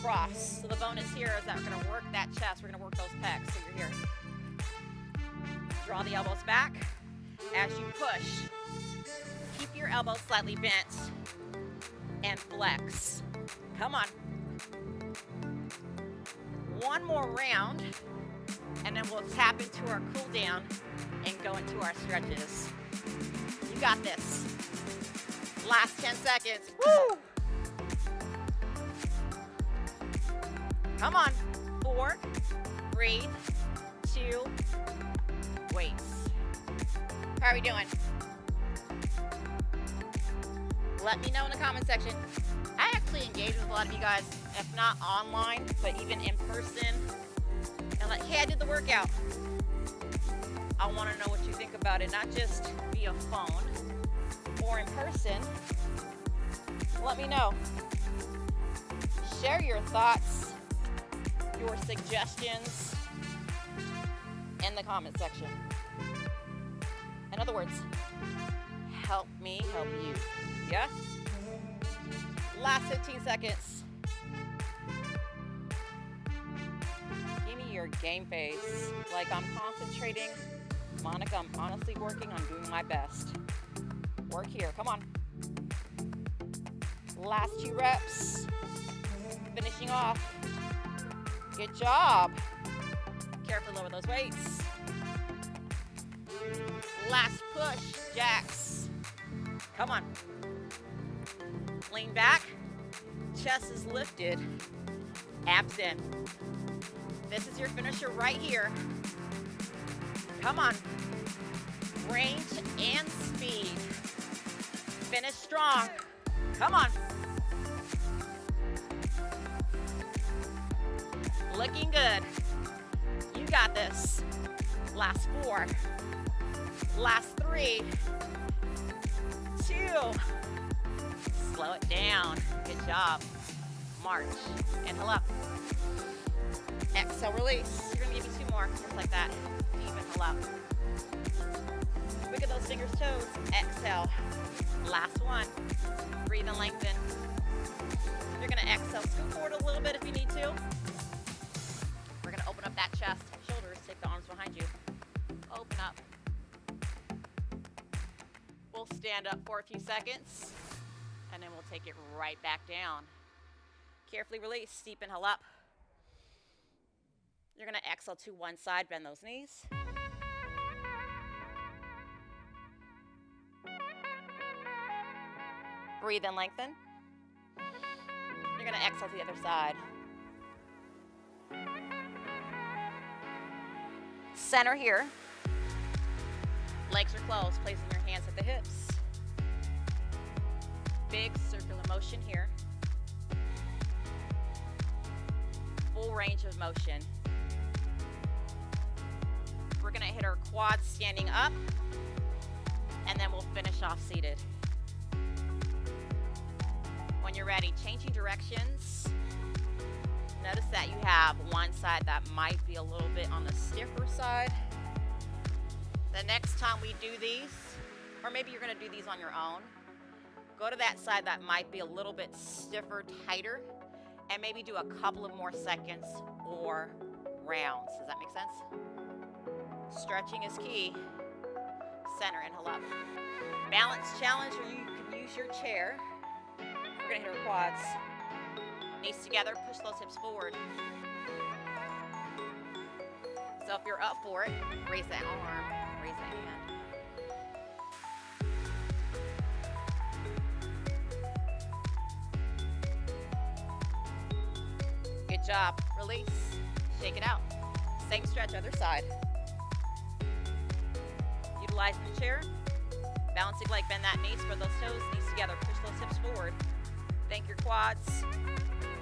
cross. So the bonus here is that we're going to work that chest. We're going to work those pecs. So you're here. Draw the elbows back. As you push, keep your elbows slightly bent and flex. Come on. One more round, and then we'll tap into our cool down and go into our stretches. You got this. Last 10 seconds. Woo! Come on. 4, breathe, 2, weights. How are we doing? Let me know in the comment section. I actually engage with a lot of you guys, if not online, but even in person. And like, hey, I did the workout. I want to know what you think about it, not just via phone or in person. Let me know. Share your thoughts, your suggestions in the comment section. In other words, help me help you. Yeah? Last 15 seconds. Give me your game face. Like I'm concentrating. Monica, I'm honestly working on doing my best. Work here. Come on. Last 2 reps. Finishing off. Good job. Careful lower those weights. Last push, jacks. Come on. Lean back. Chest is lifted. Abs in. This is your finisher right here. Come on. Range and speed. Finish strong. Come on. Looking good. You got this. Last 4. Last 3. 2. Slow it down. Good job. March. Inhale up. Exhale, release. You're going to give me 2 more, just like that. Deep inhale up. Wiggle those fingers, toes. Exhale. Last 1. Breathe and lengthen. You're going to exhale. Scoot forward a little bit if you need to. We're going to open up that chest, shoulders. Take the arms behind you. Open up. We'll stand up for a few seconds, and then we'll take it right back down. Carefully release. Steep inhale up. You're going to exhale to one side. Bend those knees. Breathe and lengthen. You're going to exhale to the other side. Center here. Legs are closed. Placing your hands at the hips. Big circular motion here. Full range of motion. We're going to hit our quads standing up, and then we'll finish off seated. When you're ready, changing directions. Notice that you have one side that might be a little bit on the stiffer side. The next time we do these, or maybe you're going to do these on your own, go to that side that might be a little bit stiffer, tighter, and maybe do a couple of more seconds or rounds. Does that make sense? Stretching is key. Center, inhale up. Balance challenge, or you can use your chair. We're going to hit our quads. Knees together, push those hips forward. So if you're up for it, raise that arm, raise that hand. Good job. Release. Shake it out. Same stretch, other side. Utilizing the chair. Balancing leg, bend that knee, spread those toes, knees together, push those hips forward. Thank your quads.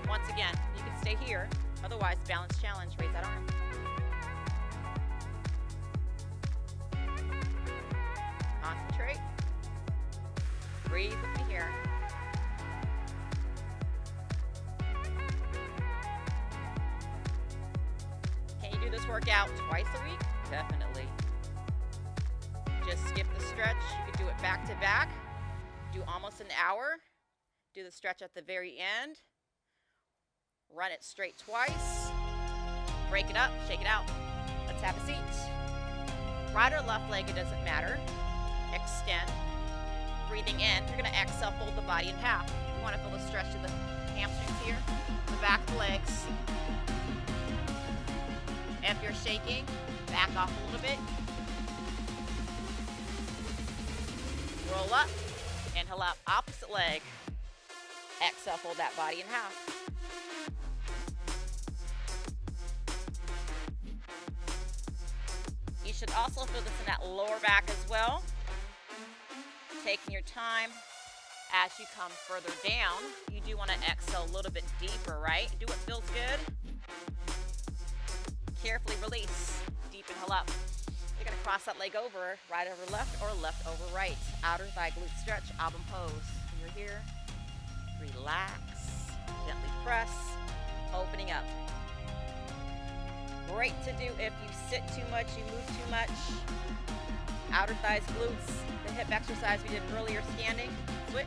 Once again, you can stay here. Otherwise, balance challenge, raise that arm. Concentrate. Breathe with me here. Can you do this workout twice a week? Definitely. Just skip the stretch. You can do it back to back. Do almost an hour. Do the stretch at the very end. Run it straight twice. Break it up, shake it out. Let's have a seat. Right or left leg, it doesn't matter. Extend. Breathing in, you're gonna exhale, fold the body in half. You wanna feel the stretch of the hamstrings here, the back of the legs. If you're shaking, back off a little bit. Roll up, inhale up, opposite leg. Exhale, fold that body in half. You should also feel this in that lower back as well. Taking your time as you come further down. You do want to exhale a little bit deeper, right? Do what feels good. Carefully release. Deep inhale up. You're going to cross that leg over, right over left or left over right. Outer thigh glute stretch, album pose. You're here. Relax. Gently press. Opening up. Great to do if you sit too much, you move too much. Outer thighs, glutes, the hip exercise we did earlier, standing. Switch.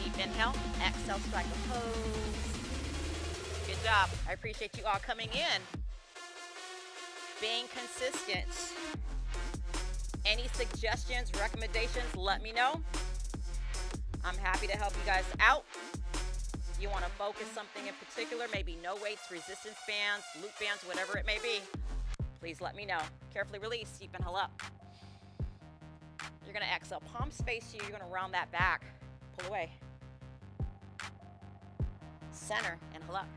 Deep inhale. Exhale, strike a pose. Good job. I appreciate you all coming in. Being consistent. Any suggestions, recommendations, let me know. I'm happy to help you guys out. You want to focus something in particular, maybe no weights, resistance bands, loop bands, whatever it may be, please let me know. Carefully release, deep inhale up. You're going to exhale, palms face you, you're going to round that back, pull away. Center, inhale up.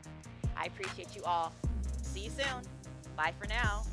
I appreciate you all. See you soon. Bye for now.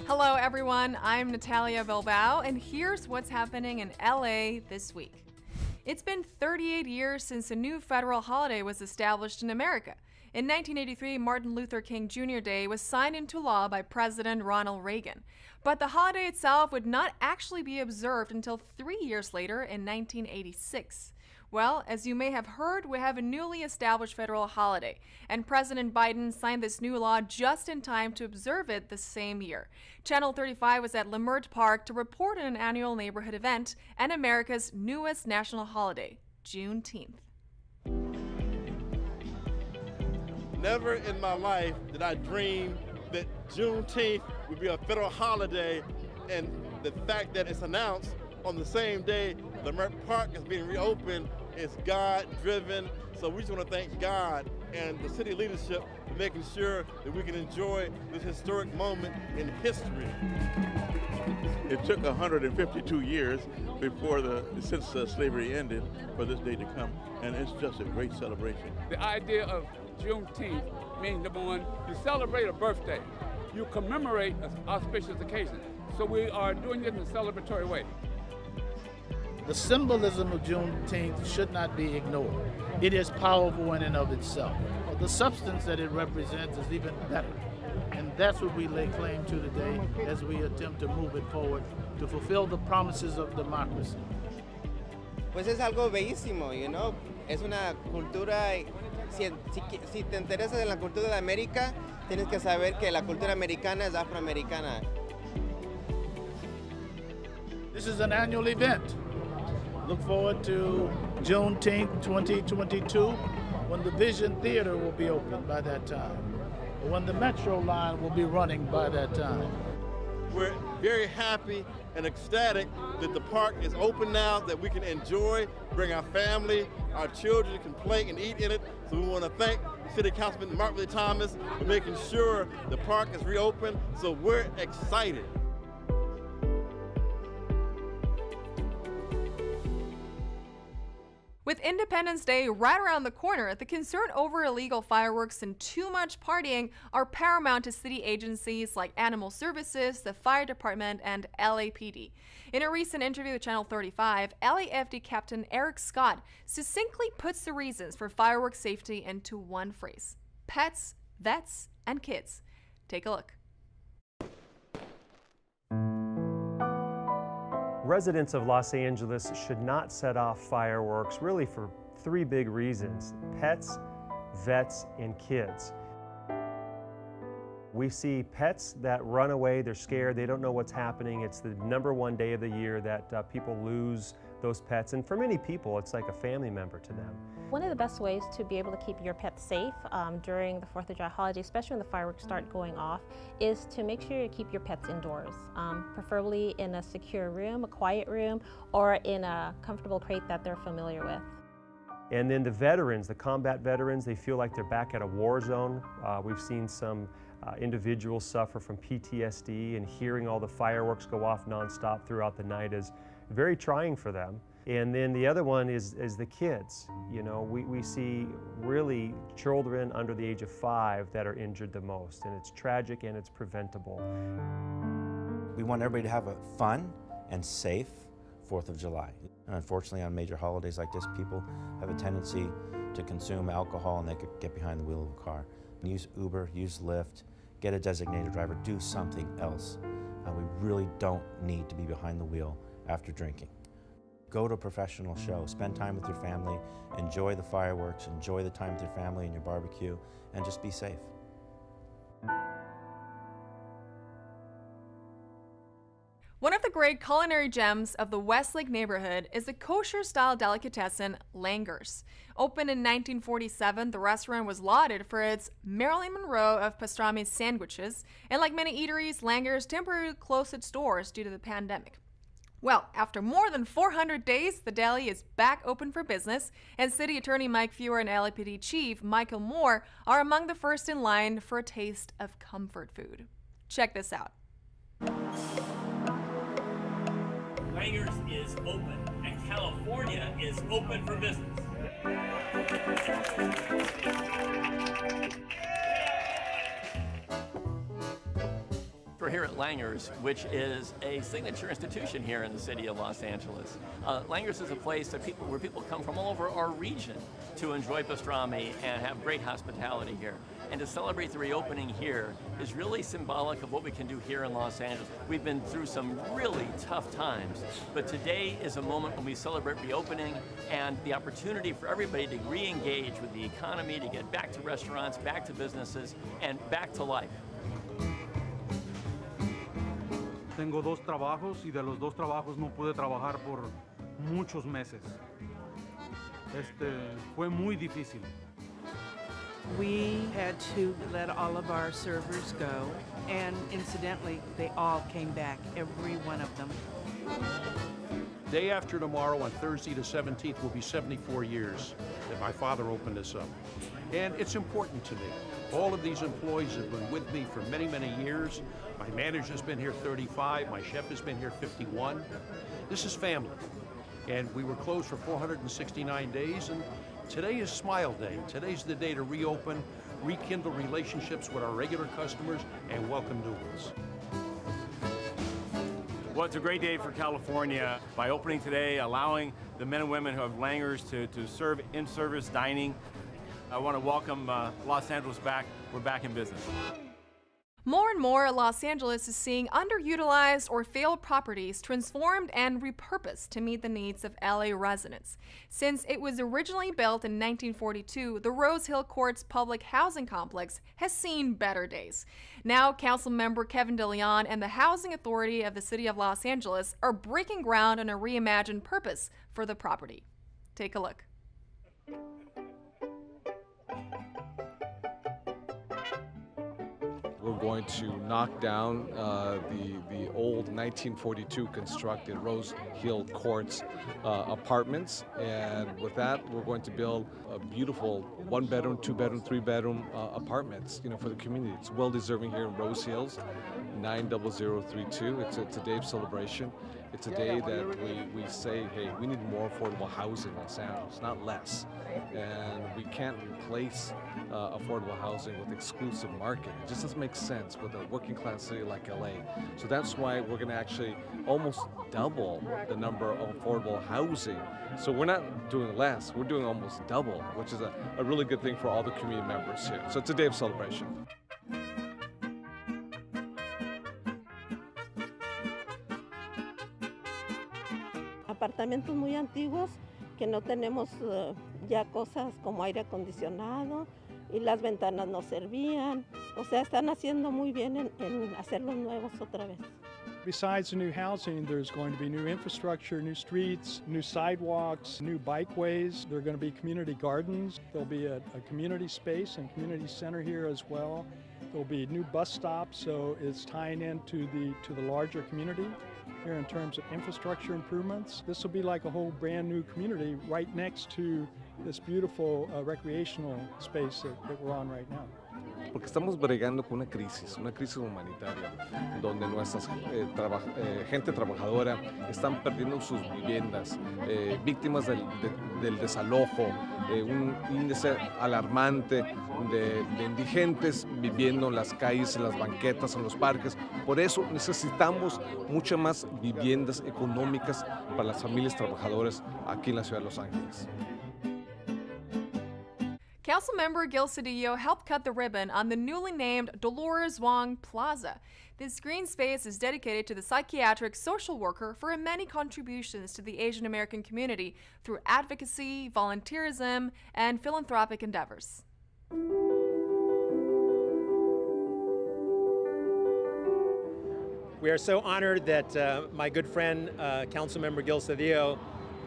Hello everyone, I'm Natalia Bilbao, and here's what's happening in LA this week. It's been 38 years since a new federal holiday was established in America. In 1983, Martin Luther King Jr. Day was signed into law by President Ronald Reagan. But the holiday itself would not actually be observed until 3 years later in 1986. Well, as you may have heard, we have a newly established federal holiday, and President Biden signed this new law just in time to observe it the same year. Channel 35 was at Leimert Park to report on an annual neighborhood event and America's newest national holiday, Juneteenth. Never in my life did I dream that Juneteenth would be a federal holiday, and the fact that it's announced on the same day Leimert Park is being reopened is God-driven. So we just want to thank God and the city leadership for making sure that we can enjoy this historic moment in history. It took 152 years since slavery ended for this day to come, and it's just a great celebration. The idea of Juneteenth means, number one, you celebrate a birthday. You commemorate an auspicious occasion. So we are doing it in a celebratory way. The symbolism of Juneteenth should not be ignored. It is powerful in and of itself. The substance that it represents is even better. And that's what we lay claim to today as we attempt to move it forward to fulfill the promises of democracy. Pues es algo bellísimo, you know? Es una cultura, si te interesas en la cultura de América, tienes que saber que la cultura americana es afroamericana. This is an annual event. Look forward to Juneteenth 2022, when the Vision Theater will be open by that time, when the Metro line will be running by that time. We're very happy and ecstatic that the park is open now, that we can enjoy, bring our family, our children can play and eat in it. So we want to thank City Councilman Mark Lee Thomas for making sure the park is reopened. So we're excited. With Independence Day right around the corner, the concern over illegal fireworks and too much partying are paramount to city agencies like Animal Services, the Fire Department, and LAPD. In a recent interview with Channel 35, LAFD Captain Eric Scott succinctly puts the reasons for fireworks safety into one phrase: pets, vets, and kids. Take a look. Residents of Los Angeles should not set off fireworks really for three big reasons: pets, vets, and kids. We see pets that run away, they're scared, they don't know what's happening. It's the #1 day of the year that people lose those pets, and for many people it's like a family member to them. One of the best ways to be able to keep your pets safe during the 4th of July holiday, especially when the fireworks start going off, is to make sure you keep your pets indoors, preferably in a secure room, a quiet room, or in a comfortable crate that they're familiar with. And then the veterans, the combat veterans, they feel like they're back at a war zone. We've seen some individuals suffer from PTSD, and hearing all the fireworks go off nonstop throughout the night is very trying for them. And then the other one is the kids. You know, we see really children under the age of 5 that are injured the most, and it's tragic and it's preventable. We want everybody to have a fun and safe 4th of July. And unfortunately, on major holidays like this, people have a tendency to consume alcohol and they could get behind the wheel of a car. Use Uber, use Lyft, get a designated driver, do something else. We really don't need to be behind the wheel after drinking. Go to a professional show, spend time with your family, enjoy the fireworks, enjoy the time with your family and your barbecue, and just be safe. One of the great culinary gems of the Westlake neighborhood is the kosher-style delicatessen Langer's. Opened in 1947, the restaurant was lauded for its Marilyn Monroe of pastrami sandwiches, and like many eateries, Langer's temporarily closed its doors due to the pandemic. Well, after more than 400 days, the deli is back open for business, and City Attorney Mike Fewer and LAPD Chief Michael Moore are among the first in line for a taste of comfort food. Check this out. Langer's is open, and California is open for business. We're here at Langer's, which is a signature institution here in the city of Los Angeles. Langer's is a place that where people come from all over our region to enjoy pastrami and have great hospitality here. And to celebrate the reopening here is really symbolic of what we can do here in Los Angeles. We've been through some really tough times, but today is a moment when we celebrate reopening and the opportunity for everybody to re-engage with the economy, to get back to restaurants, back to businesses, and back to life. Tengo 2 trabajos y de los 2 trabajos no pude trabajar por muchos meses. Fue muy difícil. We had to let all of our servers go, and incidentally, they all came back, every one of them. Day after tomorrow, on Thursday the 17th, will be 74 years that my father opened this up. And it's important to me. All of these employees have been with me for many, many years. My manager's been here 35, my chef has been here 51. This is family. And we were closed for 469 days, and today is Smile Day. Today's the day to reopen, rekindle relationships with our regular customers, and welcome new ones. Well, it's a great day for California by opening today, allowing the men and women who have Langer's to serve in-service dining. I want to welcome Los Angeles back. We're back in business. More and more, Los Angeles is seeing underutilized or failed properties transformed and repurposed to meet the needs of LA residents. Since it was originally built in 1942, the Rose Hill Courts public housing complex has seen better days. Now, council member Kevin DeLeon and the Housing Authority of the City of Los Angeles are breaking ground on a reimagined purpose for the property. Take a look. We're going to knock down the old 1942 constructed Rose Hill Courts apartments, and with that we're going to build a beautiful 1-bedroom, 2-bedroom, 3-bedroom apartments, for the community. It's well deserving here in Rose Hills, 90032. It's a day of celebration. It's a day that we say, hey, we need more affordable housing in Los Angeles, not less. And we can't replace affordable housing with exclusive market. It just doesn't make sense with a working class city like LA. So that's why we're going to actually almost double the number of affordable housing. So we're not doing less, we're doing almost double, which is a really good thing for all the community members here. So it's a day of celebration. Apartamentos muy antiguos que no tenemos ya cosas como aire acondicionado y las ventanas no servían. O sea, están haciendo muy bien en hacerlos nuevos otra vez. Besides the new housing, there's going to be new infrastructure, new streets, new sidewalks, new bikeways. There are going to be community gardens. There'll be a community space and community center here as well. There'll be new bus stops, so it's tying into the larger community here in terms of infrastructure improvements. This will be like a whole brand new community right next to this beautiful recreational space that we're on right now. Porque estamos bregando con una crisis humanitaria, donde nuestras gente trabajadora están perdiendo sus viviendas, víctimas del desalojo, un índice alarmante de indigentes viviendo en las calles, en las banquetas, en los parques. Por eso necesitamos muchas más viviendas económicas para las familias trabajadoras aquí en la ciudad de Los Ángeles. Councilmember Gil Cedillo helped cut the ribbon on the newly named Dolores Wong Plaza. This green space is dedicated to the psychiatric social worker for her many contributions to the Asian American community through advocacy, volunteerism, and philanthropic endeavors. We are so honored that my good friend, Councilmember Gil Cedillo,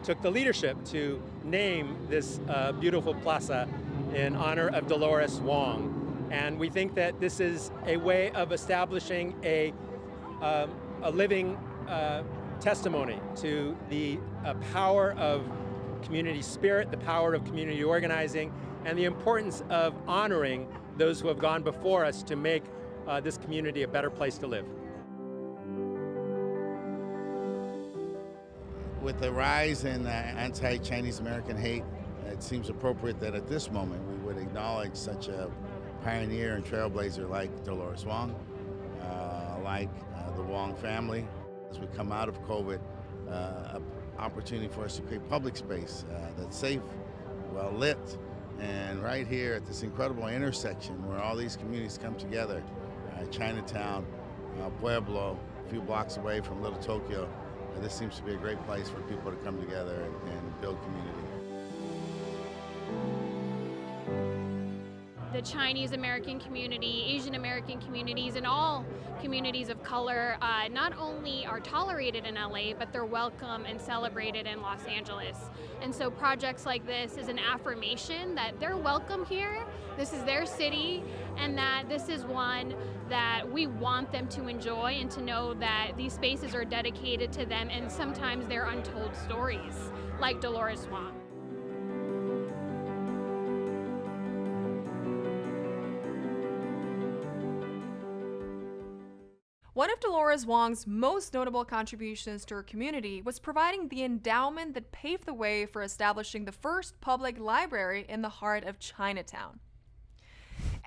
took the leadership to name this beautiful plaza in honor of Dolores Wong. And we think that this is a way of establishing a living testimony to the power of community spirit, the power of community organizing, and the importance of honoring those who have gone before us to make this community a better place to live. With the rise in anti-Chinese American hate, it seems appropriate that at this moment we would acknowledge such a pioneer and trailblazer like Dolores Wong, like the Wong family. As we come out of COVID, an opportunity for us to create public space that's safe, well lit, and right here at this incredible intersection where all these communities come together, Chinatown, Pueblo, a few blocks away from Little Tokyo, this seems to be a great place for people to come together and build community. The Chinese American community, Asian American communities, and all communities of color not only are tolerated in LA, but they're welcome and celebrated in Los Angeles. And so projects like this is an affirmation that they're welcome here, this is their city, and that this is one that we want them to enjoy and to know that these spaces are dedicated to them and sometimes they're untold stories, like Dolores Wong. One of Dolores Wong's most notable contributions to her community was providing the endowment that paved the way for establishing the first public library in the heart of Chinatown.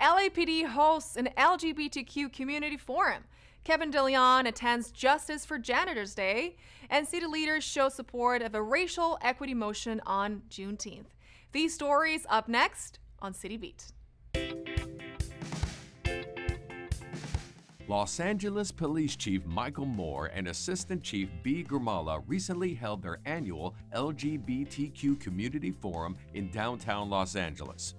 LAPD hosts an LGBTQ community forum. Kevin DeLeon attends Justice for Janitors Day, and city leaders show support of a racial equity motion on Juneteenth. These stories up next on City Beat. Los Angeles Police Chief Michael Moore and Assistant Chief B. Gurmala recently held their annual LGBTQ Community Forum in downtown Los Angeles.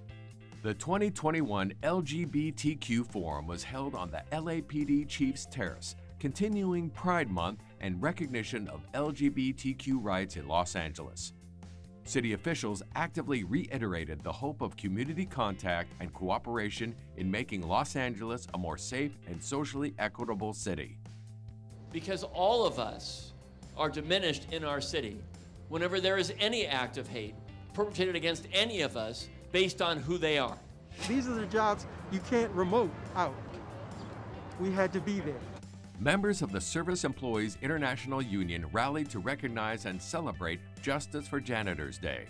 The 2021 LGBTQ Forum was held on the LAPD Chief's Terrace, continuing Pride Month and recognition of LGBTQ rights in Los Angeles. City officials actively reiterated the hope of community contact and cooperation in making Los Angeles a more safe and socially equitable city. Because all of us are diminished in our city whenever there is any act of hate perpetrated against any of us based on who they are. These are the jobs you can't remote out. We had to be there. Members of the Service Employees International Union rallied to recognize and celebrate Justice for Janitors Day.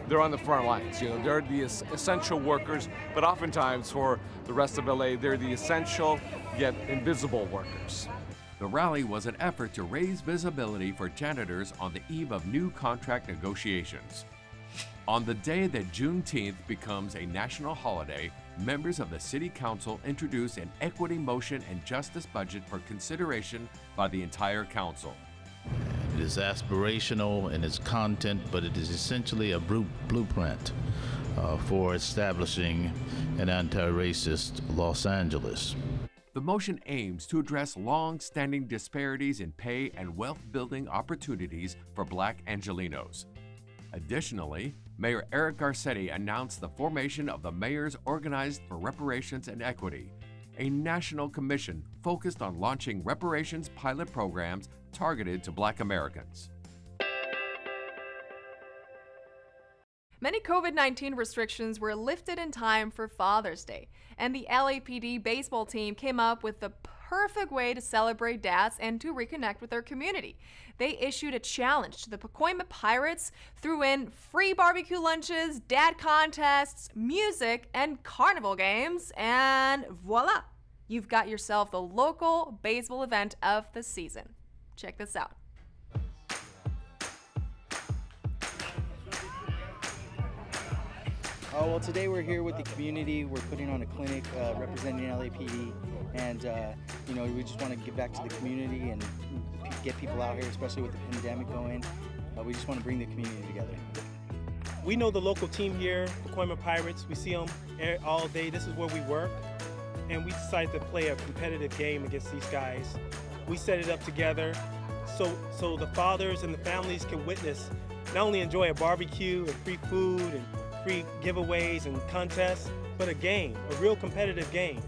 They're on the front lines, they're the essential workers, but oftentimes for the rest of LA, they're the essential yet invisible workers. The rally was an effort to raise visibility for janitors on the eve of new contract negotiations. On the day that Juneteenth becomes a national holiday, members of the City Council introduced an equity motion and justice budget for consideration by the entire council. It is aspirational in its content, but it is essentially a blueprint for establishing an anti-racist Los Angeles. The motion aims to address long-standing disparities in pay and wealth-building opportunities for Black Angelenos. Additionally, Mayor Eric Garcetti announced the formation of the Mayors Organized for Reparations and Equity, a national commission focused on launching reparations pilot programs targeted to Black Americans. Many COVID-19 restrictions were lifted in time for Father's Day, and the LAPD baseball team came up with the perfect way to celebrate dads and to reconnect with their community. They issued a challenge to the Pacoima Pirates, threw in free barbecue lunches, dad contests, music, and carnival games, and voila! You've got yourself the local baseball event of the season. Check this out. Well, today we're here with the community. We're putting on a clinic representing LAPD, and we just want to give back to the community and get people out here, especially with the pandemic going. We just want to bring the community together. We know the local team here, Pacoima Pirates. We see them all day. This is where we work, and we decided to play a competitive game against these guys. We set it up together so the fathers and the families can witness, not only enjoy a barbecue and free food and free giveaways and contests, but a game, a real competitive game.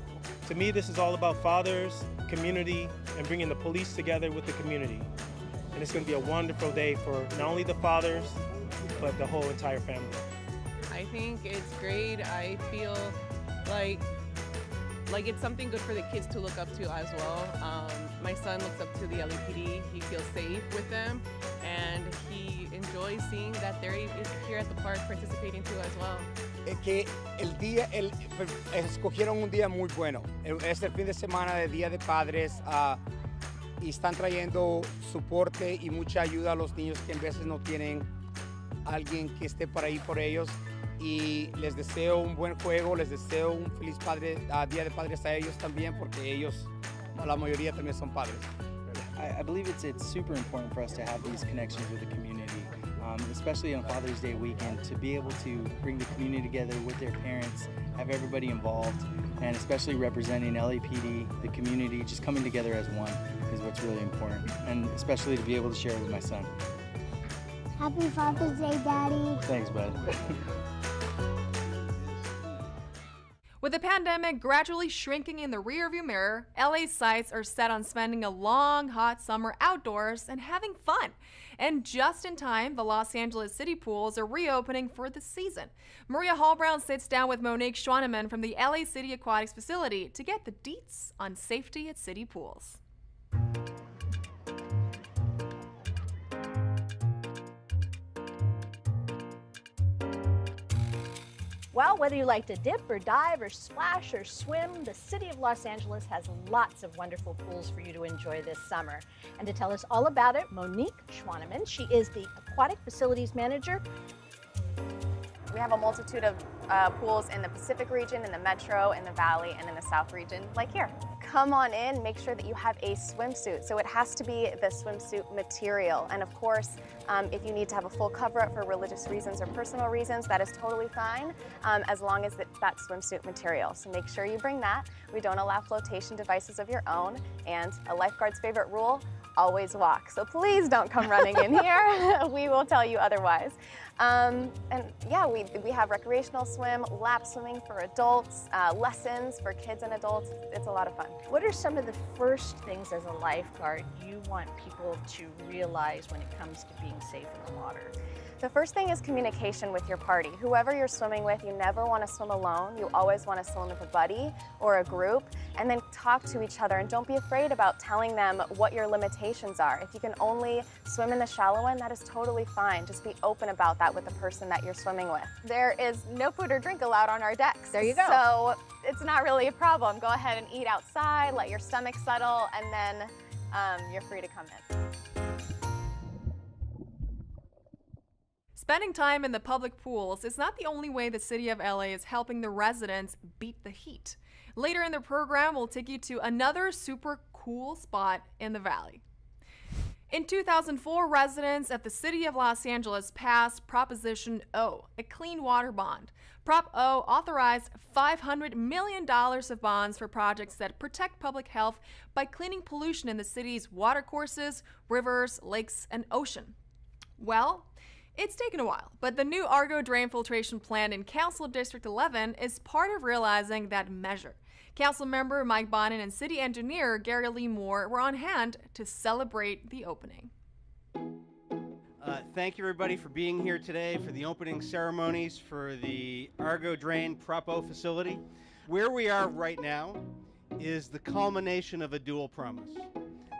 To me, this is all about fathers, community, and bringing the police together with the community. And it's going to be a wonderful day for not only the fathers, but the whole entire family. I think it's great. I feel like it's something good for the kids to look up to as well. My son looks up to the LAPD. He feels safe with them, and he enjoys seeing that they're here at the park participating too as well. Que escogieron un día muy bueno. Es el fin de semana de Día de Padres y están trayendo soporte y mucha ayuda a los niños que en veces no tienen alguien que esté por ahí por ellos. Y les deseo un buen juego, les deseo un feliz Día de Padres a ellos también, porque ellos, la mayoría también son padres. I believe it's super important for us to have these connections with the community, especially on Father's Day weekend, to be able to bring the community together with their parents, have everybody involved, and especially representing LAPD, the community, just coming together as one is what's really important, and especially to be able to share it with my son. Happy Father's Day, Daddy. Thanks, bud. With the pandemic gradually shrinking in the rearview mirror, LA's sights are set on spending a long, hot summer outdoors and having fun. And just in time, the Los Angeles City Pools are reopening for the season. Maria Hallbrown sits down with Monique Schwaneman from the LA City Aquatics facility to get the deets on safety at city pools. Well, whether you like to dip or dive or splash or swim, the City of Los Angeles has lots of wonderful pools for you to enjoy this summer. And to tell us all about it, Monique Schwaneman. She is the Aquatic Facilities Manager. We have a multitude of pools in the Pacific region, in the Metro, in the Valley, and in the South region, like here. Come on in, make sure that you have a swimsuit. So it has to be the swimsuit material. And of course, if you need to have a full cover-up for religious reasons or personal reasons, that is totally fine, as long as that swimsuit material. So make sure you bring that. We don't allow flotation devices of your own. And a lifeguard's favorite rule, always walk. So please don't come running in here. We will tell you otherwise. And yeah, we have recreational swim, lap swimming for adults, lessons for kids and adults. It's a lot of fun. What are some of the first things as a lifeguard you want people to realize when it comes to being safe in the water? The first thing is communication with your party. Whoever you're swimming with, you never want to swim alone. You always want to swim with a buddy or a group, and then talk to each other, and don't be afraid about telling them what your limitations are. If you can only swim in the shallow end, that is totally fine. Just be open about that with the person that you're swimming with. There is no food or drink allowed on our decks. There you go. So it's not really a problem. Go ahead and eat outside, let your stomach settle, and then you're free to come in. Spending time in the public pools is not the only way the city of LA is helping the residents beat the heat. Later in the program, we'll take you to another super cool spot in the valley. In 2004, residents of the city of Los Angeles passed Proposition O, a clean water bond. Prop O authorized $500 million of bonds for projects that protect public health by cleaning pollution in the city's watercourses, rivers, lakes, and ocean. Well, it's taken a while, but the new Argo Drain filtration plant in Council District 11 is part of realizing that measure. Council member Mike Bonin and city engineer Gary Lee Moore were on hand to celebrate the opening. Thank you everybody for being here today for the opening ceremonies for the Argo Drain Prop O facility. Where we are right now is the culmination of a dual promise.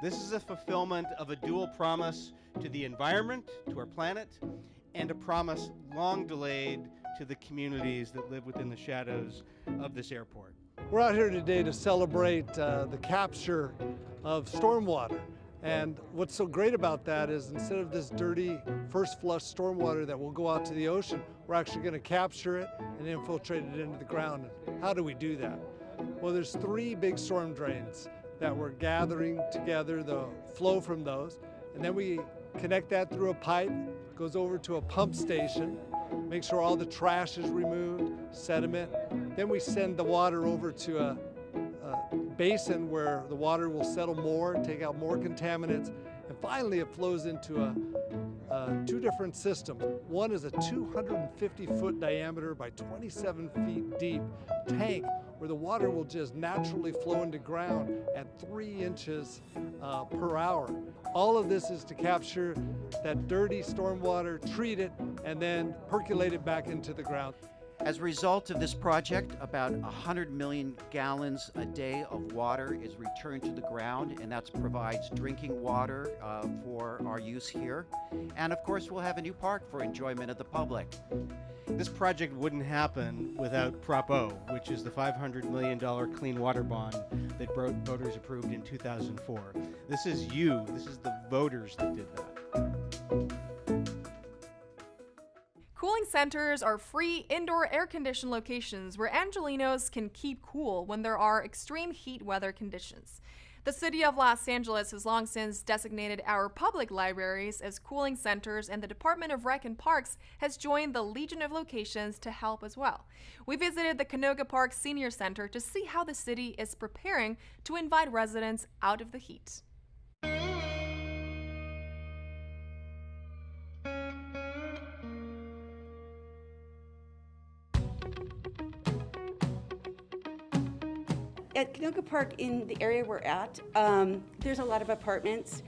This is a fulfillment of a dual promise to the environment, to our planet, and a promise long delayed to the communities that live within the shadows of this airport. We're out here today to celebrate the capture of stormwater. And what's so great about that is instead of this dirty first flush stormwater that will go out to the ocean, we're actually going to capture it and infiltrate it into the ground. How do we do that? Well, there's 3 big storm drains that we're gathering together, the flow from those, and then we connect that through a pipe, goes over to a pump station, make sure all the trash is removed, sediment. Then we send the water over to a basin where the water will settle more, take out more contaminants, and finally it flows into 2 different systems. One is a 250-foot diameter by 27 feet deep tank where the water will just naturally flow into ground at 3 inches per hour. All of this is to capture that dirty stormwater, treat it, and then percolate it back into the ground. As a result of this project, about 100 million gallons a day of water is returned to the ground, and that provides drinking water for our use here. And of course, we'll have a new park for enjoyment of the public. This project wouldn't happen without Prop O, which is the $500 million clean water bond that voters approved in 2004. This is the voters that did that. Cooling centers are free indoor air-conditioned locations where Angelinos can keep cool when there are extreme heat weather conditions. The city of Los Angeles has long since designated our public libraries as cooling centers, and the Department of Rec and Parks has joined the Legion of Locations to help as well. We visited the Canoga Park Senior Center to see how the city is preparing to invite residents out of the heat. At Canoga Park, in the area we're at, there's a lot of apartments.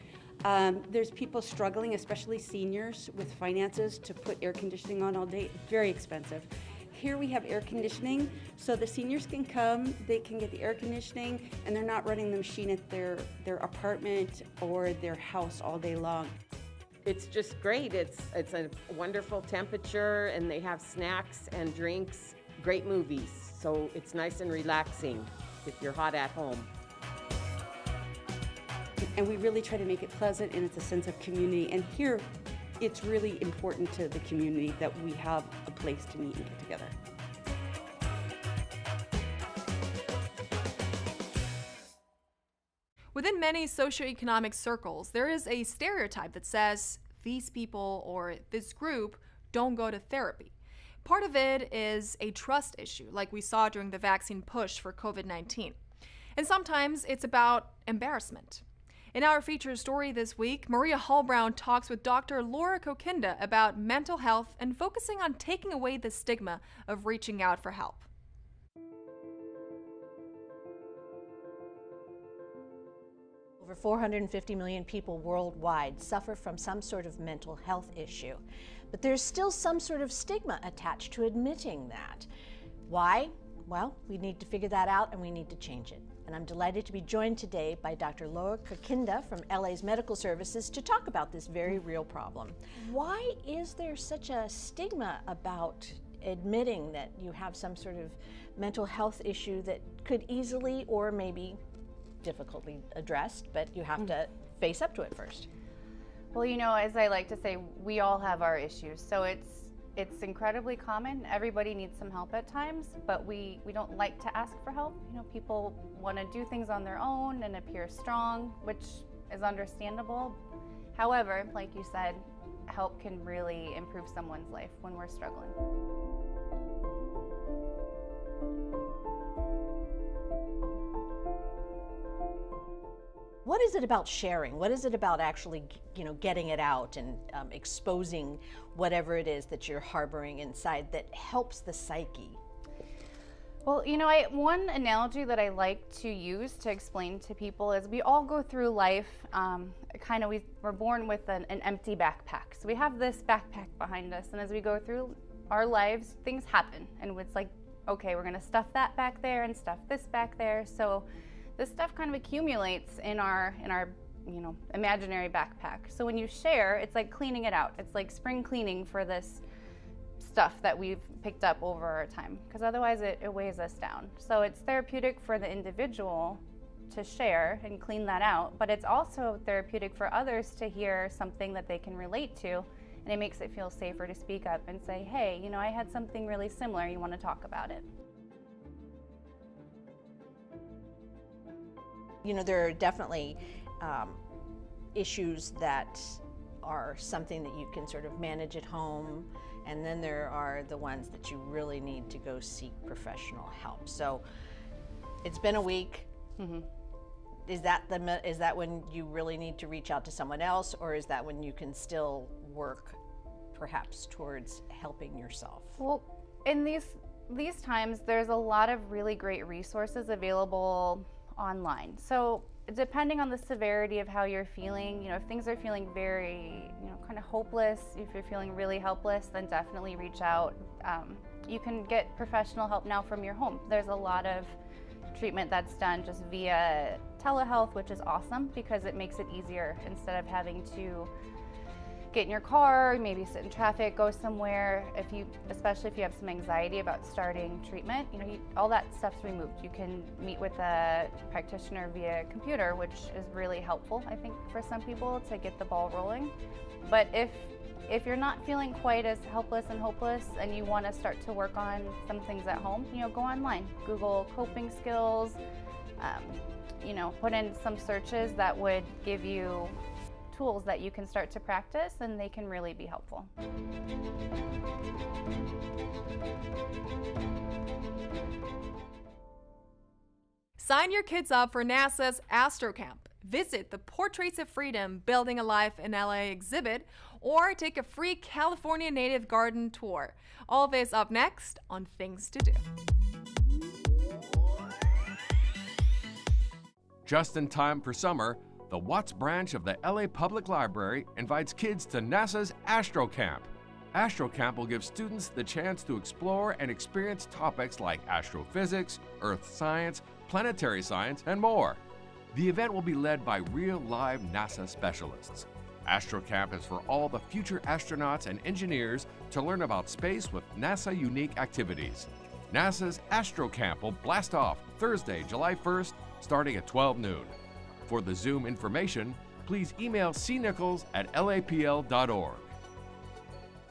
There's people struggling, especially seniors, with finances to put air conditioning on all day. Very expensive. Here we have air conditioning, so the seniors can come, they can get the air conditioning, and they're not running the machine at their apartment or their house all day long. It's just great. It's a wonderful temperature, and they have snacks and drinks, great movies, so it's nice and relaxing if you're hot at home. And we really try to make it pleasant, and it's a sense of community. And here, it's really important to the community that we have a place to meet and get together. Within many socioeconomic circles, there is a stereotype that says these people or this group don't go to therapy. Part of it is a trust issue, like we saw during the vaccine push for COVID-19. And sometimes it's about embarrassment. In our featured story this week, Maria Hallbrown talks with Dr. Laura Kokinda about mental health and focusing on taking away the stigma of reaching out for help. Over 450 million people worldwide suffer from some sort of mental health issue. But there's still some sort of stigma attached to admitting that. Why? Well, we need to figure that out and we need to change it. And I'm delighted to be joined today by Dr. Laura Kakinda from LA's Medical Services to talk about this very real problem. Why is there such a stigma about admitting that you have some sort of mental health issue that could easily or maybe difficultly addressed, but you have to face up to it first? Well, you know, as I like to say, we all have our issues, so it's incredibly common. Everybody needs some help at times, but we don't like to ask for help. You know, people want to do things on their own and appear strong, which is understandable. However, like you said, help can really improve someone's life when we're struggling. What is it about sharing? What is it about actually, getting it out and exposing whatever it is that you're harboring inside that helps the psyche? Well, you know, one analogy that I like to use to explain to people is we all go through life, we're born with an empty backpack. So we have this backpack behind us, and as we go through our lives, things happen. And it's like, okay, we're gonna stuff that back there and stuff this back there. So this stuff kind of accumulates in our imaginary backpack. So when you share, it's like cleaning it out. It's like spring cleaning for this stuff that we've picked up over our time, because otherwise it weighs us down. So it's therapeutic for the individual to share and clean that out, but it's also therapeutic for others to hear something that they can relate to, and it makes it feel safer to speak up and say, hey, I had something really similar, you want to talk about it? There are definitely issues that are something that you can sort of manage at home, and then there are the ones that you really need to go seek professional help. So it's been a week. Mm-hmm. Is that when you really need to reach out to someone else, or is that when you can still work perhaps towards helping yourself? Well, in these times, there's a lot of really great resources available online. So depending on the severity of how you're feeling, if things are feeling very, kind of hopeless, if you're feeling really helpless, then definitely reach out. You can get professional help now from your home. There's a lot of treatment that's done just via telehealth, which is awesome because it makes it easier instead of having to get in your car, maybe sit in traffic, go somewhere. Especially if you have some anxiety about starting treatment, all that stuff's removed. You can meet with a practitioner via computer, which is really helpful, I think, for some people to get the ball rolling. But if you're not feeling quite as helpless and hopeless and you want to start to work on some things at home, go online, Google coping skills, put in some searches that would give you tools that you can start to practice, and they can really be helpful. Sign your kids up for NASA's Astro Camp. Visit the Portraits of Freedom Building a Life in LA exhibit, or take a free California Native Garden tour. All this up next on Things to Do. Just in time for summer, the Watts branch of the LA Public Library invites kids to NASA's Astro Camp. Astro Camp will give students the chance to explore and experience topics like astrophysics, earth science, planetary science, and more. The event will be led by real live NASA specialists. Astro Camp is for all the future astronauts and engineers to learn about space with NASA unique activities. NASA's Astro Camp will blast off Thursday, July 1st, starting at 12 noon. For the Zoom information, please email cnichols@lapl.org.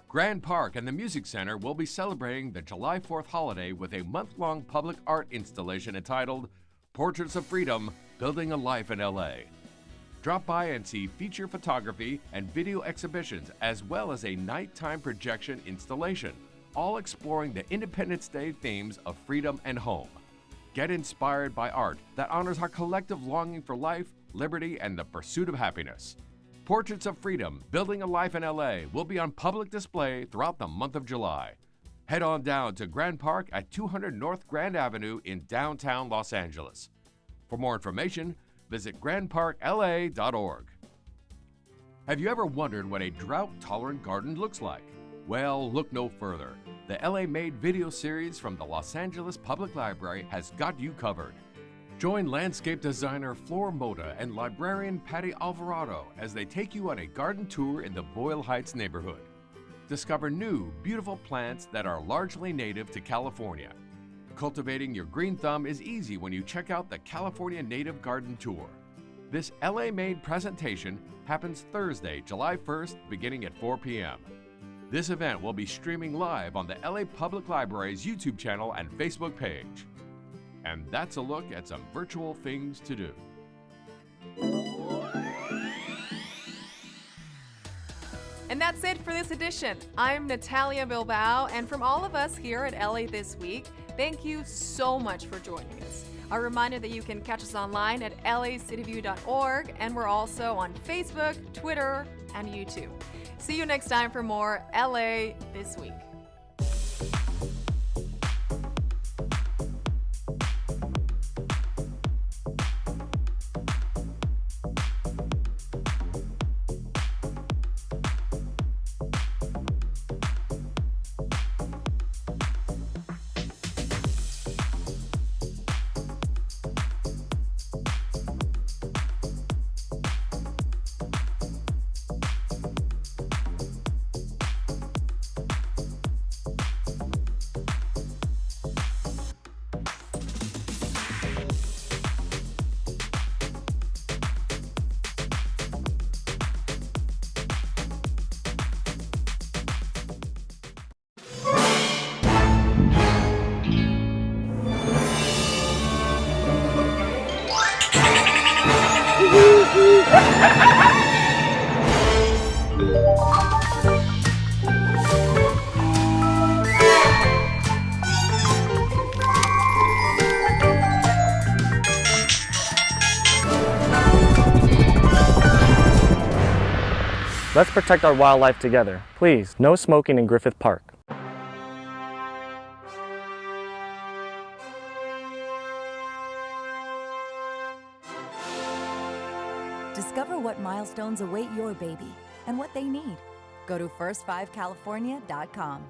Grand Park and the Music Center will be celebrating the July 4th holiday with a month-long public art installation entitled Portraits of Freedom, Building a Life in LA. Drop by and see feature photography and video exhibitions, as well as a nighttime projection installation, all exploring the Independence Day themes of freedom and home. Get inspired by art that honors our collective longing for life, liberty, and the pursuit of happiness. Portraits of Freedom, Building a Life in LA will be on public display throughout the month of July. Head on down to Grand Park at 200 North Grand Avenue in downtown Los Angeles. For more information, visit grandparkla.org. Have you ever wondered what a drought-tolerant garden looks like? Well, look no further. The LA Made video series from the Los Angeles Public Library has got you covered. Join landscape designer Flor Mota and librarian Patty Alvarado as they take you on a garden tour in the Boyle Heights neighborhood. Discover new, beautiful plants that are largely native to California. Cultivating your green thumb is easy when you check out the California Native Garden Tour. This LA Made presentation happens Thursday, July 1st, beginning at 4 p.m. This event will be streaming live on the LA Public Library's YouTube channel and Facebook page. And that's a look at some virtual things to do. And that's it for this edition. I'm Natalia Bilbao, and from all of us here at LA This Week, thank you so much for joining us. A reminder that you can catch us online at lacityview.org, and we're also on Facebook, Twitter, and YouTube. See you next time for more LA This Week. Let's protect our wildlife together. Please, no smoking in Griffith Park. Discover what milestones await your baby and what they need. Go to first5california.com.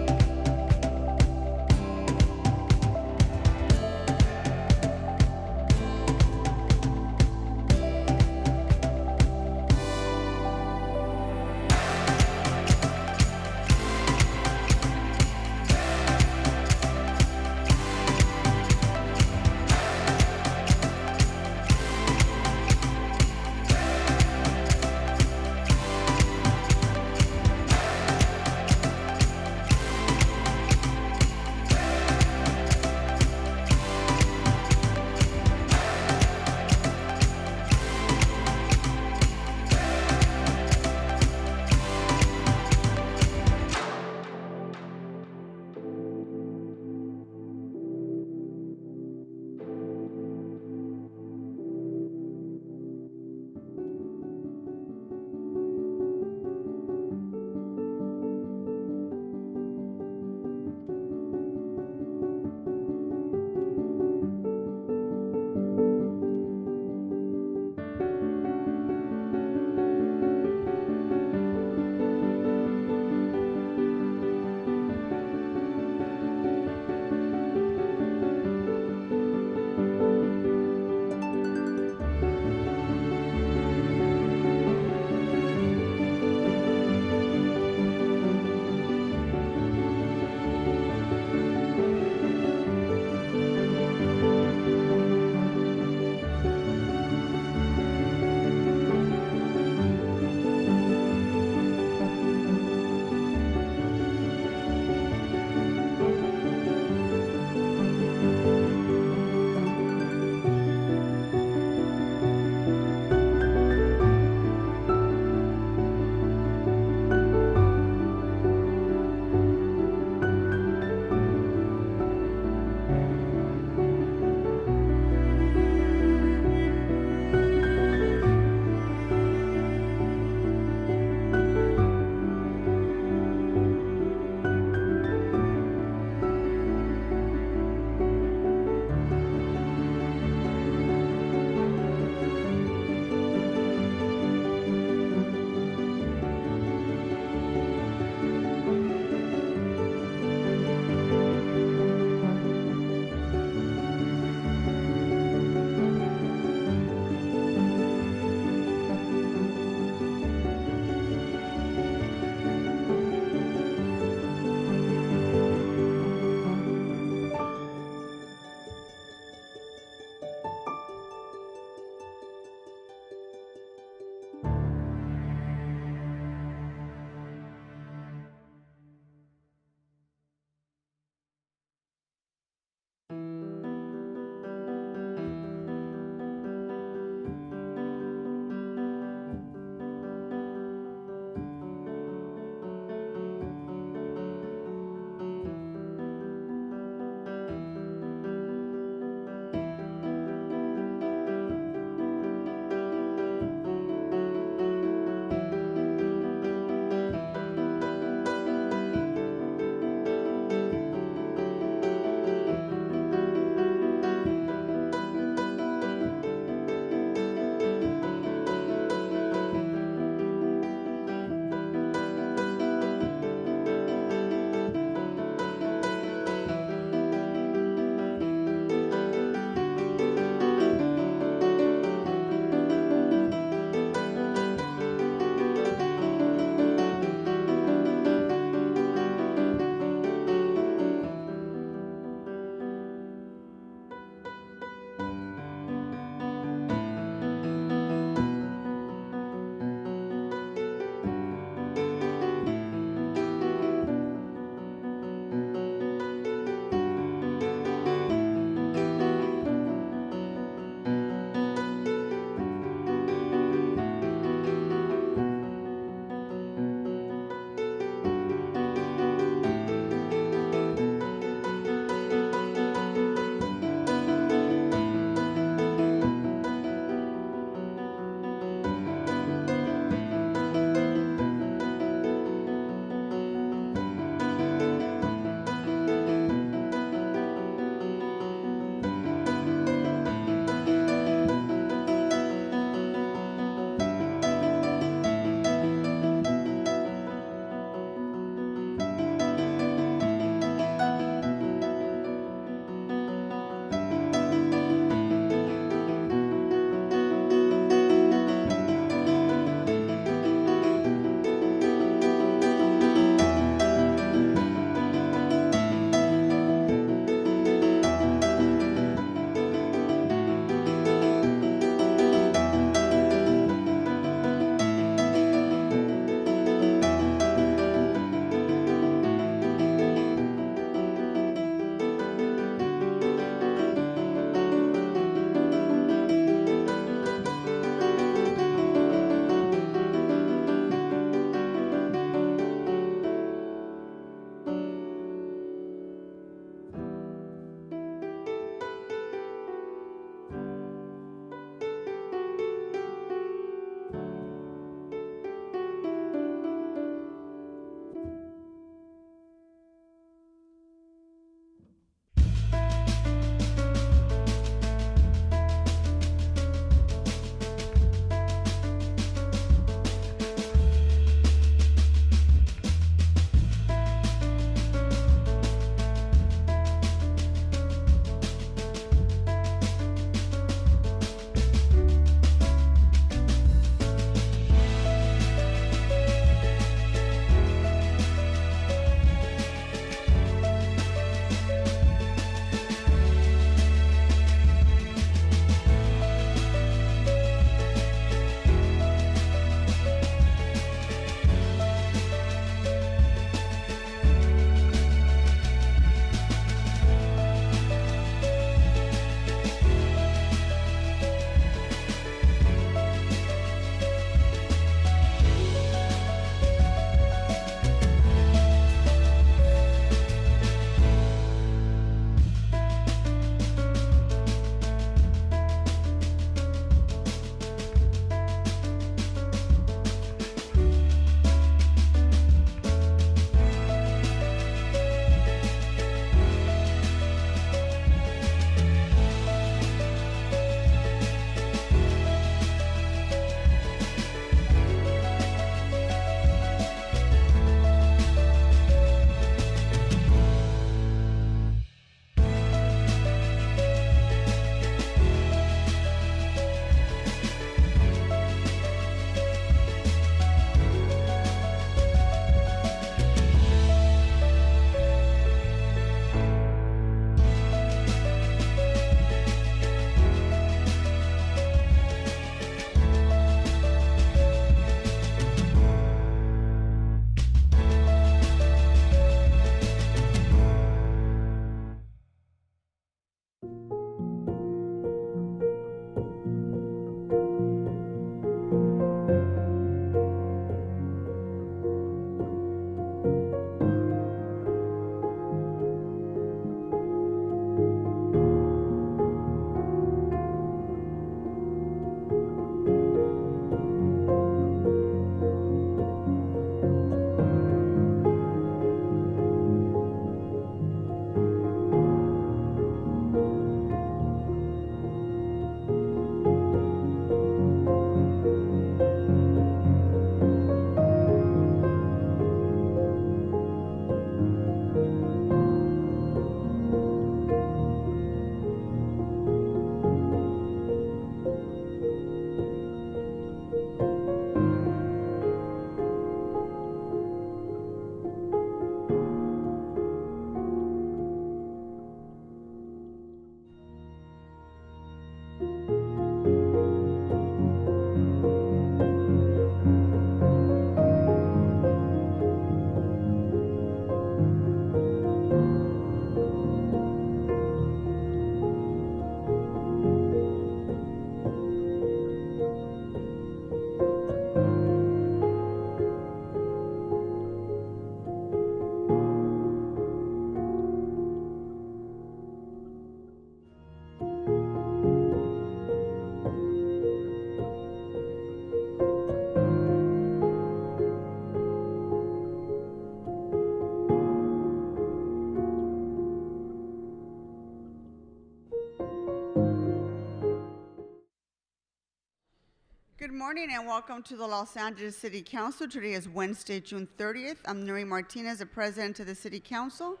morning and welcome to the Los Angeles City Council. Today is Wednesday, June 30th. I'm Nuri Martinez, the President of the City Council.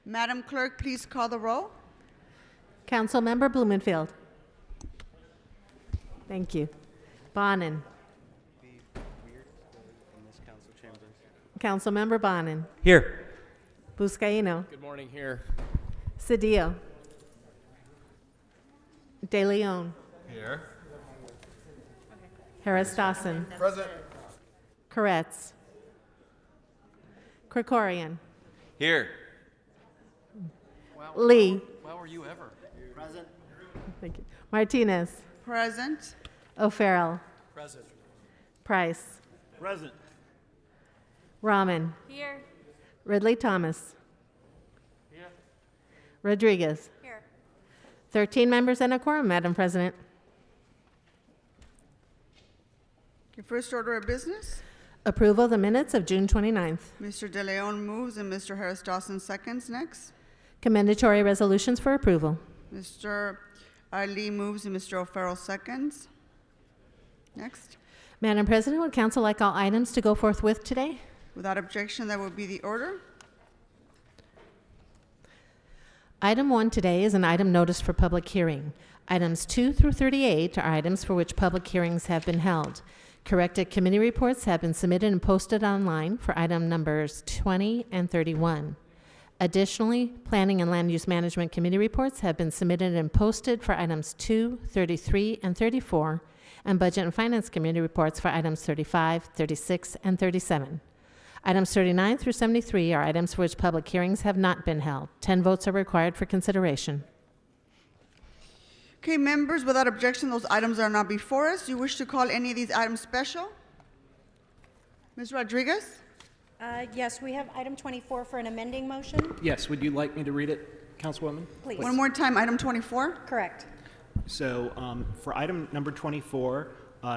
Madam Clerk, please call the roll. Councilmember Blumenfield. Thank you. Bonin. Councilmember Bonin. Here. Buscaino. Good morning, here. Cedillo. De Leon. Here. Harris Dawson. Present. Koretz. Krikorian. Here. Lee. How are you ever? Present. Thank you. Martinez. Present. O'Farrell. Present. Price. Present. Rahman. Here. Ridley Thomas. Here. Rodriguez. Here. 13 members and a quorum, Madam President. Your first order of business. Approval of the minutes of June 29th. Mr. De Leon moves and Mr. Harris Dawson seconds. Next. Commendatory resolutions for approval. Mr. Lee moves and Mr. O'Farrell seconds. Next. Madam President, would council like all items to go forthwith today? Without objection, that will be the order. Item 1 today is an item noticed for public hearing. Items 2 through 38 are items for which public hearings have been held. Corrected committee reports have been submitted and posted online for item numbers 20 and 31. Additionally, Planning and Land Use Management Committee reports have been submitted and posted for items 2, 33, and 34, and Budget and Finance Committee reports for items 35, 36, and 37. Items 39 through 73 are items for which public hearings have not been held. 10 votes are required for consideration. Okay, members, without objection, those items are not before us. Do you wish to call any of these items special? Ms. Rodriguez? Yes, we have item 24 for an amending motion. Yes, would you like me to read it, Councilwoman? Please. One more time, item 24? Correct. So for item number 24,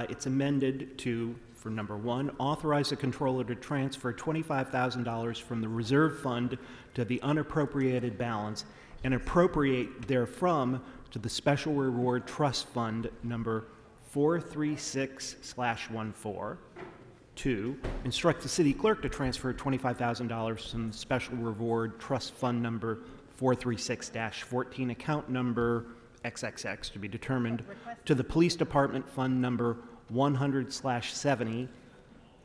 it's amended to, for number 1, authorize the controller to transfer $25,000 from the reserve fund to the unappropriated balance and appropriate therefrom to the Special Reward Trust Fund number 436/14. 2, instruct the city clerk to transfer $25,000 from the Special Reward Trust Fund number 436-14, account number XXX to be determined, to the Police Department Fund number 100/70,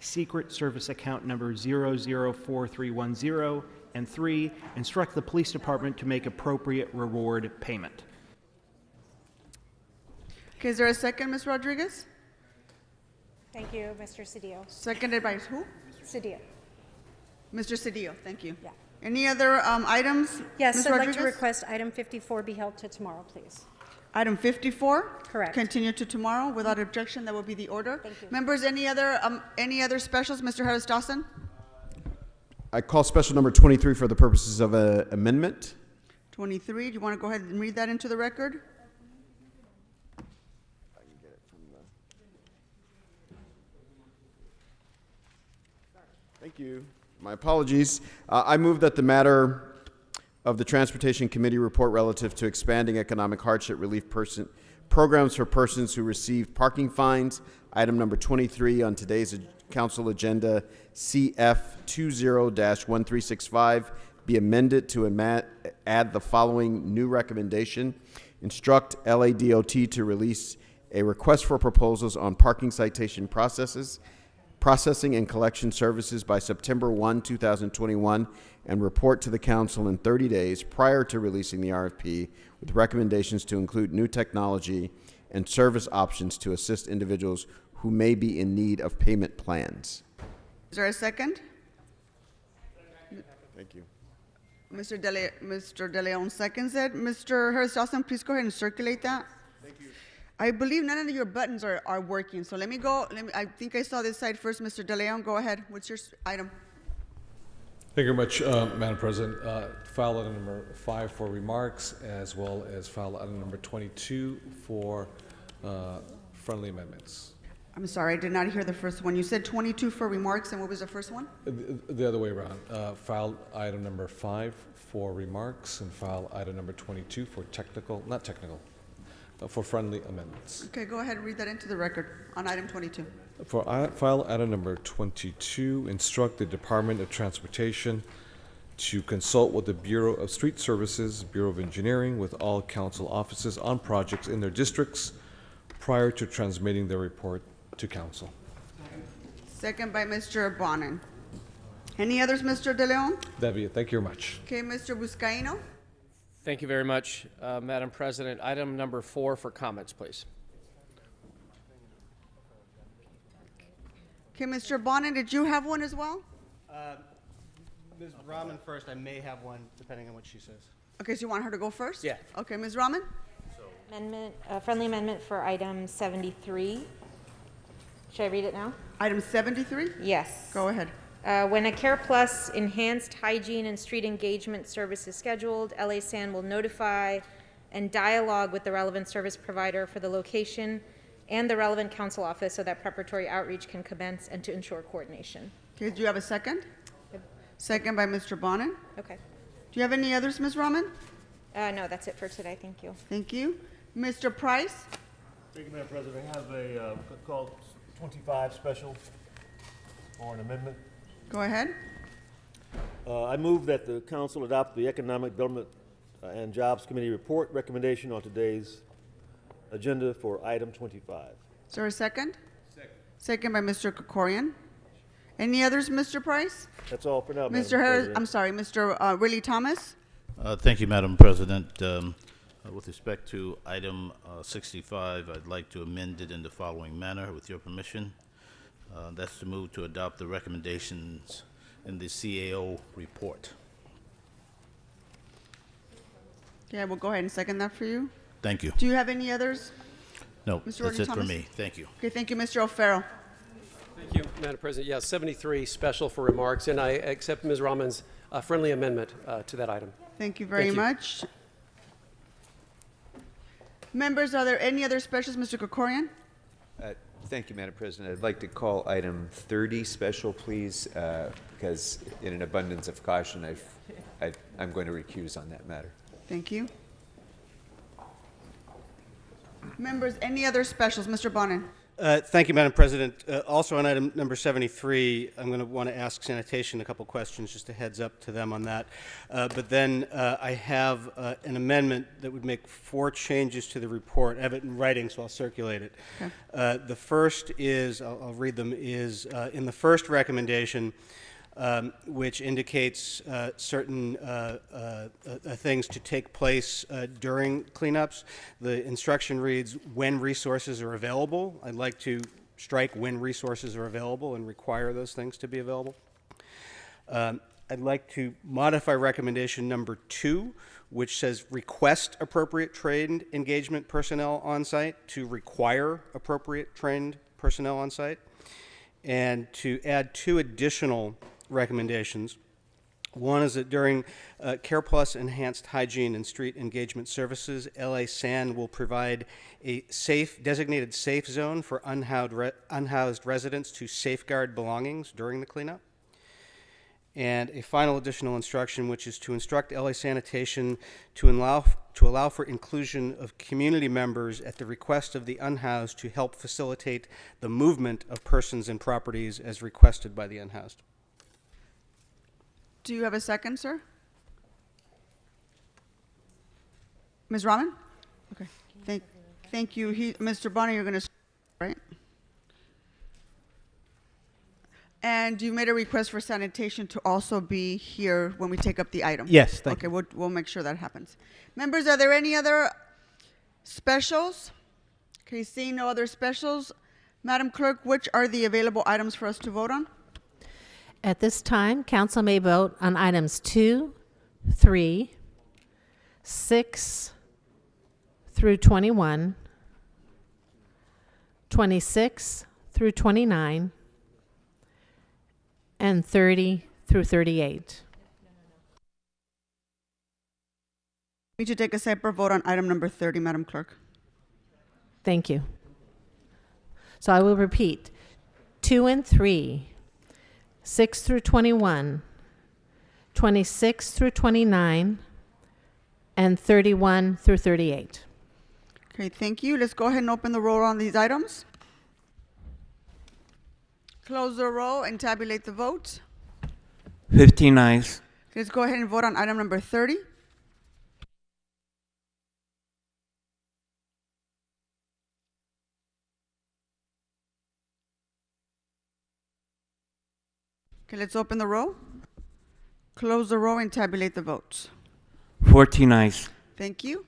Secret Service account number 004310, and 3, instruct the Police Department to make appropriate reward payment. Okay, is there a second, Ms. Rodriguez? Thank you, Mr. Cedillo. Seconded by who? Cedillo. Mr. Cedillo, thank you. Yeah. Any other items? Yes, Ms. I'd Rodriguez? like to request item 54 be held to tomorrow, please. Item 54? Correct. Continue to tomorrow. Without objection, that will be the order. Thank you. Members, any other specials? Mr. Harris Dawson? I call special number 23 for the purposes of an amendment. 23, do you want to go ahead and read that into the record? Thank you. My apologies. I move that the matter of the Transportation Committee report relative to expanding economic hardship relief programs for persons who receive parking fines, item number 23 on today's council agenda, CF 20-1365, be amended to add the following new recommendation. Instruct LADOT to release a request for proposals on parking citation processing and collection services by September 1, 2021, and report to the council in 30 days prior to releasing the RFP with recommendations to include new technology and service options to assist individuals who may be in need of payment plans. Is there a second? Thank you. Mr. De Leon seconds it. Mr. Harris Dawson, please go ahead and circulate that. Thank you. I believe none of your buttons are working, so let me go. I think I saw this side first. Mr. De Leon, go ahead. What's your item? Thank you very much, Madam President. File item number 5 for remarks, as well as file item number 22 for friendly amendments. I'm sorry, I did not hear the first one. You said 22 for remarks, and what was the first one? The other way around. File item number 5 for remarks, and file item number 22 for for friendly amendments. Okay, go ahead and read that into the record on item 22. For file item number 22, instruct the Department of Transportation to consult with the Bureau of Street Services, Bureau of Engineering, with all council offices on projects in their districts prior to transmitting their report to council. Second by Mr. Bonin. Any others, Mr. De Leon? That'd be it. Thank you very much. Okay, Mr. Buscaino. Thank you very much, Madam President. Item number 4 for comments, please. Okay, Mr. Bonin, did you have one as well? Ms. Rahman first. I may have one, depending on what she says. Okay, so you want her to go first? Yeah. Okay, Ms. Rahman? Friendly amendment for item 73. Should I read it now? Item 73? Yes. Go ahead. When a Care Plus enhanced hygiene and street engagement service is scheduled, LA San will notify and dialogue with the relevant service provider for the location and the relevant council office so that preparatory outreach can commence and to ensure coordination. Okay, do you have a second? Second by Mr. Bonin. Okay. Do you have any others, Ms. Rahman? No, that's it for today. Thank you. Thank you. Mr. Price? Thank you, Madam President. I have a called 25 special for an amendment. Go ahead. I move that the council adopt the Economic Development and Jobs Committee report recommendation on today's agenda for item 25. Is there a second? Second. Second by Mr. Kokorian. Any others, Mr. Price? That's all for now, Mr. Harris, I'm sorry, Mr. Willie Thomas? Thank you, Madam President. With respect to item 65, I'd like to amend it in the following manner, with your permission. That's to move to adopt the recommendations in the CAO report. Okay, we'll go ahead and second that for you. Thank you. Do you have any others? No, Mr. that's it for Thomas? me. Thank you. Okay, thank you, Mr. O'Farrell. Thank you, Madam President. Yeah, 73 special for remarks, and I accept Ms. Rahman's friendly amendment to that item. Thank you very much. Members, are there any other specials? Mr. Kokorian? Thank you, Madam President. I'd like to call item 30 special, please, because in an abundance of caution, I'm going to recuse on that matter. Thank you. Members, any other specials? Mr. Bonin? Thank you, Madam President. Also on item number 73, I'm going to want to ask Sanitation a couple questions, just a heads up to them on that. But then I have an amendment that would make 4 changes to the report. I have it in writing, so I'll circulate it. Okay. The first is, I'll read them, is in the first recommendation, which indicates certain things to take place during cleanups. The instruction reads, when resources are available. I'd like to strike when resources are available and require those things to be available. I'd like to modify recommendation number 2, which says request appropriate trained engagement personnel on site to require appropriate trained personnel on site, and to add 2 additional recommendations. One is that during Care Plus enhanced hygiene and street engagement services, LA San will provide a designated safe zone for unhoused residents to safeguard belongings during the cleanup. And a final additional instruction, which is to instruct LA Sanitation to allow for inclusion of community members at the request of the unhoused to help facilitate the movement of persons and properties as requested by the unhoused. Do you have a second, sir? Ms. Rahman? Okay. Thank you. Mr. Bonner, you're going to, right? And you made a request for Sanitation to also be here when we take up the item. Yes, thank you. Okay, we'll make sure that happens. Members, are there any other specials? Okay, seeing no other specials, Madam Clerk, which are the available items for us to vote on? At this time, council may vote on items 2, 3, 6 through 21, 26 through 29, and 30 through 38. We need to take a separate vote on item number 30, Madam Clerk. Thank you. So I will repeat. 2 and 3, 6 through 21, 26 through 29, and 31 through 38. Okay, thank you. Let's go ahead and open the roll on these items. Close the roll and tabulate the vote. 15 ayes. Let's go ahead and vote on item number 30. Okay, let's open the roll. Close the roll and tabulate the votes. 14 ayes. Thank you.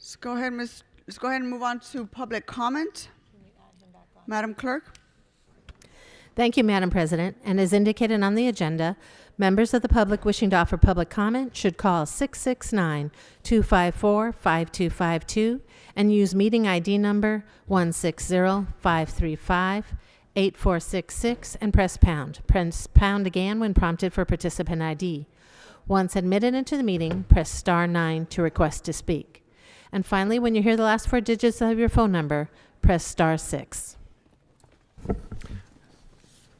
Let's go ahead, let's go ahead and move on to public comment. Madam Clerk. Thank you, Madam President. And as indicated on the agenda, members of the public wishing to offer public comment should call 669-254-5252 and use meeting ID number 160-535-8466 and press pound. Press pound again when prompted for participant ID. Once admitted into the meeting, press star 9 to request to speak. And finally, when you hear the last 4 digits of your phone number, press star 6.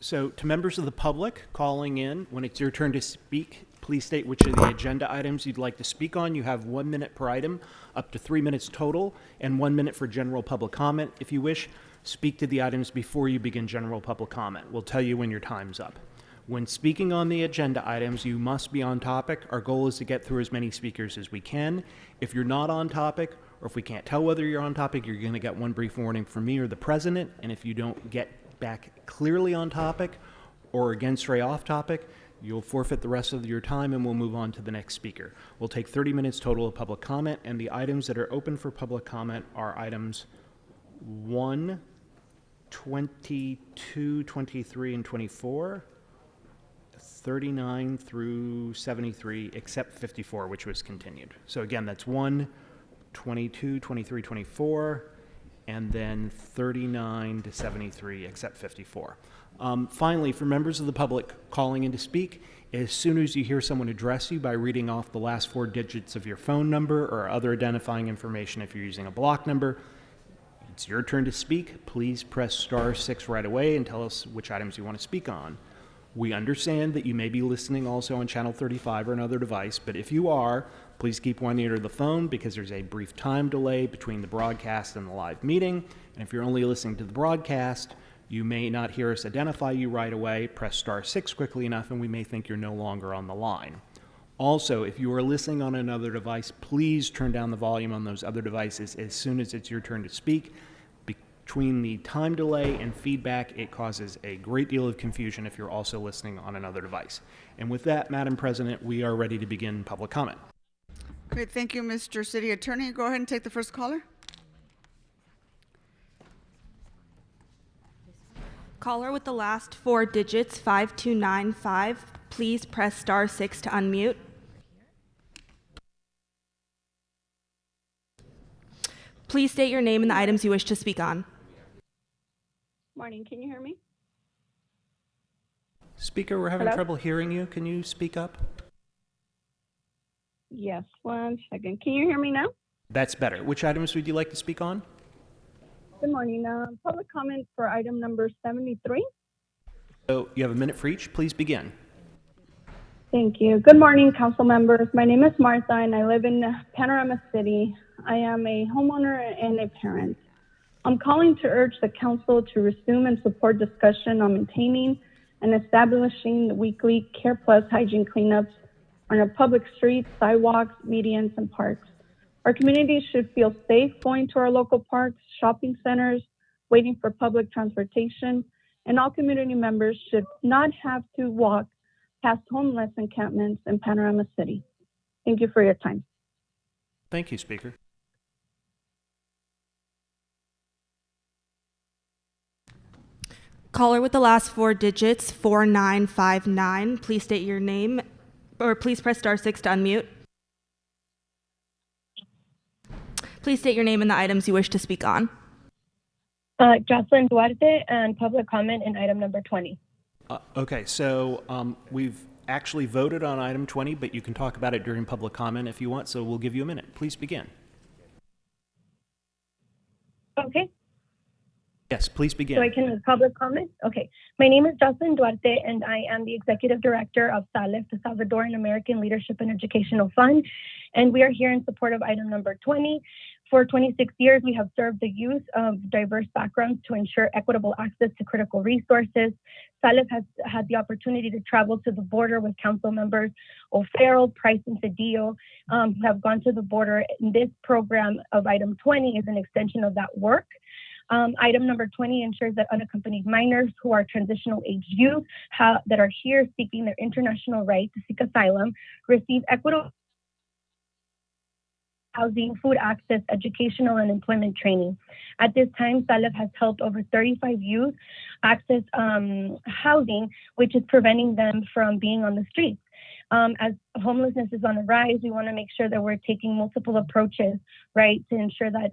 So to members of the public calling in, when it's your turn to speak, please state which of the agenda items you'd like to speak on. You have 1 minute per item, up to 3 minutes total, and 1 minute for general public comment. If you wish, speak to the items before you begin general public comment. We'll tell you when your time's up. When speaking on the agenda items, you must be on topic. Our goal is to get through as many speakers as we can. If you're not on topic, or if we can't tell whether you're on topic, you're going to get one brief warning from me or the president. And if you don't get back clearly on topic or again stray off topic, you'll forfeit the rest of your time and we'll move on to the next speaker. We'll take 30 minutes total of public comment, and the items that are open for public comment are items 1, 22, 23, and 24, 39 through 73, except 54, which was continued. So again, that's 1, 22, 23, 24, and then 39 to 73, except 54. Finally, for members of the public calling in to speak, as soon as you hear someone address you by reading off the last 4 digits of your phone number or other identifying information if you're using a block number, it's your turn to speak. Please press star 6 right away and tell us which items you want to speak on. We understand that you may be listening also on channel 35 or another device, but if you are, please keep one ear to the phone because there's a brief time delay between the broadcast and the live meeting. And if you're only listening to the broadcast, you may not hear us identify you right away. Press star 6 quickly enough and we may think you're no longer on the line. Also, if you are listening on another device, please turn down the volume on those other devices as soon as it's your turn to speak. Between the time delay and feedback, it causes a great deal of confusion if you're also listening on another device. And with that, Madam President, we are ready to begin public comment. Great, thank you, Mr. City Attorney. Go ahead and take the first caller. Caller with the last 4 digits, 5295. Please press star 6 to unmute. Please state your name and the items you wish to speak on. Morning, can you hear me? Speaker, we're having Hello? trouble hearing you. Can you speak up? Yes, 1 second. Can you hear me now? That's better. Which items would you like to speak on? Good morning. Public comment for item number 73. So you have a minute for each. Please begin. Thank you. Good morning, council members. My name is Martha and I live in Panorama City. I am a homeowner and a parent. I'm calling to urge the council to resume and support discussion on maintaining and establishing weekly Care Plus hygiene cleanups on our public streets, sidewalks, medians, and parks. Our communities should feel safe going to our local parks, shopping centers, waiting for public transportation, and all community members should not have to walk past homeless encampments in Panorama City. Thank you for your time. Thank you, Speaker. Caller with the last 4 digits, 4959. Please state your name, or please press star 6 to unmute. Please state your name and the items you wish to speak on. Jocelyn Duarte and public comment in item number 20. Okay, so we've actually voted on item 20, but you can talk about it during public comment if you want, so we'll give you a minute. Please begin. Okay. Yes, please begin. So I can public comment? Okay. My name is Jocelyn Duarte, and I am the Executive Director of SALEF, the Salvadoran American Leadership and Educational Fund. And we are here in support of item number 20 For 26 years, we have served the youth of diverse backgrounds to ensure equitable access to critical resources. Salif has had the opportunity to travel to the border with council members O'Farrell, Price, and Cedillo, who have gone to the border. And this program of item 20 is an extension of that work. Item number 20 ensures that unaccompanied minors who are transitional age youth that are here seeking their international right to seek asylum receive equitable housing, food access, educational, and employment training. At this time, Salif has helped over 35 youth access housing, which is preventing them from being on the streets. As homelessness is on the rise, we want to make sure that we're taking multiple approaches, right, to ensure that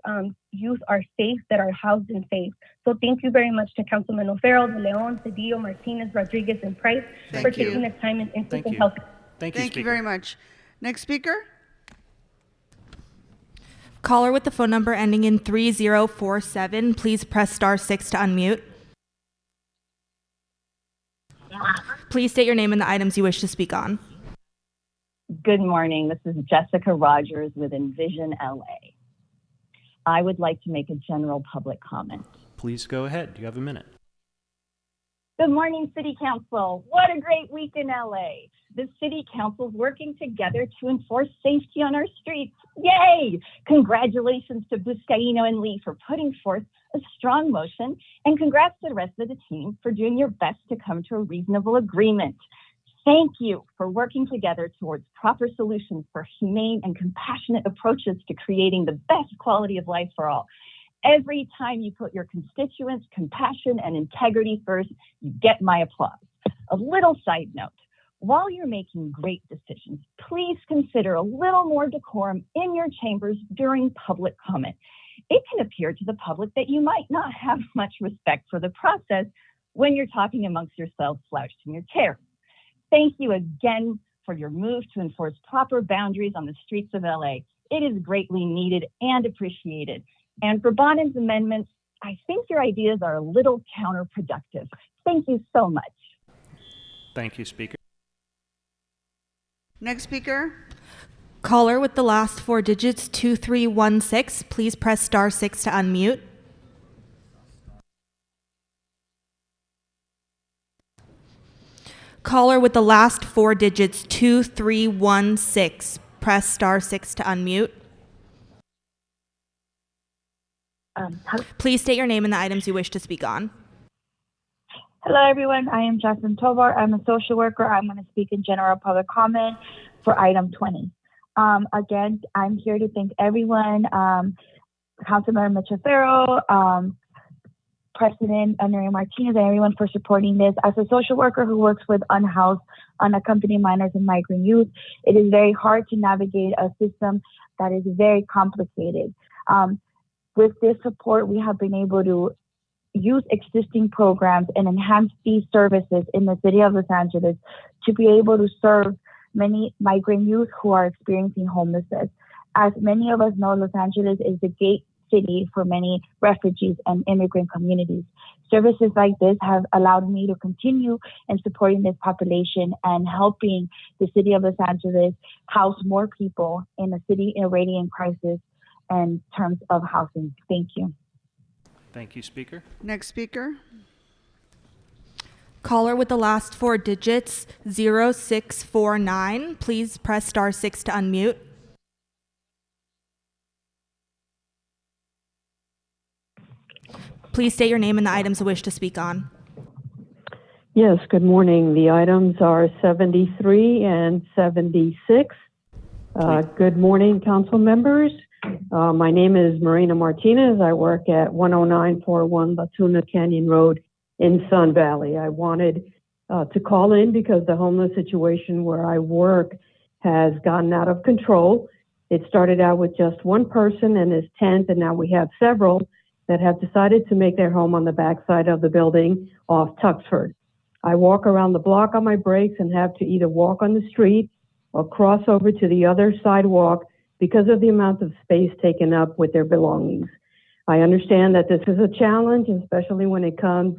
youth are safe, that are housed and safe. So thank you very much to Councilman O'Farrell, De Leon, Cedillo, Martinez, Rodriguez, and Price for taking the time and interest in helping. Thank you very much. Next speaker. Caller with the phone number ending in 3047, please press star 6 to unmute. Please state your name and the items you wish to speak on. Good morning. This is Jessica Rogers with Envision LA. I would like to make a general public comment. Please go ahead. You have a minute. Good morning, City Council. What a great week in LA. The City Council's working together to enforce safety on our streets. Yay! Congratulations to Buscaino and Lee for putting forth a strong motion, and congrats to the rest of the team for doing your best to come to a reasonable agreement. Thank you for working together towards proper solutions for humane and compassionate approaches to creating the best quality of life for all. Every time you put your constituents' compassion and integrity first, you get my applause. A little side note, while you're making great decisions, please consider a little more decorum in your chambers during public comment. It can appear to the public that you might not have much respect for the process when you're talking amongst yourselves slouched in your chairs. Thank you again for your move to enforce proper boundaries on the streets of LA. It is greatly needed and appreciated. And for Bonin's amendments, I think your ideas are a little counterproductive. Thank you so much. Thank you, Speaker. Next speaker. Caller with the last 4 digits, 2316, please press star 6 to unmute. Caller with the last 4 digits, 2316, press star 6 to unmute. Please state your name and the items you wish to speak on. Hello, everyone. I am Jasmine Tovar. I'm a social worker. I'm going to speak in general public comment for item 20. Again, I'm here to thank everyone, Councilmember Mitchell Farrell, President Maria Martinez, and everyone for supporting this. As a social worker who works with unhoused, unaccompanied minors and migrant youth, it is very hard to navigate a system that is very complicated. With this support, we have been able to use existing programs and enhance these services in the city of Los Angeles to be able to serve many migrant youth who are experiencing homelessness. As many of us know, Los Angeles is the gate city for many refugees and immigrant communities. Services like this have allowed me to continue in supporting this population and helping the city of Los Angeles house more people in a city already in crisis in terms of housing. Thank you. Thank you, Speaker. Next speaker. Caller with the last 4 digits, 0649, please press star 6 to unmute. Please state your name and the items you wish to speak on. Yes, good morning. The items are 73 and 76. Good morning, council members. My name is Marina Martinez. I work at 10941 Latuna Canyon Road in Sun Valley. I wanted to call in because the homeless situation where I work has gotten out of control. It started out with just one person in his tent, and now we have several that have decided to make their home on the backside of the building off Tuxford. I walk around the block on my breaks and have to either walk on the street or cross over to the other sidewalk because of the amount of space taken up with their belongings. I understand that this is a challenge, especially when it comes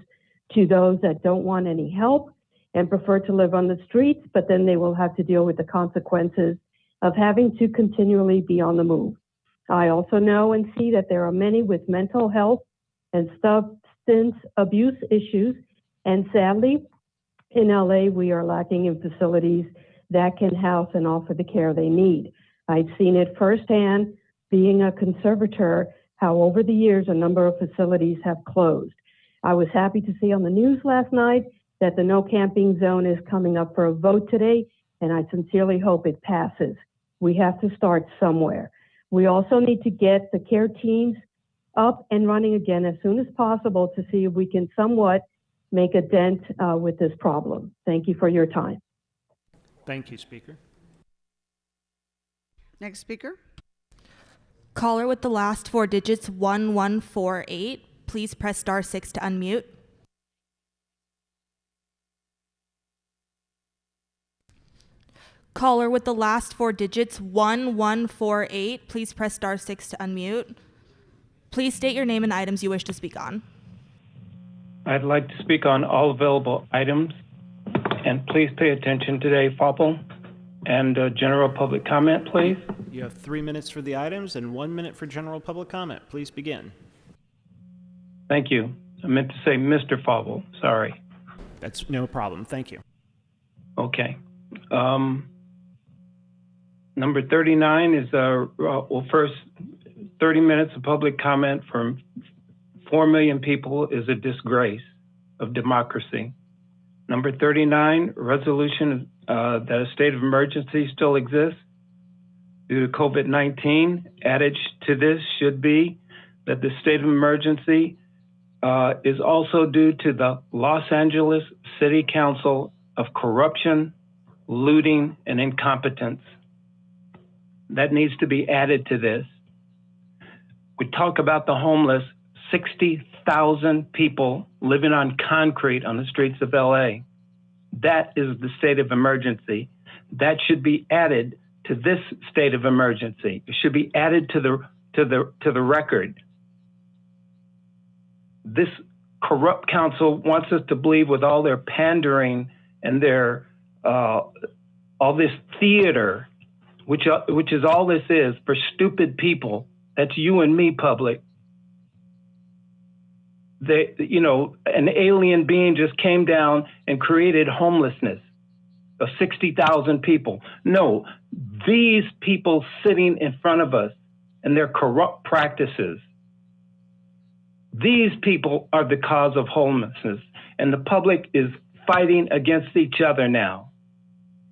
to those that don't want any help and prefer to live on the streets, but then they will have to deal with the consequences of having to continually be on the move. I also know and see that there are many with mental health and substance abuse issues, and sadly, in LA, we are lacking in facilities that can house and offer the care they need. I've seen it firsthand, being a conservator, how over the years a number of facilities have closed. I was happy to see on the news last night that the no camping zone is coming up for a vote today, and I sincerely hope it passes. We have to start somewhere. We also need to get the care teams up and running again as soon as possible to see if we can somewhat make a dent with this problem. Thank you for your time. Thank you, Speaker. Next speaker. Caller with the last four digits 1148. Please press *6 to unmute. Caller with the last four digits 1148. Please press *6 to unmute. Please state your name and items you wish to speak on. I'd like to speak on all available items, and please pay attention today, Fopple, and general public comment, please. You have 3 minutes for the items and 1 minute for general public comment. Please begin. Thank you. I meant to say Mr. Fopple, sorry. That's no problem. Thank you. Okay. Number 39 is, first, 30 minutes of public comment from 4 million people is a disgrace of democracy. Number 39, resolution that a state of emergency still exists due to COVID-19. Adage to this should be that the state of emergency is also due to the Los Angeles City Council of corruption, looting, and incompetence. That needs to be added to this. We talk about the homeless, 60,000 people living on concrete on the streets of LA. That is the state of emergency. That should be added to this state of emergency. It should be added to the record. This corrupt council wants us to believe, with all their pandering and their all this theater, which is all this is for stupid people. That's you and me, public. An alien being just came down and created homelessness of 60,000 people. No, these people sitting in front of us and their corrupt practices, these people are the cause of homelessness. And the public is fighting against each other now,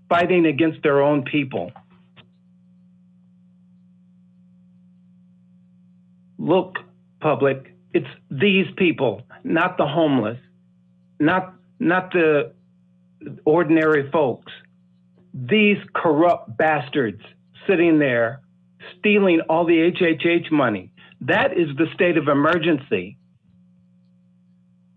fighting against their own people. Look, public, it's these people, not the homeless, not the ordinary folks. These corrupt bastards sitting there stealing all the HHH money. That is the state of emergency.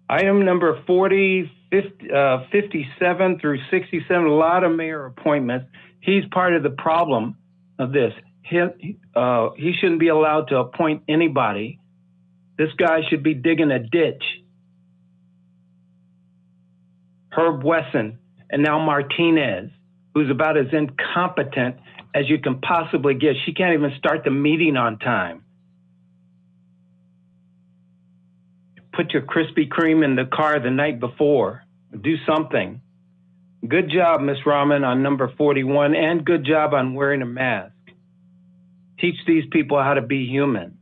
Item number 40, 57 through 67, a lot of mayor appointments. He's part of the problem of this. He shouldn't be allowed to appoint anybody. This guy should be digging a ditch. Herb Wesson, and now Martinez, who's about as incompetent as you can possibly get. She can't even start the meeting on time. Put your Krispy Kreme in the car the night before. Do something. Good job, Ms. Rahman, on number 41, and good job on wearing a mask. Teach these people how to be human.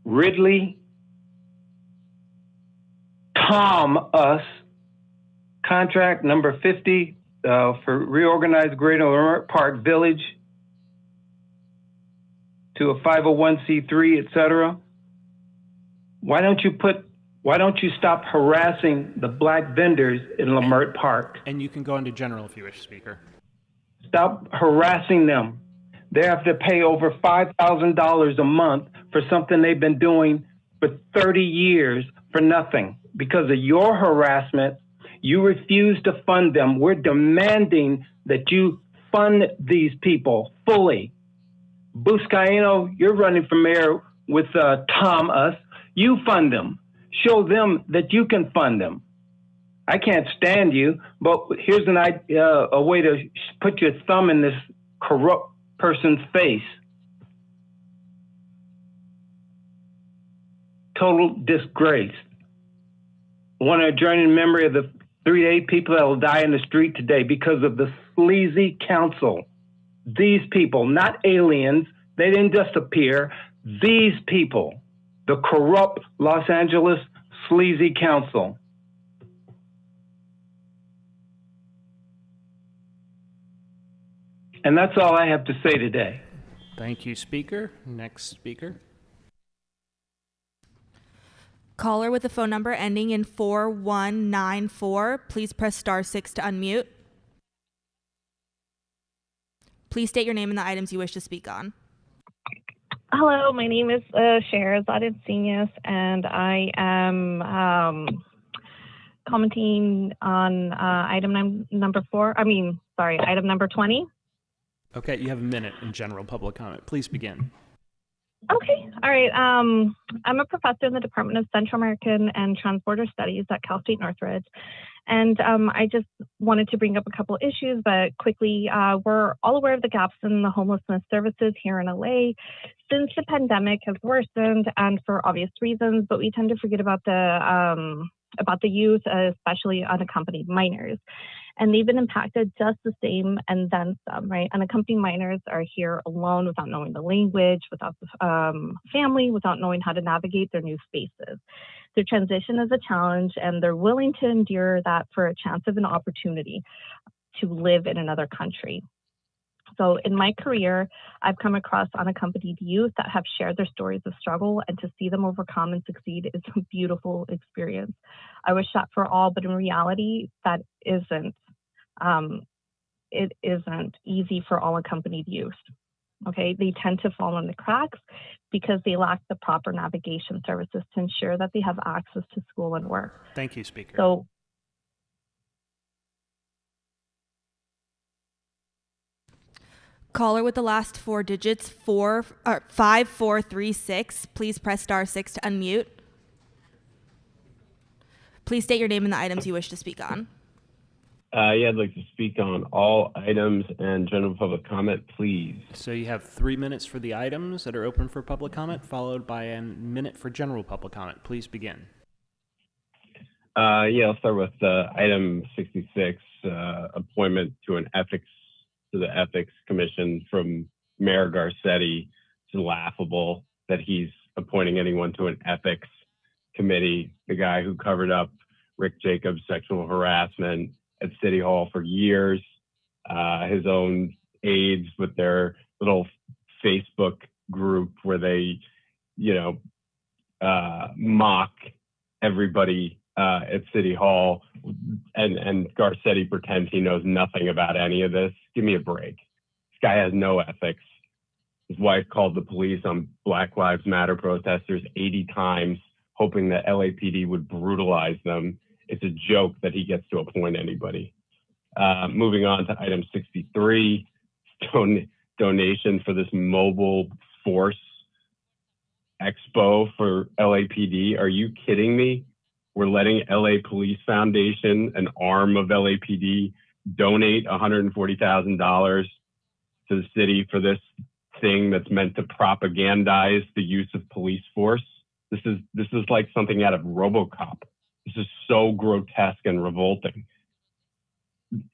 Ridley, Tom Us, contract number 50 for reorganized Greater Park Village to a 501c3, etc. Why don't you stop harassing the black vendors in Lamert Park? And you can go into general if you wish, Speaker. Stop harassing them. They have to pay over $5,000 a month for something they've been doing for 30 years for nothing. Because of your harassment, you refuse to fund them. We're demanding that you fund these people fully. Buscaino, you're running for mayor with Tom Us. You fund them. Show them that you can fund them. I can't stand you, but here's a way to put your thumb in this corrupt person's face. total disgrace. I want to adjourn in memory of the 3 to 8 people that will die in the street today because of the sleazy council. These people, not aliens, they didn't just appear. These people, the corrupt Los Angeles sleazy council. And that's all I have to say today. Thank you, Speaker. Next speaker. Caller with the phone number ending in 4194, please press *6 to unmute. Please state your name and the items you wish to speak on. Hello, my name is Sherazad Insenius, and I am commenting on item number 20. Okay, you have a minute in general public comment. Please begin. Okay, all right. I'm a professor in the Department of Central American and Transborder Studies at Cal State Northridge. And I just wanted to bring up a couple issues, but quickly, we're all aware of the gaps in the homelessness services here in LA since the pandemic has worsened, and for obvious reasons, but we tend to forget about the youth, especially unaccompanied minors. And they've been impacted just the same and then some, right? Unaccompanied minors are here alone without knowing the language, without family, without knowing how to navigate their new spaces. Their transition is a challenge, and they're willing to endure that for a chance of an opportunity to live in another country. So in my career, I've come across unaccompanied youth that have shared their stories of struggle, and to see them overcome and succeed is a beautiful experience. I wish that for all, but in reality, that isn't. It isn't easy for all accompanied youth. Okay, they tend to fall in the cracks because they lack the proper navigation services to ensure that they have access to school and work. Thank you, Speaker. So, Caller with the last 4 digits, 5436, please press *6 to unmute. Please state your name and the items you wish to speak on. Yeah, I'd like to speak on all items and general public comment, please. So you have 3 minutes for the items that are open for public comment, followed by a minute for general public comment. Please begin. Yeah, I'll start with item 66, appointment to the Ethics Commission from Mayor Garcetti. It's laughable that he's appointing anyone to an ethics committee. The guy who covered up Rick Jacobs' sexual harassment at City Hall for years, his own aides with their little Facebook group where they, mock everybody at City Hall, and Garcetti pretends he knows nothing about any of this. Give me a break. This guy has no ethics. His wife called the police on Black Lives Matter protesters 80 times, hoping that LAPD would brutalize them. It's a joke that he gets to appoint anybody. Moving on to item 63, donation for this mobile force expo for LAPD. Are you kidding me? We're letting LA Police Foundation, an arm of LAPD, donate $140,000 to the city for this thing that's meant to propagandize the use of police force. This is like something out of RoboCop. This is so grotesque and revolting.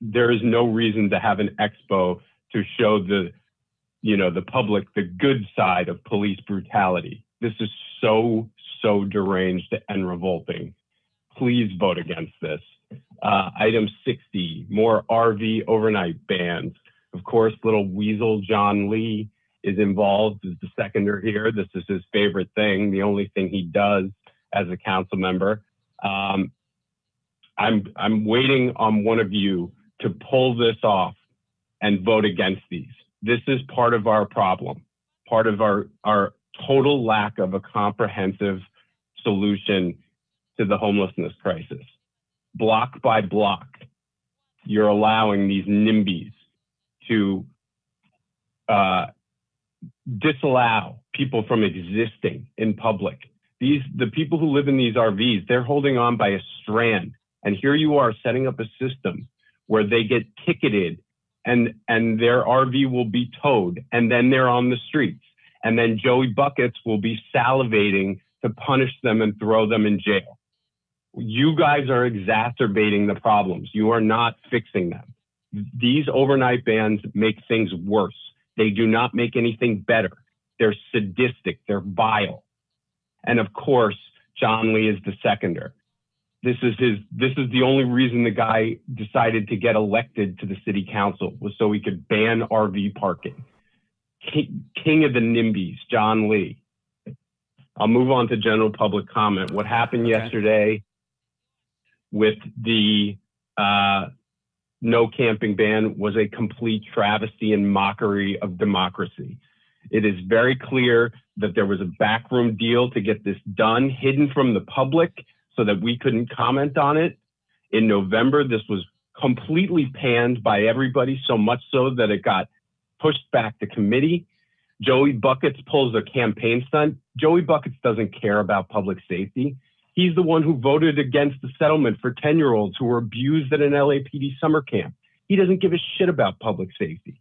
There is no reason to have an expo to show the public the good side of police brutality. This is so deranged and revolting. Please vote against this. Item 60, more RV overnight bans. Of course, little weasel John Lee is involved as the seconder here. This is his favorite thing, the only thing he does as a council member. I'm waiting on one of you to pull this off and vote against these. This is part of our problem, part of our total lack of a comprehensive solution to the homelessness crisis. Block by block, you're allowing these NIMBYs to disallow people from existing in public. The people who live in these RVs, they're holding on by a strand. And here you are setting up a system where they get ticketed and their RV will be towed, and then they're on the streets. And then Joey Buckets will be salivating to punish them and throw them in jail. You guys are exacerbating the problems. You are not fixing them. These overnight bans make things worse. They do not make anything better. They're sadistic. They're vile. And of course, John Lee is the seconder. This is the only reason the guy decided to get elected to the city council, was so he could ban RV parking. King of the NIMBYs, John Lee. I'll move on to general public comment. What happened yesterday with the no camping ban was a complete travesty and mockery of democracy. It is very clear that there was a backroom deal to get this done, hidden from the public so that we couldn't comment on it. In November, this was completely panned by everybody, so much so that it got pushed back to committee. Joey Buckets pulls a campaign stunt. Joey Buckets doesn't care about public safety. He's the one who voted against the settlement for 10-year-olds who were abused at an LAPD summer camp. He doesn't give a shit about public safety.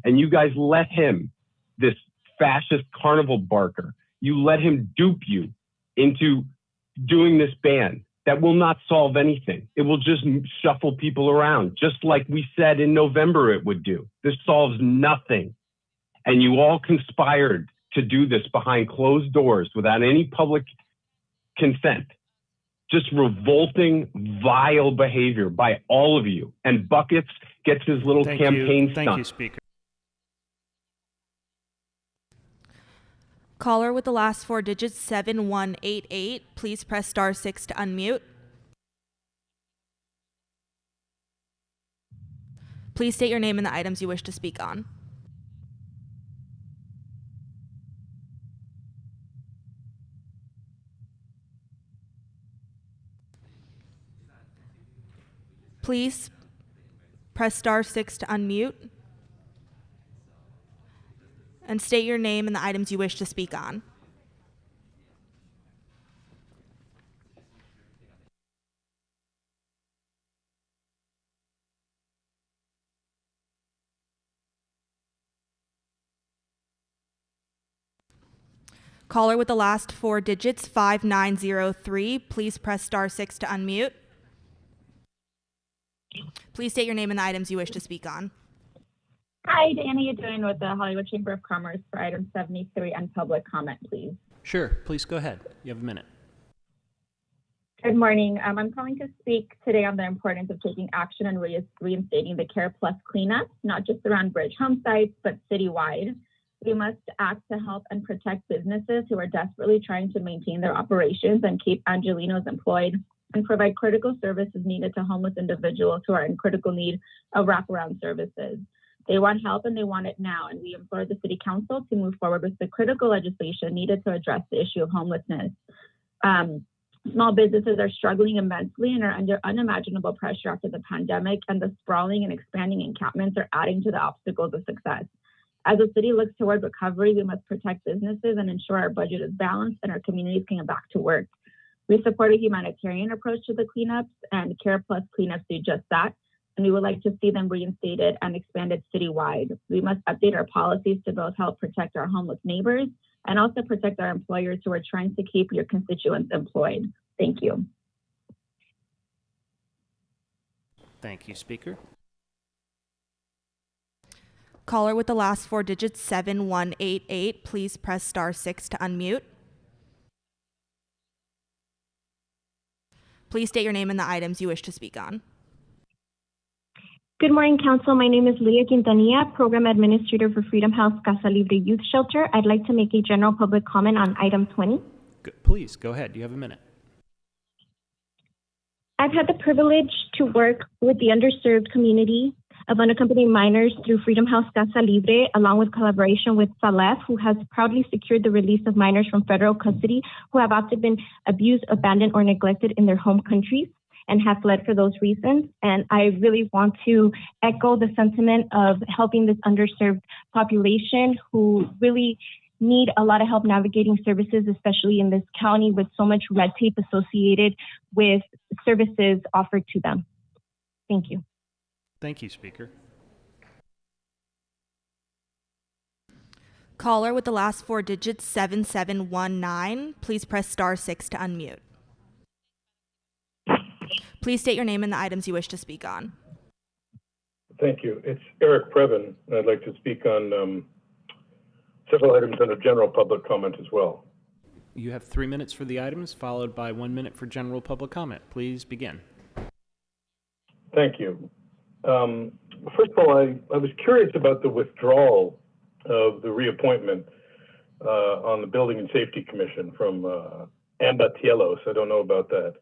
And you guys let him, this fascist carnival barker, you let him dupe you into doing this ban that will not solve anything. It will just shuffle people around, just like we said in November it would do. This solves nothing. And you all conspired to do this behind closed doors without any public consent. Just revolting, vile behavior by all of you. And Buckets gets his little campaign stunt. Thank you, Speaker. Caller with the last four digits, 7188. Please press *6 to unmute. Please state your name and the items you wish to speak on. Please press *6 to unmute and state your name and the items you wish to speak on. Caller with the last four digits, 5903. Please press *6 to unmute. Please state your name and the items you wish to speak on. Hi, Danny Adjournment with the Hollywood Chamber of Commerce for item 73 and public comment, please. Sure, please go ahead. You have a minute. Good morning. I'm calling to speak today on the importance of taking action and reinstating the Care Plus cleanup, not just around bridge home sites, but citywide. We must act to help and protect businesses who are desperately trying to maintain their operations and keep Angelinos employed, and provide critical services needed to homeless individuals who are in critical need of wraparound services. They want help and they want it now, and we implore the City Council to move forward with the critical legislation needed to address the issue of homelessness. Small businesses are struggling immensely and are under unimaginable pressure after the pandemic, and the sprawling and expanding encampments are adding to the obstacles of success. As the city looks toward recovery, we must protect businesses and ensure our budget is balanced and our communities can get back to work. We support a humanitarian approach to the cleanups, and Care Plus cleanups do just that, and we would like to see them reinstated and expanded citywide. We must update our policies to both help protect our homeless neighbors and also protect our employers who are trying to keep your constituents employed. Thank you. Thank you, Speaker. Caller with the last four digits, 7188. Please press *6 to unmute. Please state your name and the items you wish to speak on. Good morning, Council. My name is Leah Quintanilla, Program Administrator for Freedom House Casa Libre Youth Shelter. I'd like to make a general public comment on item 20. Please, go ahead. You have a minute. I've had the privilege to work with the underserved community of unaccompanied minors through Freedom House Casa Libre, along with collaboration with SALEF, who has proudly secured the release of minors from federal custody who have often been abused, abandoned, or neglected in their home countries and have fled for those reasons. And I really want to echo the sentiment of helping this underserved population who really need a lot of help navigating services, especially in this county with so much red tape associated with services offered to them. Thank you. Thank you, Speaker. Caller with the last four digits 7719, please press star 6 to unmute. Please state your name and the items you wish to speak on. Thank you. It's Eric Previn. I'd like to speak on several items under general public comment as well. You have 3 minutes for the items, followed by 1 minute for general public comment. Please begin. Thank you. First of all, I was curious about the withdrawal of the reappointment on the Building and Safety Commission from Amba Tielos. I don't know about that.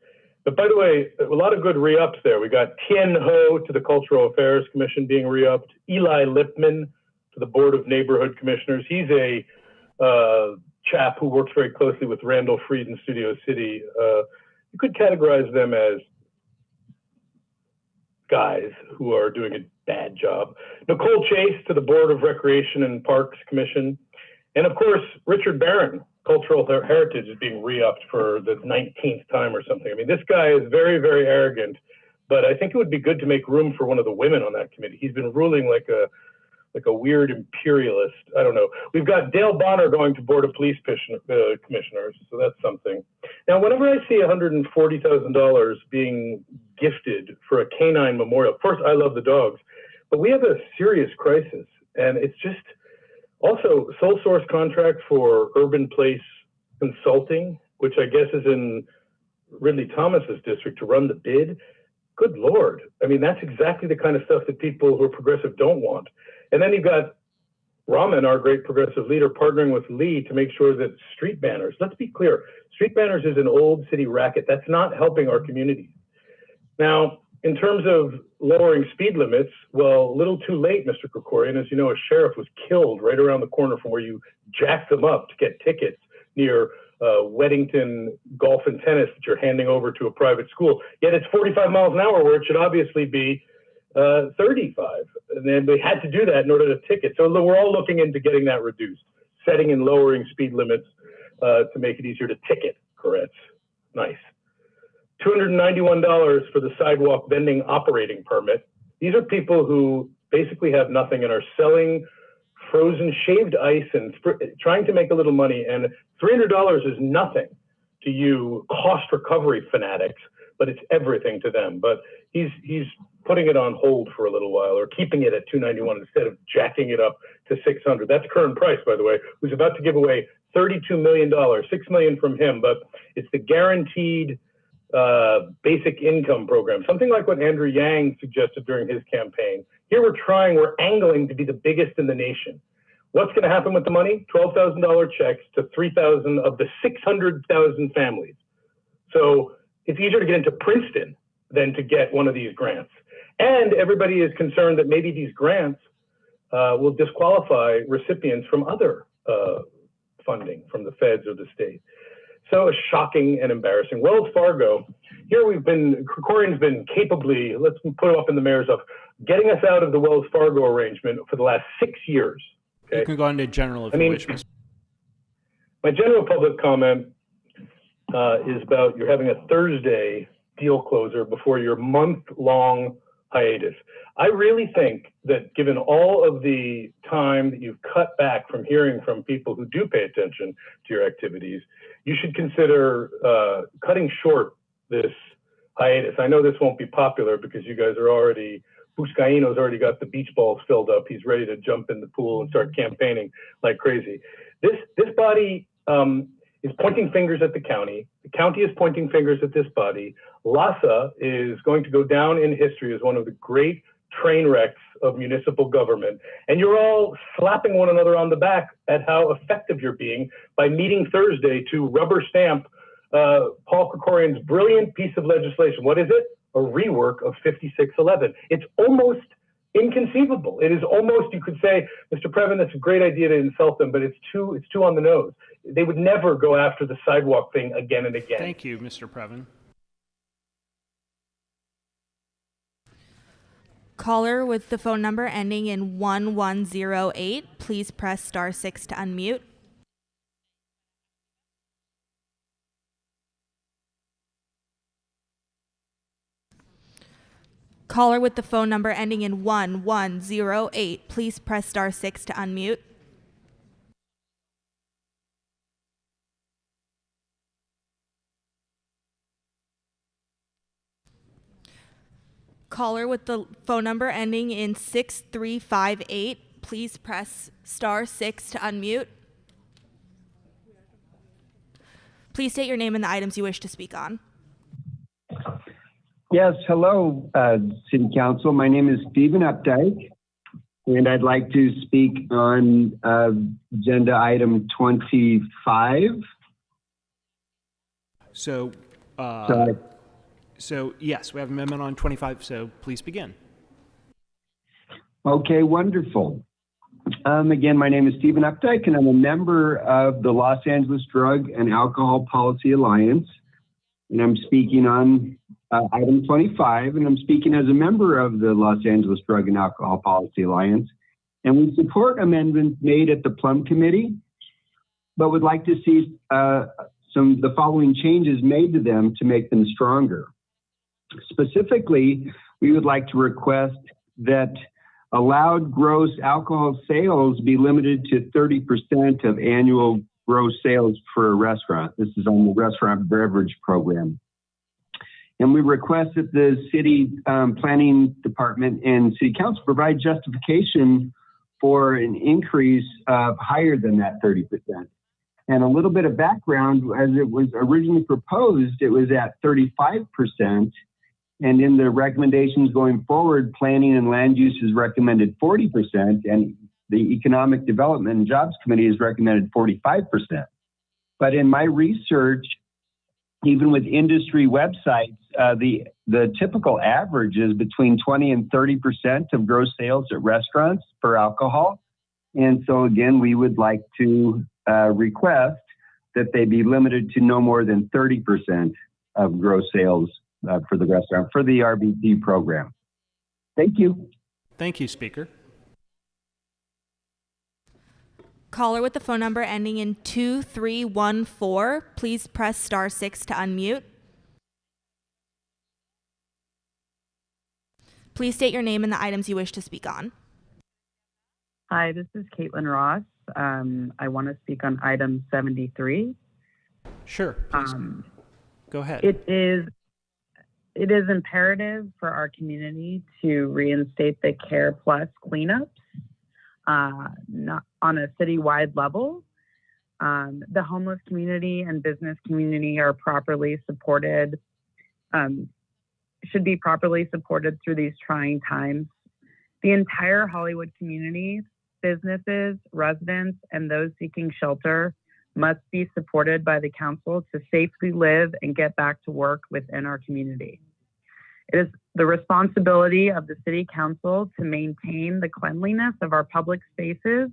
But by the way, a lot of good re-ups there. We got Tien Ho to the Cultural Affairs Commission being re-upped, Eli Lipman to the Board of Neighborhood Commissioners. He's a chap who works very closely with Randall Freed in Studio City. You could categorize them as guys who are doing a bad job. Nicole Chase to the Board of Recreation and Parks Commission. And of course, Richard Barron, Cultural Heritage, is being re-upped for the 19th time or something. I mean, this guy is very, very arrogant, but I think it would be good to make room for one of the women on that committee. He's been ruling like a weird imperialist. I don't know. We've got Dale Bonner going to Board of Police Commissioners, so that's something. Now, whenever I see $140,000 being gifted for a canine memorial, of course, I love the dogs, but we have a serious crisis, and it's just also sole source contract for Urban Place Consulting, which I guess is in Ridley Thomas's district, to run the bid. Good Lord. I mean, that's exactly the kind of stuff that people who are progressive don't want. And then you've got Raman, our great progressive leader, partnering with Lee to make sure that street banners, let's be clear, street banners is an old city racket. That's not helping our communities. Now, in terms of lowering speed limits, well, a little too late, Mr. Krikorian. As you know, a sheriff was killed right around the corner from where you jacked them up to get tickets near Weddington Golf and Tennis that you're handing over to a private school. Yet it's 45 miles an hour where it should obviously be 35. And then they had to do that in order to ticket. So we're all looking into getting that reduced, setting and lowering speed limits to make it easier to ticket Koretz. Nice. $291 for the sidewalk vending operating permit. These are people who basically have nothing and are selling frozen shaved ice and trying to make a little money. And $300 is nothing to you cost recovery fanatics, but it's everything to them. But he's putting it on hold for a little while, or keeping it at $291 instead of jacking it up to $600. That's current price, by the way. Who's about to give away $32 million, $6 million from him, but it's the guaranteed basic income program, something like what Andrew Yang suggested during his campaign. Here we're angling to be the biggest in the nation. What's going to happen with the money? $12,000 checks to 3,000 of the 600,000 families. So it's easier to get into Princeton than to get one of these grants. And everybody is concerned that maybe these grants will disqualify recipients from other funding from the feds or the state. So shocking and embarrassing. Wells Fargo, here Krikorian's been capably, let's put it up in the mayor's office, getting us out of the Wells Fargo arrangement for the last 6 years. Okay? You can go into general if you wish. My general public comment is about you're having a Thursday deal closer before your month-long hiatus. I really think that given all of the time that you've cut back from hearing from people who do pay attention to your activities, you should consider cutting short this hiatus. I know this won't be popular because you guys are already, Buscaino's already got the beach balls filled up. He's ready to jump in the pool and start campaigning like crazy. This body is pointing fingers at the county. The county is pointing fingers at this body. LASA is going to go down in history as one of the great train wrecks of municipal government. And you're all slapping one another on the back at how effective you're being by meeting Thursday to rubber stamp Paul Krikorian's brilliant piece of legislation. What is it? A rework of 5611. It's almost inconceivable. It is almost, you could say, Mr. Previn, that's a great idea to insult them, but it's too on the nose. They would never go after the sidewalk thing again and again. Thank you, Mr. Previn. Caller with the phone number ending in 1108, please press star 6 to unmute. Caller with the phone number ending in 1108, please press star 6 to unmute. Caller with the phone number ending in 6358, please press *6 to unmute. Please state your name and the items you wish to speak on. Yes, hello, City Council. My name is Stephen Updike, and I'd like to speak on agenda item 25. So yes, we have an amendment on 25, so please begin. Okay, wonderful. Again, my name is Stephen Updike, and I'm a member of the Los Angeles Drug and Alcohol Policy Alliance, and I'm speaking on item 25, and I'm speaking as a member of the Los Angeles Drug and Alcohol Policy Alliance, and we support amendments made at the Plum Committee, but would like to see the following changes made to them to make them stronger. Specifically, we would like to request that allowed gross alcohol sales be limited to 30% of annual gross sales for a restaurant. This is on the restaurant beverage program. And we request that the city planning department and city council provide justification for an increase higher than that 30%. And a little bit of background, as it was originally proposed, it was at 35%. And in the recommendations going forward, planning and land use is recommended 40%, and the Economic Development and Jobs Committee has recommended 45%. But in my research, even with industry websites, the typical average is between 20 and 30% of gross sales at restaurants for alcohol. And so again, we would like to request that they be limited to no more than 30% of gross sales for the restaurant, for the RBD program. Thank you. Thank you, Speaker. Caller with the phone number ending in 2314, please press *6 to unmute. Please state your name and the items you wish to speak on. Hi, this is Caitlin Ross. I want to speak on item 73. Sure, please. Go ahead. It is imperative for our community to reinstate the Care Plus cleanups not on a citywide level. The homeless community and business community are properly supported, should be properly supported through these trying times. The entire Hollywood community, businesses, residents, and those seeking shelter must be supported by the council to safely live and get back to work within our community. It is the responsibility of the city council to maintain the cleanliness of our public spaces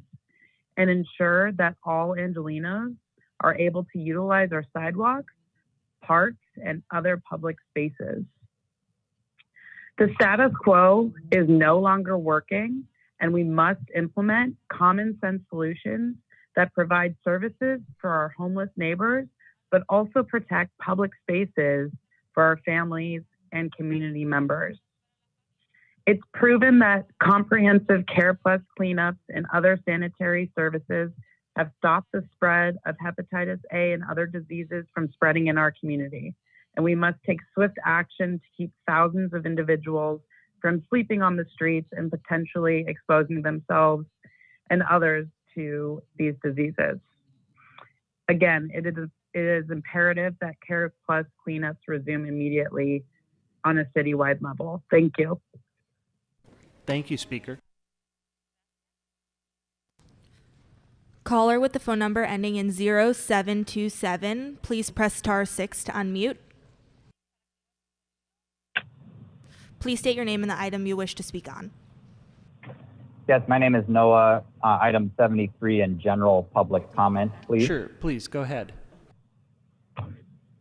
and ensure that all Angelenos are able to utilize our sidewalks, parks, and other public spaces. The status quo is no longer working, and we must implement common sense solutions that provide services for our homeless neighbors, but also protect public spaces for our families and community members. It's proven that comprehensive Care Plus cleanups and other sanitary services have stopped the spread of hepatitis A and other diseases from spreading in our community. And we must take swift action to keep thousands of individuals from sleeping on the streets and potentially exposing themselves and others to these diseases. Again, it is imperative that Care Plus cleanups resume immediately on a citywide level. Thank you. Thank you, Speaker. Caller with the phone number ending in 0727, please press *6 to unmute. Please state your name and the item you wish to speak on. Yes, my name is Noah. Item 73 and general public comment, please. Sure, please, go ahead.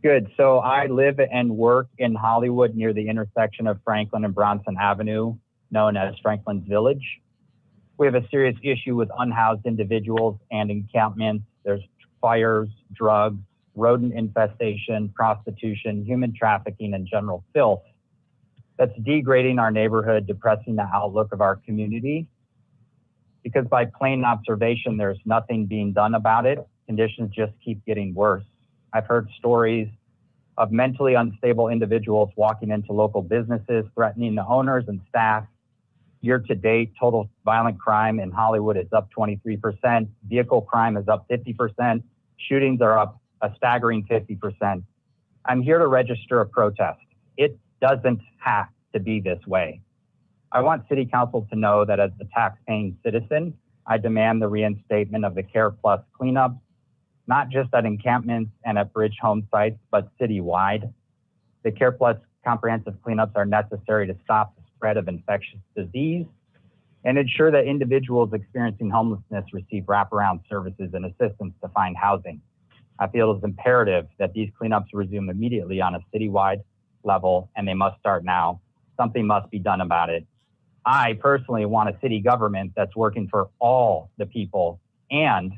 Good. So I live and work in Hollywood near the intersection of Franklin and Bronson Avenue, known as Franklin's Village. We have a serious issue with unhoused individuals and encampments. There's fires, drugs, rodent infestation, prostitution, human trafficking, and general filth that's degrading our neighborhood, depressing the outlook of our community. Because by plain observation, there's nothing being done about it. Conditions just keep getting worse. I've heard stories of mentally unstable individuals walking into local businesses, threatening the owners and staff. Year to date, total violent crime in Hollywood is up 23%. Vehicle crime is up 50%. Shootings are up a staggering 50%. I'm here to register a protest. It doesn't have to be this way. I want City Council to know that as a tax-paying citizen, I demand the reinstatement of the Care Plus cleanup, not just at encampments and at bridge home sites, but citywide. The Care Plus comprehensive cleanups are necessary to stop the spread of infectious disease and ensure that individuals experiencing homelessness receive wraparound services and assistance to find housing. I feel it's imperative that these cleanups resume immediately on a citywide level, and they must start now. Something must be done about it. I personally want a city government that's working for all the people, and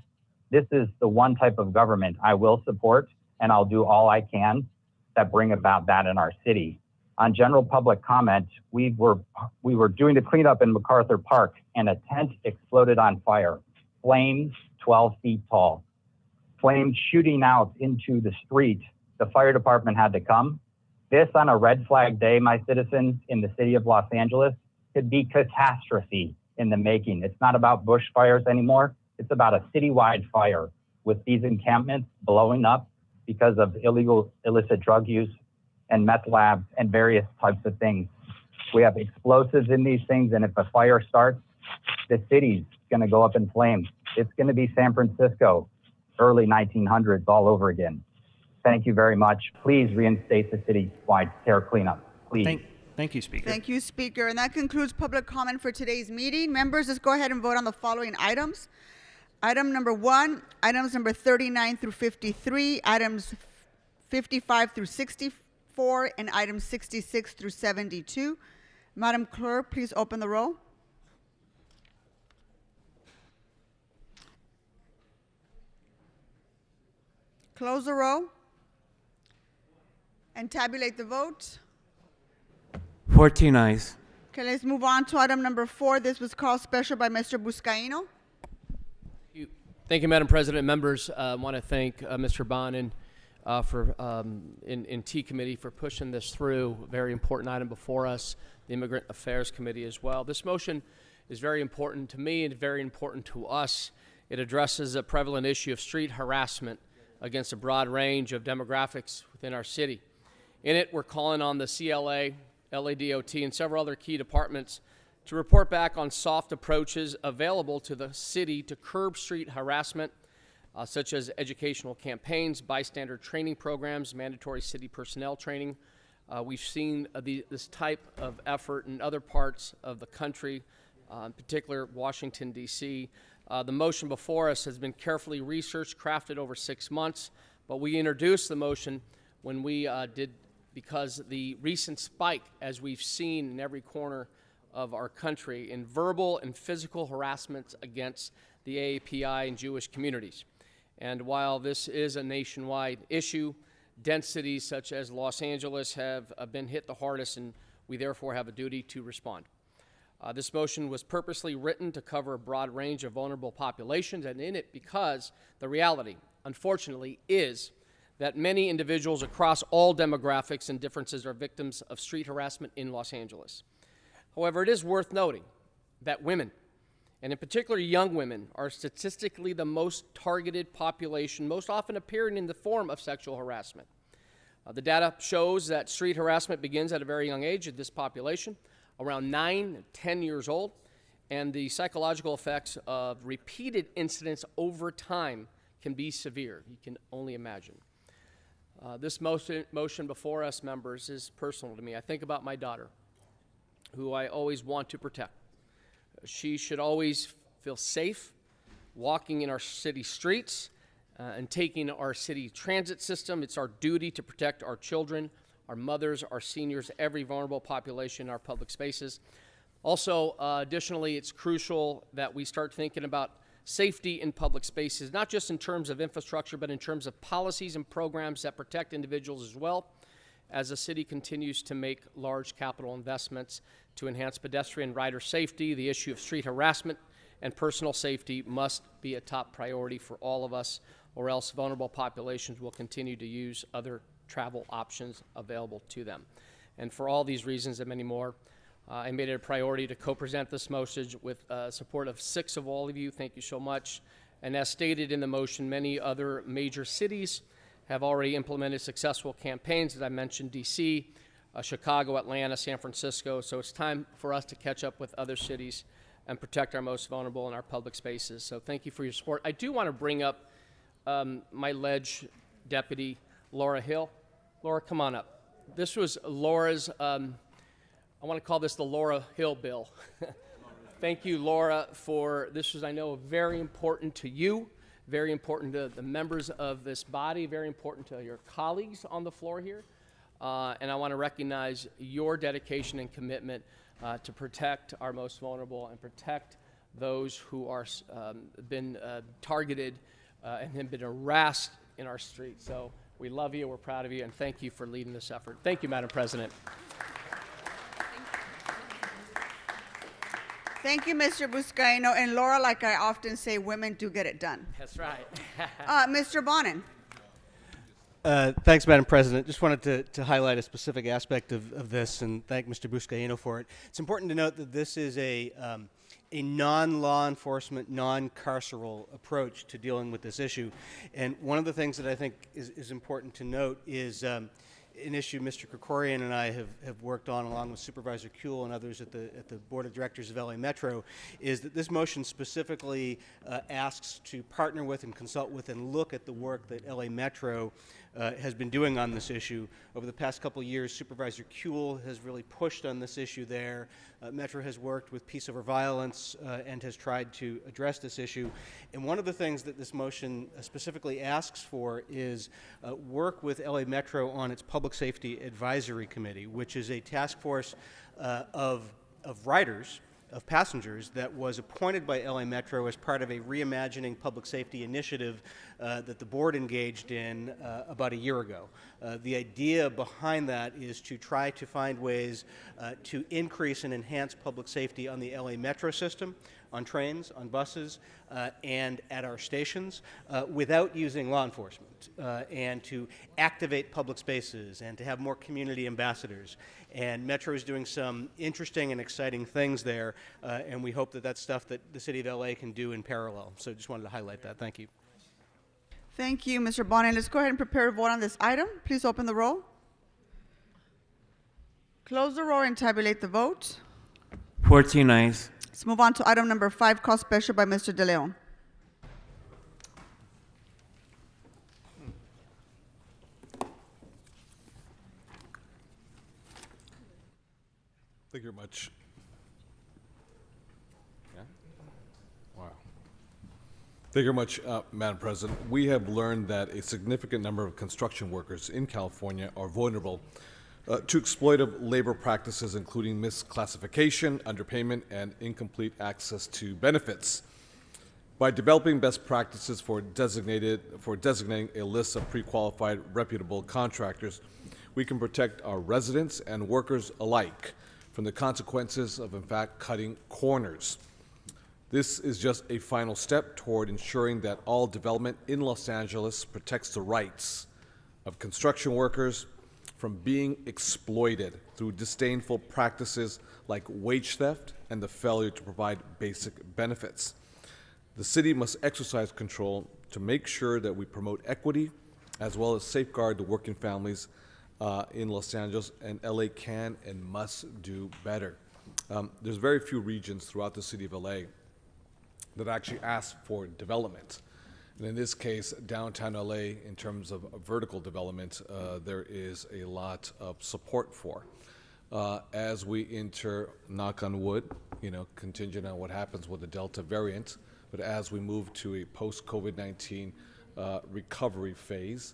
this is the one type of government I will support, and I'll do all I can that bring about that in our city. On general public comment, we were doing the cleanup in MacArthur Park, and a tent exploded on fire. Flames 12 feet tall. Flames shooting out into the street. The fire department had to come. This on a red flag day, my citizens in the city of Los Angeles, could be catastrophe in the making. It's not about bushfires anymore. It's about a citywide fire with these encampments blowing up because of illicit drug use and meth labs and various types of things. We have explosives in these things, and if a fire starts, the city's gonna go up in flames. It's gonna be San Francisco, early 1900s all over again. Thank you very much. Please reinstate the citywide care cleanup, please. Thank you, Speaker. Thank you, Speaker. And that concludes public comment for today's meeting. Members, let's go ahead and vote on the following items. Item number 1, items number 39 through 53, items 55 through 64, and items 66 through 72. Madam Clerk, please open the roll. Close the roll and tabulate the vote. 14 ayes. Okay, let's move on to item number 4. This was called special by Mr. Buscaino. Thank you, Madam President. Members, I want to thank Mr. Bonin in T Committee for pushing this through. Very important item before us, the Immigrant Affairs Committee as well. This motion is very important to me and very important to us. It addresses a prevalent issue of street harassment against a broad range of demographics within our city. In it, we're calling on the CLA, LADOT, and several other key departments to report back on soft approaches available to the city to curb street harassment, such as educational campaigns, bystander training programs, mandatory city personnel training. We've seen this type of effort in other parts of the country, in particular Washington, D.C. The motion before us has been carefully researched, crafted over 6 months, but we introduced the motion when we because the recent spike, as we've seen in every corner of our country, in verbal and physical harassments against the AAPI and Jewish communities. And while this is a nationwide issue, dense cities such as Los Angeles have been hit the hardest, and we therefore have a duty to respond. This motion was purposely written to cover a broad range of vulnerable populations, and in it because the reality, unfortunately, is that many individuals across all demographics and differences are victims of street harassment in Los Angeles. However, it is worth noting that women, and in particular young women, are statistically the most targeted population, most often appearing in the form of sexual harassment. The data shows that street harassment begins at a very young age of this population, around 9 and 10 years old, and the psychological effects of repeated incidents over time can be severe. You can only imagine. This motion before us, members, is personal to me. I think about my daughter, who I always want to protect. She should always feel safe walking in our city streets and taking our city transit system. It's our duty to protect our children, our mothers, our seniors, every vulnerable population in our public spaces. Also, additionally, it's crucial that we start thinking about safety in public spaces, not just in terms of infrastructure, but in terms of policies and programs that protect individuals as well, as the city continues to make large capital investments to enhance pedestrian rider safety. The issue of street harassment and personal safety must be a top priority for all of us, or else vulnerable populations will continue to use other travel options available to them. And for all these reasons and many more, I made it a priority to co-present this motion with support of 6 of all of you. Thank you so much. And as stated in the motion, many other major cities have already implemented successful campaigns, as I mentioned, DC, Chicago, Atlanta, San Francisco. So it's time for us to catch up with other cities and protect our most vulnerable in our public spaces. So thank you for your support. I do want to bring up my ledge deputy, Laura Hill. Laura, come on up. This was Laura's, I want to call this the Laura Hill bill. Thank you, Laura, for this was, I know, very important to you, very important to the members of this body, very important to your colleagues on the floor here. And I want to recognize your dedication and commitment to protect our most vulnerable and protect those who are been targeted and have been harassed in our streets. So we love you, we're proud of you, and thank you for leading this effort. Thank you, Madam President. Thank you, Mr. Buscaino. And Laura, like I often say, women do get it done. That's right. Mr. Bonin. Thanks, Madam President. Just wanted to highlight a specific aspect of this and thank Mr. Buscaino for it. It's important to note that this is a non-law enforcement, non-carceral approach to dealing with this issue. And one of the things that I think is important to note is an issue Mr. Krikorian and I have worked on along with Supervisor Kuehl and others at the Board of Directors of LA Metro, is that this motion specifically asks to partner with and consult with and look at the work that LA Metro has been doing on this issue. Over the past couple of years, Supervisor Kuehl has really pushed on this issue there. Metro has worked with Peace Over Violence and has tried to address this issue. And one of the things that this motion specifically asks for is work with LA Metro on its Public Safety Advisory Committee, which is a task force of riders, of passengers, that was appointed by LA Metro as part of a reimagining public safety initiative that the board engaged in about a year ago. The idea behind that is to try to find ways to increase and enhance public safety on the LA Metro system, on trains, on buses, and at our stations without using law enforcement, and to activate public spaces and to have more community ambassadors. And Metro is doing some interesting and exciting things there, and we hope that that's stuff that the City of LA can do in parallel. So just wanted to highlight that. Thank you. Thank you, Mr. Bonin. Let's go ahead and prepare to vote on this item. Please open the roll. Close the roll and tabulate the vote. 14 ayes. Let's move on to item number 5, called special by Mr. De Leon. Thank you very much. Yeah? Wow. Thank you very much, Madam President. We have learned that a significant number of construction workers in California are vulnerable to exploitive labor practices, including misclassification, underpayment, and incomplete access to benefits. By developing best practices for designating a list of pre-qualified, reputable contractors, we can protect our residents and workers alike from the consequences of, in fact, cutting corners. This is just a final step toward ensuring that all development in Los Angeles protects the rights of construction workers from being exploited through disdainful practices like wage theft and the failure to provide basic benefits. The city must exercise control to make sure that we promote equity as well as safeguard the working families in Los Angeles, and LA can and must do better. There's very few regions throughout the city of LA that actually ask for development. And in this case, downtown LA, in terms of vertical development, there is a lot of support for. As we enter, knock on wood, contingent on what happens with the Delta variant, but as we move to a post-COVID-19 recovery phase,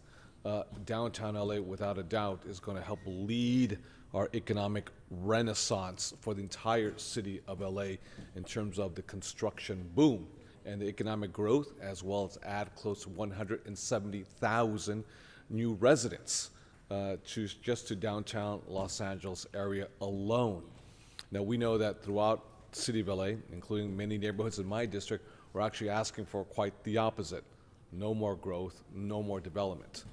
downtown LA, without a doubt, is going to help lead our economic renaissance for the entire city of LA in terms of the construction boom and the economic growth, as well as add close to 170,000 new residents just to downtown Los Angeles area alone. Now, we know that throughout the city of LA, including many neighborhoods in my district, we're actually asking for quite the opposite. No more growth, no more development.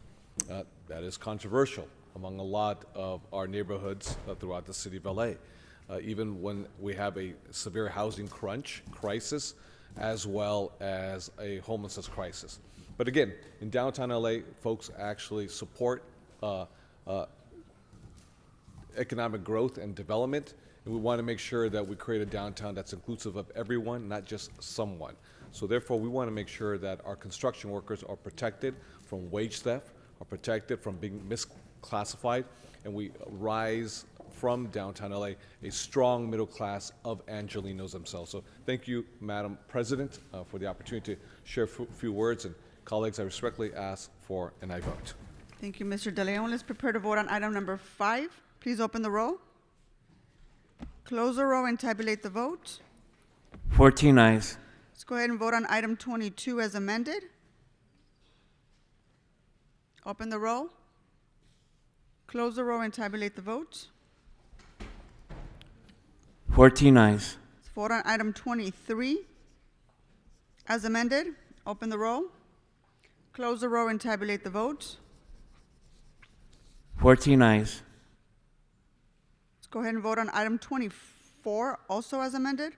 that is controversial among a lot of our neighborhoods throughout the city of LA. Even when we have a severe housing crisis, as well as a homelessness crisis. But again, in downtown LA, folks actually support economic growth and development, and we want to make sure that we create a downtown that's inclusive of everyone, not just someone. So therefore, we want to make sure that our construction workers are protected from wage theft, are protected from being misclassified, and we rise from downtown LA a strong middle class of Angelenos themselves. So thank you, Madam President, for the opportunity to share a few words. And colleagues, I respectfully ask for an aye vote. Thank you, Mr. De Leon. Let's prepare to vote on item number 5. Please open the roll. Close the roll and tabulate the vote. 14 ayes. Let's go ahead and vote on item 22 as amended. Open the roll. Close the roll and tabulate the vote. 14 ayes. Let's vote on item 23 as amended. Open the roll. Close the roll and tabulate the vote. 14 ayes. Let's go ahead and vote on item 24 also as amended.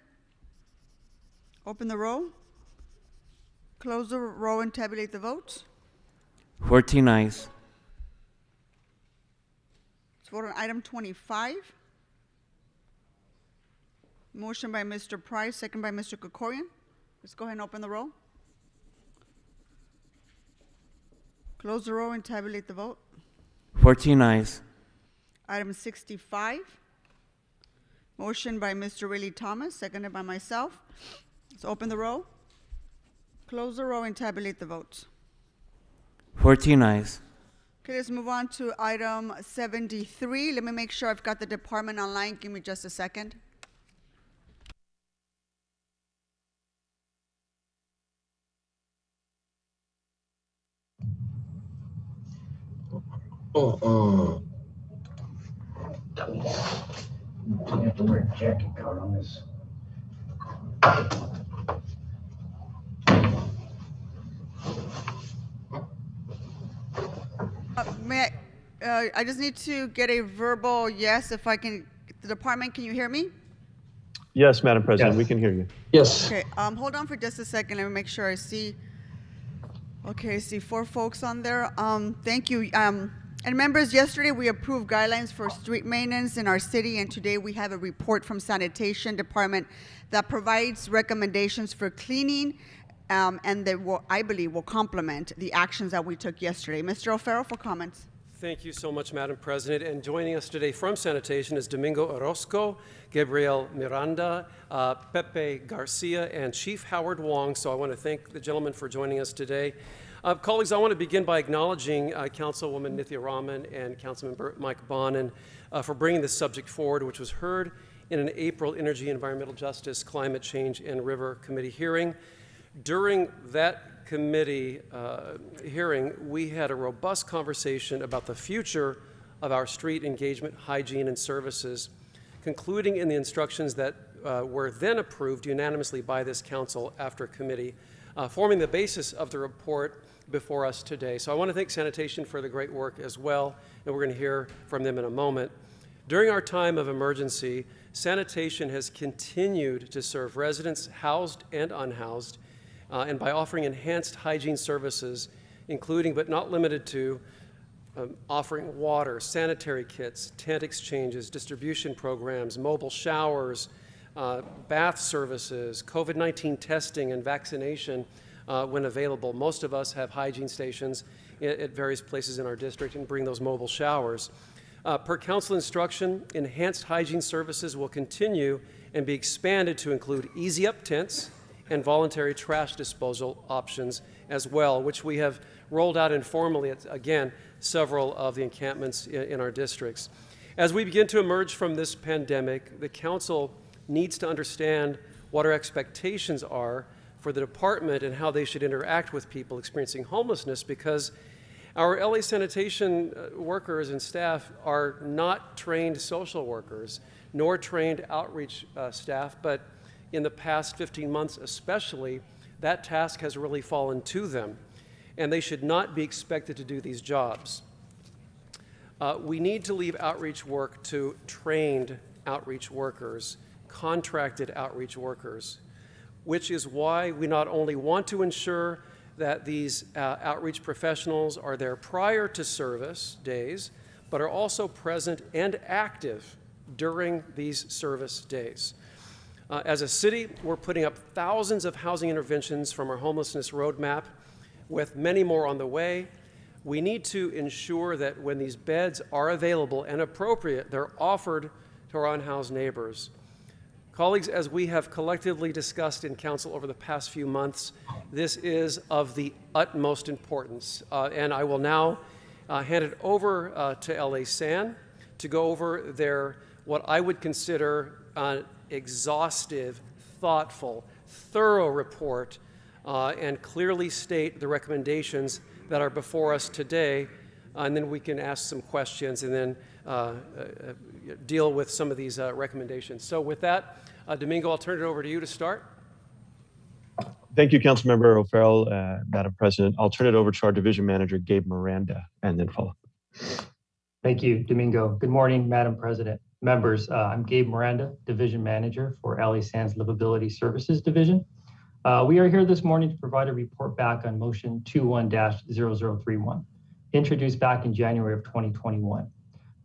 Open the roll. Close the roll and tabulate the vote. 14 ayes. Let's vote on item 25. Motion by Mr. Price, second by Mr. Krikorian. Let's go ahead and open the roll. Close the roll and tabulate the vote. 14 ayes. Item 65. Motion by Mr. Riley Thomas, seconded by myself. Let's open the roll. Close the roll and tabulate the vote. 14 ayes. Okay, let's move on to item 73. Let me make sure I've got the department online. Give me just a second. You have to wear a jacket coat on this. I just need to get a verbal yes if I can. The department, can you hear me? Yes, Madam President, Yes. we can hear you. Yes. Okay, hold on for just a second. Let me make sure I see. Okay, I see 4 folks on there. Thank you. And members, yesterday we approved guidelines for street maintenance in our city, and today we have a report from Sanitation Department that provides recommendations for cleaning, and they will, I believe, will complement the actions that we took yesterday. Mr. O'Farrell for comments. Thank you so much, Madam President. And joining us today from Sanitation is Domingo Orozco, Gabriel Miranda, Pepe Garcia, and Chief Howard Wong. So I want to thank the gentlemen for joining us today. Colleagues, I want to begin by acknowledging Councilwoman Nithya Raman and Councilmember Mike Bonin for bringing this subject forward, which was heard in an April Energy, Environmental Justice, Climate Change, and River Committee hearing. During that committee hearing, we had a robust conversation about the future of our street engagement, hygiene, and services, concluding in the instructions that were then approved unanimously by this council after committee, forming the basis of the report before us today. So I want to thank Sanitation for the great work as well, and we're going to hear from them in a moment. During our time of emergency, Sanitation has continued to serve residents, housed and unhoused, and by offering enhanced hygiene services, including but not limited to offering water, sanitary kits, tent exchanges, distribution programs, mobile showers, bath services, COVID-19 testing and vaccination when available. Most of us have hygiene stations at various places in our district and bring those mobile showers. Per council instruction, enhanced hygiene services will continue and be expanded to include easy up tents and voluntary trash disposal options as well, which we have rolled out informally at, again, several of the encampments in our districts. As we begin to emerge from this pandemic, the council needs to understand what our expectations are for the department and how they should interact with people experiencing homelessness, because our LA sanitation workers and staff are not trained social workers, nor trained outreach staff, but in the past 15 months especially, that task has really fallen to them, and they should not be expected to do these jobs. We need to leave outreach work to trained outreach workers, contracted outreach workers, which is why we not only want to ensure that these outreach professionals are there prior to service days, but are also present and active during these service days. As a city, we're putting up thousands of housing interventions from our homelessness roadmap, with many more on the way. We need to ensure that when these beds are available and appropriate, they're offered to our unhoused neighbors. Colleagues, as we have collectively discussed in council over the past few months, this is of the utmost importance. And I will now hand it over to LA San to go over their, what I would consider exhaustive, thoughtful, thorough report and clearly state the recommendations that are before us today. And then we can ask some questions and then deal with some of these recommendations. So with that, Domingo, I'll turn it over to you to start. Thank you, Councilmember O'Farrell, Madam President. I'll turn it over to our Division Manager, Gabe Miranda, and then follow. Thank you, Domingo. Good morning, Madam President. Members, I'm Gabe Miranda, Division Manager for LA San's Livability Services Division. We are here this morning to provide a report back on Motion 21-0031, introduced back in January of 2021,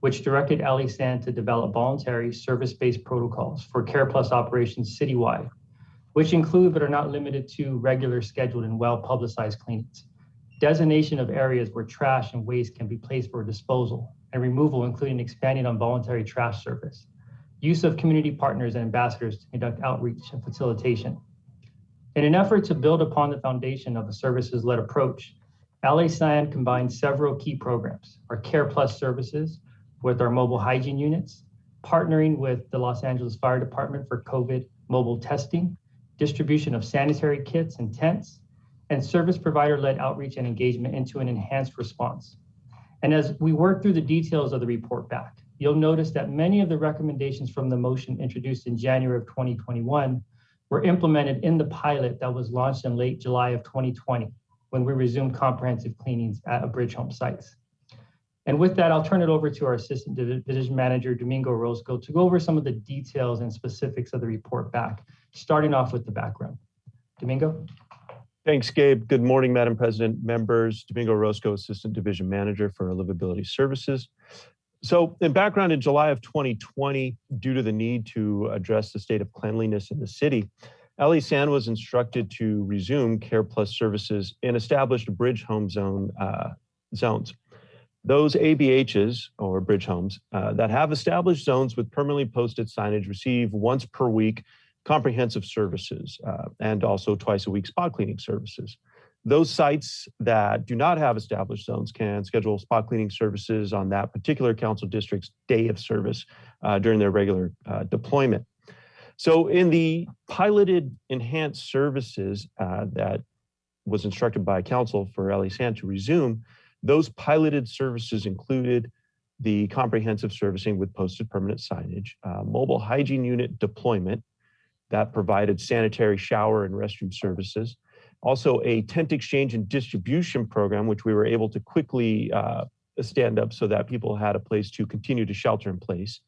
which directed LA San to develop voluntary service-based protocols for Care Plus operations citywide, which include but are not limited to regular, scheduled, and well-publicized cleanings, designation of areas where trash and waste can be placed for disposal, and removal, including expanding on voluntary trash service, use of community partners and ambassadors to conduct outreach and facilitation. In an effort to build upon the foundation of a services-led approach, LA San combined several key programs, our Care Plus services with our mobile hygiene units, partnering with the Los Angeles Fire Department for COVID mobile testing, distribution of sanitary kits and tents, and service provider-led outreach and engagement into an enhanced response. And as we work through the details of the report back, you'll notice that many of the recommendations from the motion introduced in January of 2021 were implemented in the pilot that was launched in late July of 2020, when we resumed comprehensive cleanings at Bridge Home sites. And with that, I'll turn it over to our Assistant Division Manager, Domingo Orozco, to go over some of the details and specifics of the report back, starting off with the background. Domingo? Thanks, Gabe. Good morning, Madam President, members. Domingo Orozco, Assistant Division Manager for Livability Services. So in background, in July of 2020, due to the need to address the state of cleanliness in the city, LA San was instructed to resume Care Plus services in established bridge home zones. Those ABHs, or bridge homes, that have established zones with permanently posted signage receive once per week comprehensive services and also twice a week spot cleaning services. Those sites that do not have established zones can schedule spot cleaning services on that particular council district's day of service during their regular deployment. So in the piloted enhanced services that was instructed by council for LA San to resume, those piloted services included the comprehensive servicing with posted permanent signage, mobile hygiene unit deployment that provided sanitary shower and restroom services, also a tent exchange and distribution program, which we were able to quickly stand up so that people had a place to continue to shelter in place.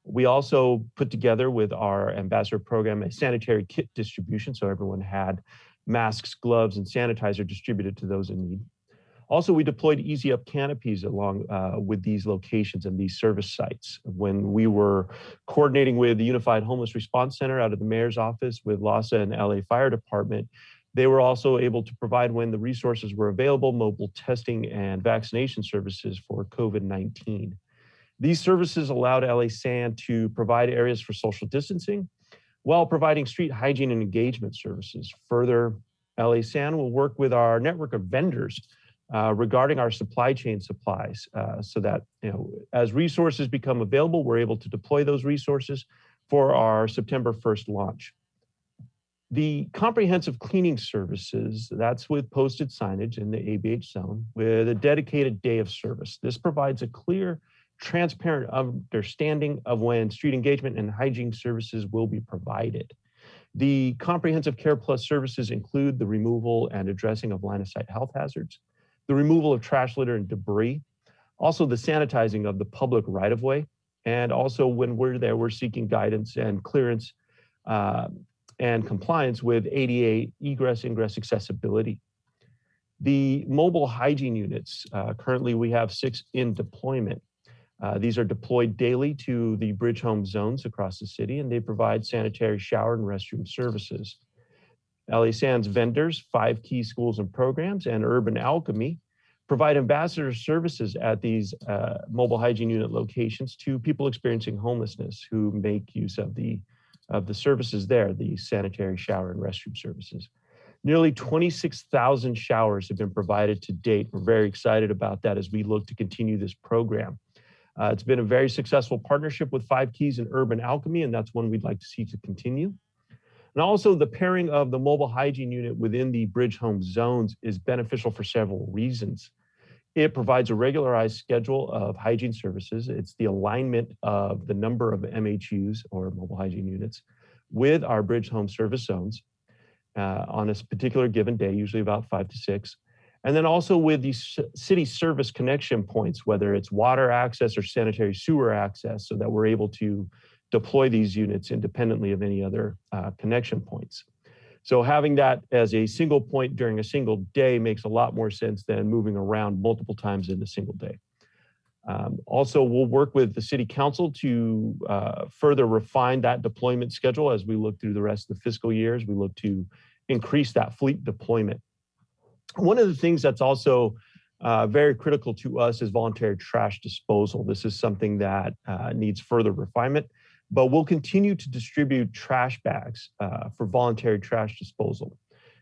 We also put together with our ambassador program a sanitary kit distribution, so everyone had masks, gloves, and sanitizer distributed to those in need. Also, we deployed Easy Up canopies along with these locations and these service sites. When we were coordinating with the Unified Homeless Response Center out of the mayor's office with LASA and LA Fire Department, they were also able to provide, when the resources were available, mobile testing and vaccination services for COVID-19. These services allowed LA San to provide areas for social distancing while providing street hygiene and engagement services. Further, LA San will work with our network of vendors regarding our supply chain supplies so that, as resources become available, we're able to deploy those resources for our September 1st launch. The comprehensive cleaning services, that's with posted signage in the ABH zone with a dedicated day of service. This provides a clear, transparent understanding of when street engagement and hygiene services will be provided. The comprehensive Care Plus services include the removal and addressing of line of sight health hazards, the removal of trash litter and debris, Also the sanitizing of the public right-of-way. And also when we're there, we're seeking guidance and clearance and compliance with ADA egress, ingress accessibility. The mobile hygiene units, currently we have 6 in deployment. These are deployed daily to the bridge home zones across the city, and they provide sanitary shower and restroom services. LA Sands vendors, 5 Key Schools and Programs, and Urban Alchemy provide ambassador services at these mobile hygiene unit locations to people experiencing homelessness who make use of the services there, the sanitary shower and restroom services. Nearly 26,000 showers have been provided to date. We're very excited about that as we look to continue this program. It's been a very successful partnership with 5 Keys and Urban Alchemy, and that's one we'd like to see to continue. And also the pairing of the mobile hygiene unit within the bridge home zones is beneficial for several reasons. It provides a regularized schedule of hygiene services. It's the alignment of the number of MHUs or mobile hygiene units with our bridge home service zones on a particular given day, usually about 5 to 6. And then also with these city service connection points, whether it's water access or sanitary sewer access, so that we're able to deploy these units independently of any other connection points. So having that as a single point during a single day makes a lot more sense than moving around multiple times in a single day. Also, we'll work with the City Council to further refine that deployment schedule as we look through the rest of the fiscal years. We look to increase that fleet deployment. One of the things that's also very critical to us is voluntary trash disposal. This is something that needs further refinement, but we'll continue to distribute trash bags for voluntary trash disposal.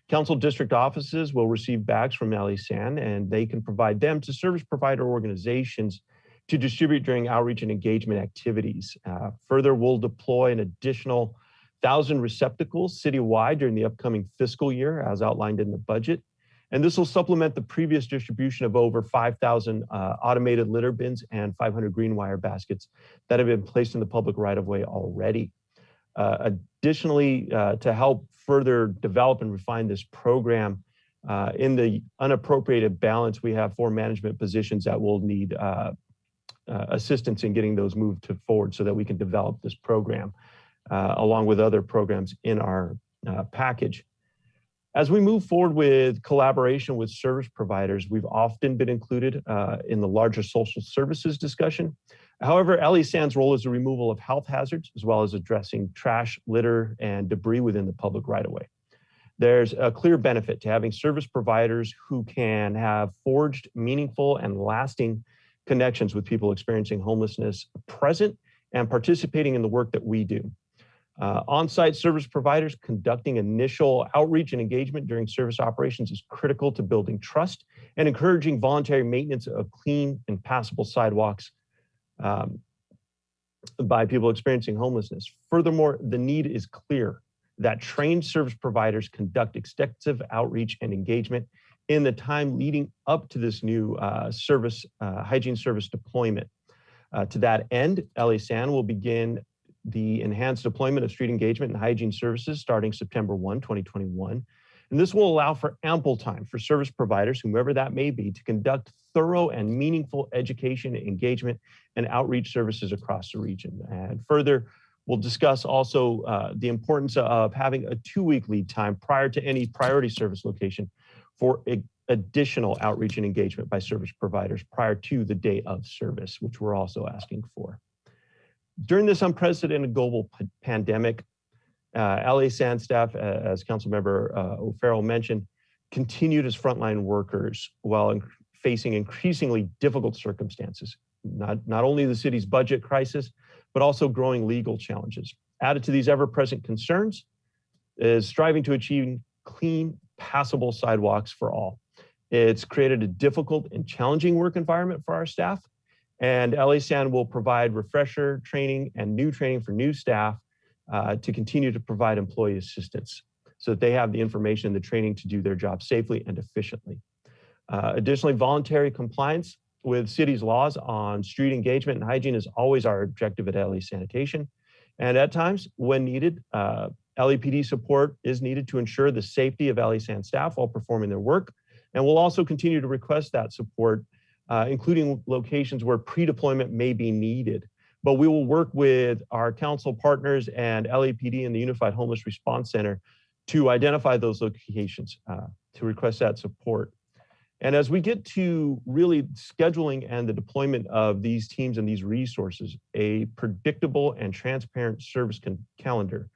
Council district offices will receive bags from LA San, and they can provide them to service provider organizations to distribute during outreach and engagement activities. Further, we'll deploy an additional 1,000 receptacles citywide during the upcoming fiscal year as outlined in the budget. And this will supplement the previous distribution of over 5,000 automated litter bins and 500 green wire baskets that have been placed in the public right-of-way already. Additionally, to help further develop and refine this program, in the unappropriated balance, we have 4 management positions that will need assistance in getting those moved forward so that we can develop this program along with other programs in our package. As we move forward with collaboration with service providers, we've often been included in the larger social services discussion. However, LA Sands' role is the removal of health hazards, as well as addressing trash, litter, and debris within the public right-of-way. There's a clear benefit to having service providers who can have forged meaningful and lasting connections with people experiencing homelessness present and participating in the work that we do. On-site service providers conducting initial outreach and engagement during service operations is critical to building trust and encouraging voluntary maintenance of clean and passable sidewalks by people experiencing homelessness. Furthermore, the need is clear that trained service providers conduct extensive outreach and engagement in the time leading up to this new hygiene service deployment. To that end, LA San will begin the enhanced deployment of street engagement and hygiene services starting September 1, 2021. And this will allow for ample time for service providers, whomever that may be, to conduct thorough and meaningful education, engagement, and outreach services across the region. And further, we'll discuss also the importance of having a 2-week lead time prior to any priority service location for additional outreach and engagement by service providers prior to the day of service, which we're also asking for. During this unprecedented global pandemic, LA San staff, as Councilmember O'Farrell mentioned, continued as frontline workers while facing increasingly difficult circumstances, not only the city's budget crisis, but also growing legal challenges. Added to these ever-present concerns is striving to achieve clean, passable sidewalks for all. It's created a difficult and challenging work environment for our staff, and LA San will provide refresher training and new training for new staff to continue to provide employee assistance so that they have the information and the training to do their job safely and efficiently. Additionally, voluntary compliance with city's laws on street engagement and hygiene is always our objective at LA Sanitation. And at times, when needed, LAPD support is needed to ensure the safety of LA San staff while performing their work. And we'll also continue to request that support including locations where pre-deployment may be needed. But we will work with our council partners and LAPD and the Unified Homeless Response Center to identify those locations, to request that support. And as we get to really scheduling and the deployment of these teams and these resources, a predictable and transparent service calendar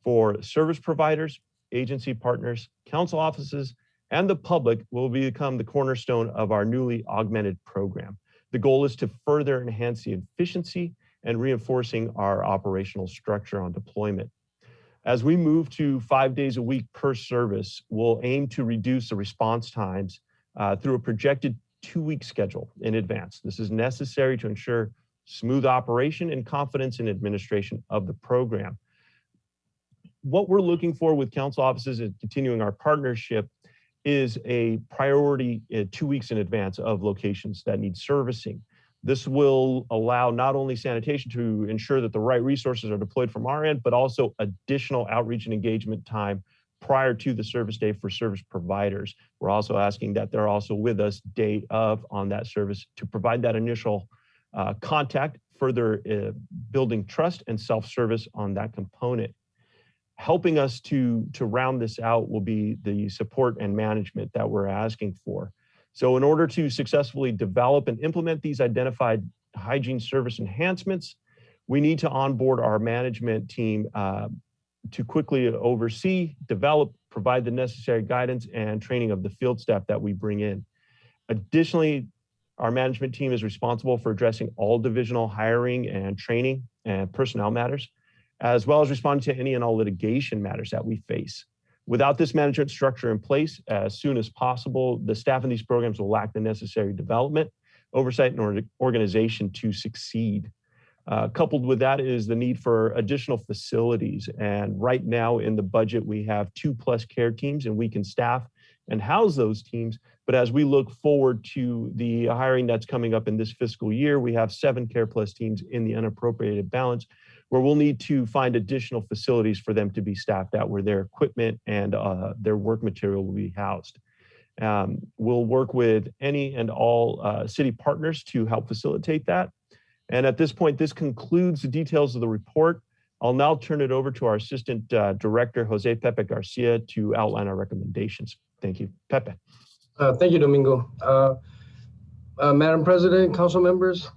for service providers, agency partners, council offices, and the public will become the cornerstone of our newly augmented program. The goal is to further enhance the efficiency and reinforcing our operational structure on deployment. As we move to 5 days a week per service, we'll aim to reduce the response times through a projected 2-week schedule in advance. This is necessary to ensure smooth operation and confidence in administration of the program. What we're looking for with council offices and continuing our partnership is a priority 2 weeks in advance of locations that need servicing. This will allow not only sanitation to ensure that the right resources are deployed from our end, but also additional outreach and engagement time prior to the service day for service providers. We're also asking that they're also with us day of on that service to provide that initial contact, further building trust and self-service on that component. Helping us to round this out will be the support and management that we're asking for. So in order to successfully develop and implement these identified hygiene service enhancements, we need to onboard our management team to quickly oversee, develop, provide the necessary guidance and training of the field staff that we bring in. Additionally, our management team is responsible for addressing all divisional hiring and training and personnel matters, as well as responding to any and all litigation matters that we face. Without this management structure in place, as soon as possible, the staff in these programs will lack the necessary development, oversight, and organization to succeed. Coupled with that is the need for additional facilities. And right now in the budget, we have 2+ care teams, and we can staff and house those teams. But as we look forward to the hiring that's coming up in this fiscal year, we have 7 care plus teams in the unappropriated balance, where we'll need to find additional facilities for them to be staffed at, where their equipment and their work material will be housed. We'll work with any and all city partners to help facilitate that. And at this point, this concludes the details of the report. I'll now turn it over to our Assistant Director, Jose Pepe Garcia, to outline our recommendations. Thank you. Pepe. Thank you, Domingo. Madam President, council members,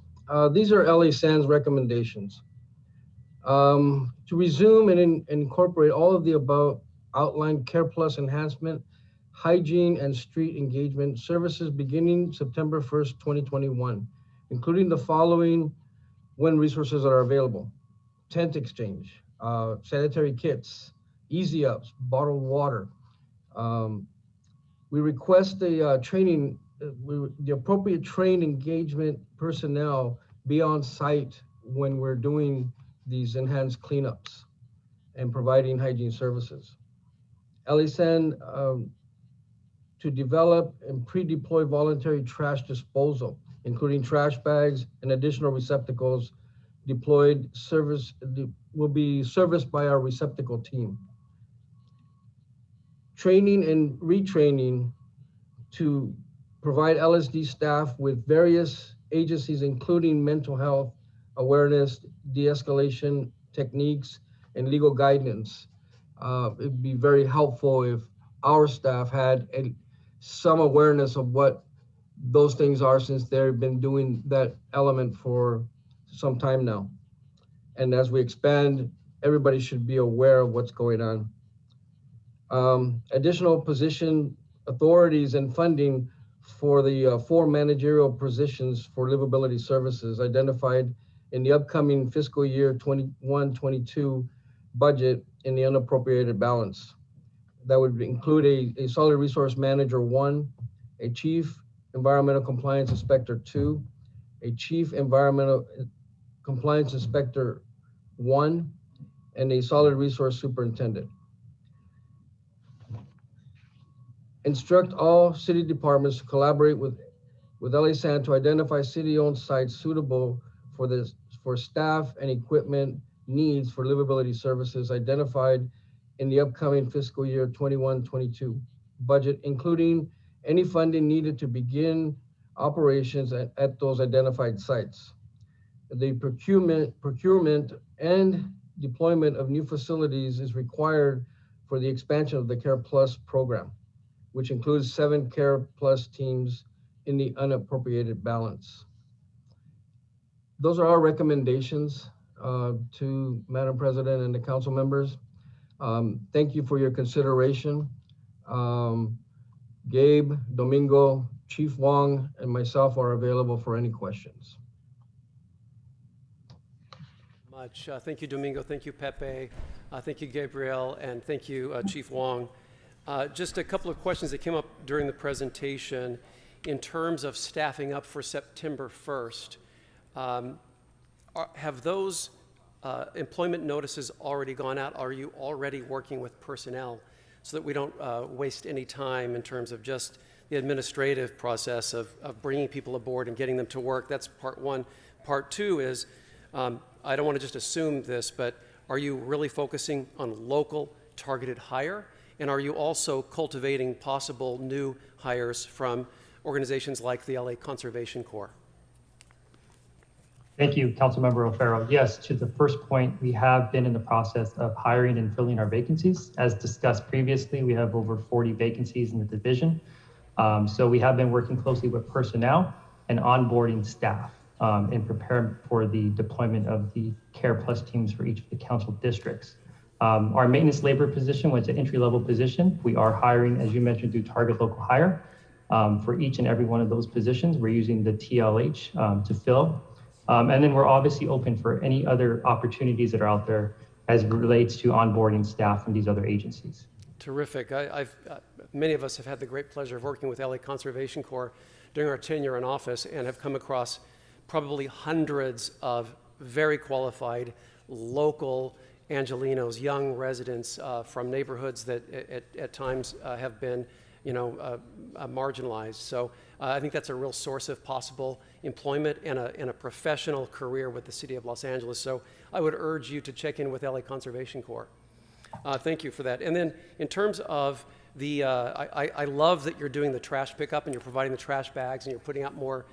these are LA Sands recommendations. To resume and incorporate all of the above outlined Care Plus enhancement, hygiene, and street engagement services beginning September 1st, 2021, including the following when resources are available: tent exchange, sanitary kits, easy ups, bottled water. We request the training, the appropriate trained engagement personnel be on site when we're doing these enhanced cleanups and providing hygiene services. LASAN to develop and pre-deploy voluntary trash disposal, including trash bags and additional receptacles deployed will be serviced by our receptacle team. Training and retraining to provide LSD staff with various agencies, including mental health awareness, de-escalation techniques, and legal guidance. It'd be very helpful if our staff had some awareness of what those things are, since they've been doing that element for some time now. And as we expand, everybody should be aware of what's going on. Additional position authorities and funding for the 4 managerial positions for livability services identified in the upcoming fiscal year 21-22 budget in the unappropriated balance. That would include a solid resource manager 1, a chief environmental compliance inspector 2, a chief environmental compliance inspector 1, and a solid resource superintendent. Instruct all city departments to collaborate with LASAN to identify city-owned sites suitable for staff and equipment needs for livability services identified in the upcoming fiscal year 21-22 budget, including any funding needed to begin operations at those identified sites. The procurement and deployment of new facilities is required for the expansion of the Care Plus program, which includes 7 Care Plus teams in the unappropriated balance. Those are our recommendations to Madam President and the council members. Thank you for your consideration. Gabe, Domingo, Chief Wong, and myself are available for any questions. Thank you, Domingo. Thank you, Pepe. Thank you, Gabriel, and thank you, Chief Wong. Just a couple of questions that came up during the presentation in terms of staffing up for September 1st. Have those employment notices already gone out? Are you already working with personnel so that we don't waste any time in terms of just the administrative process of bringing people aboard and getting them to work? That's part one. Part two is, I don't want to just assume this, but are you really focusing on local targeted hire? And are you also cultivating possible new hires from organizations like the LA Conservation Corps? Thank you, Councilmember O'Farrell. Yes, to the first point, we have been in the process of hiring and filling our vacancies. As discussed previously, we have over 40 vacancies in the division. So we have been working closely with personnel and onboarding staff and preparing for the deployment of the Care Plus teams for each of the council districts. Our maintenance labor position was an entry-level position. We are hiring, as you mentioned, through Target Local Hire. For each and every one of those positions, we're using the TLH to fill. And then we're obviously open for any other opportunities that are out there as it relates to onboarding staff from these other agencies. Terrific. Many of us have had the great pleasure of working with LA Conservation Corps during our tenure in office and have come across probably hundreds of very qualified local Angelenos, young residents from neighborhoods that at times have been marginalized. So I think that's a real source of possible employment and a professional career with the city of Los Angeles. So I would urge you to check in with LA Conservation Corps. Thank you for that. And then in terms of the, I love that you're doing the trash pickup and you're providing the trash bags and you're putting out more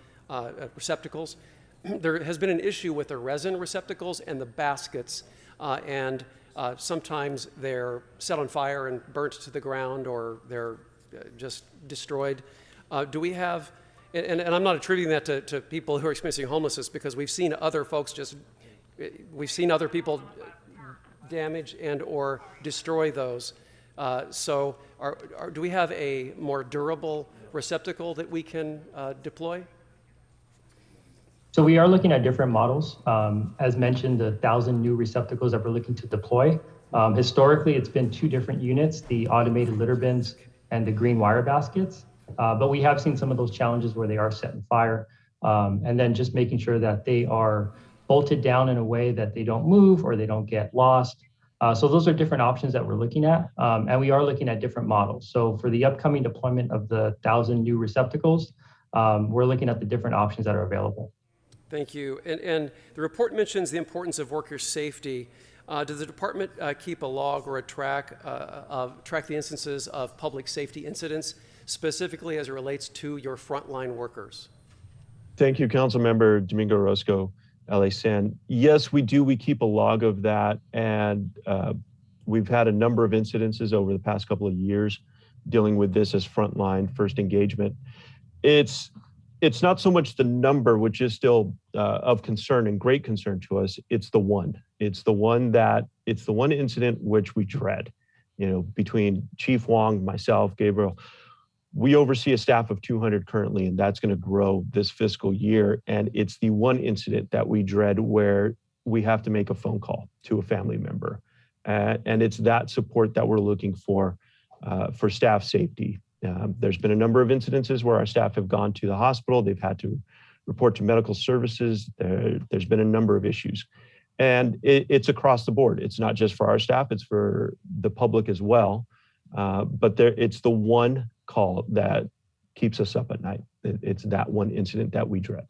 receptacles. There has been an issue with the resin receptacles and the baskets, and sometimes they're set on fire and burnt to the ground, or they're just destroyed. Do we have, and I'm not attributing that to people who are experiencing homelessness, because we've seen other folks we've seen other people damage and or destroy those. So do we have a more durable receptacle that we can deploy? So we are looking at different models. As mentioned, the 1,000 new receptacles that we're looking to deploy. Historically, it's been 2 different units, the automated litter bins and the green wire baskets. But we have seen some of those challenges where they are set on fire. And then just making sure that they are bolted down in a way that they don't move or they don't get lost. So those are different options that we're looking at. And we are looking at different models. So for the upcoming deployment of the 1,000 new receptacles, we're looking at the different options that are available. Thank you. And the report mentions the importance of worker safety. Does the department keep a log or a track the instances of public safety incidents, specifically as it relates to your frontline workers? Thank you, Councilmember Domingo Orozco, LA San. Yes, we do. We keep a log of that, and we've had a number of incidences over the past couple of years dealing with this as frontline first engagement. It's not so much the number, which is still of concern and great concern to us. It's the one incident which we dread. Between Chief Wong, myself, Gabriel, we oversee a staff of 200 currently, and that's going to grow this fiscal year. And it's the one incident that we dread where we have to make a phone call to a family member. And it's that support that we're looking for staff safety. There's been a number of incidences where our staff have gone to the hospital. They've had to report to medical services. There's been a number of issues. And it's across the board. It's not just for our staff, it's for the public as well. But it's the one call that keeps us up at night. It's that one incident that we dread.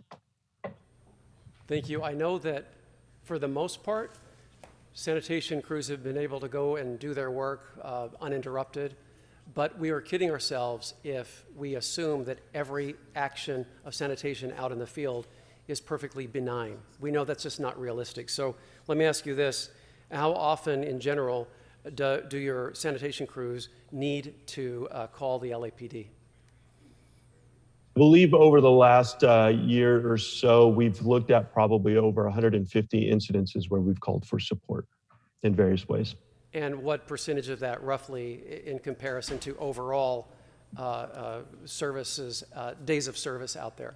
Thank you. I know that for the most part, sanitation crews have been able to go and do their work uninterrupted. But we are kidding ourselves if we assume that every action of sanitation out in the field is perfectly benign. We know that's just not realistic. So let me ask you this. How often in general do your sanitation crews need to call the LAPD? I believe over the last year or so, we've looked at probably over 150 incidences where we've called for support in various ways. And what percentage of that roughly in comparison to overall services, days of service out there?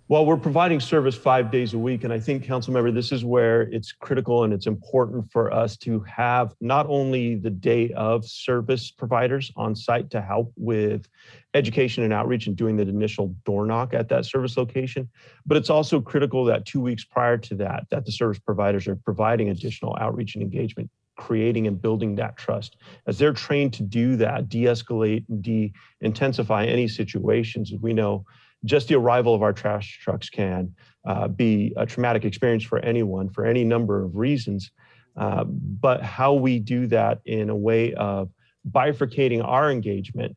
Well, we're providing service 5 days a week, and I think, Councilmember, this is where it's critical and it's important for us to have not only the day of service providers on site to help with education and outreach and doing the initial door knock at that service location, but it's also critical that 2 weeks prior to that, that the service providers are providing additional outreach and engagement, creating and building that trust. As they're trained to do that, de-escalate and de-intensify any situations, as we know, just the arrival of our trash trucks can be a traumatic experience for anyone for any number of reasons. But how we do that in a way of bifurcating our engagement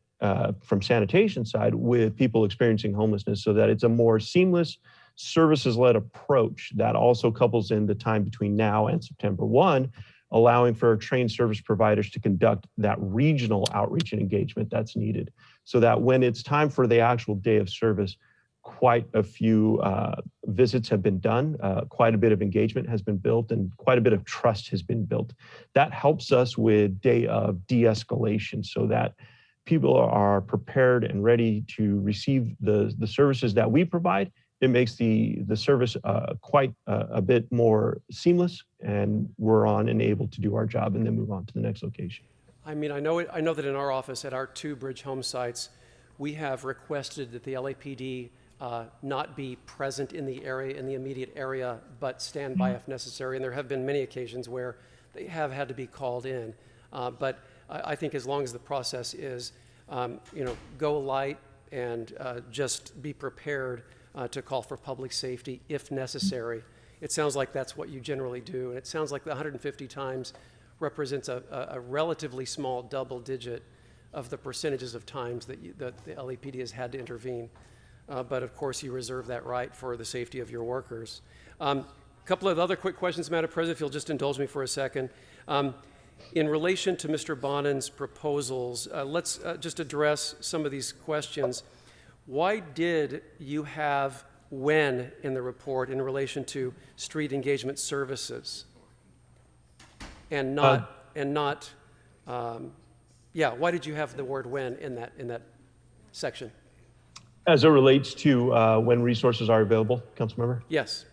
from sanitation side with people experiencing homelessness so that it's a more seamless services-led approach that also couples in the time between now and September 1, allowing for trained service providers to conduct that regional outreach and engagement that's needed, so that when it's time for the actual day of service, quite a few visits have been done, quite a bit of engagement has been built, and quite a bit of trust has been built. That helps us with day of de-escalation so that people are prepared and ready to receive the services that we provide. It makes the service quite a bit more seamless, and we're on and able to do our job and then move on to the next location. I mean, I know that in our office at our 2 Bridge Home sites, we have requested that the LAPD not be present in the area, in the immediate area, but stand by if necessary. And there have been many occasions where they have had to be called in. But I think as long as the process is, go light and just be prepared to call for public safety if necessary. It sounds like that's what you generally do. And it sounds like the 150 times represents a relatively small double digit of the percentages of times that the LAPD has had to intervene. But of course, you reserve that right for the safety of your workers. A couple of other quick questions, Madam President, if you'll just indulge me for a second. In relation to Mr. Bonin's proposals, let's just address some of these questions. Why did you have when in the report in relation to street engagement services and not, why did you have the word when in that section? As it relates to when resources are available, Councilmember? Yes.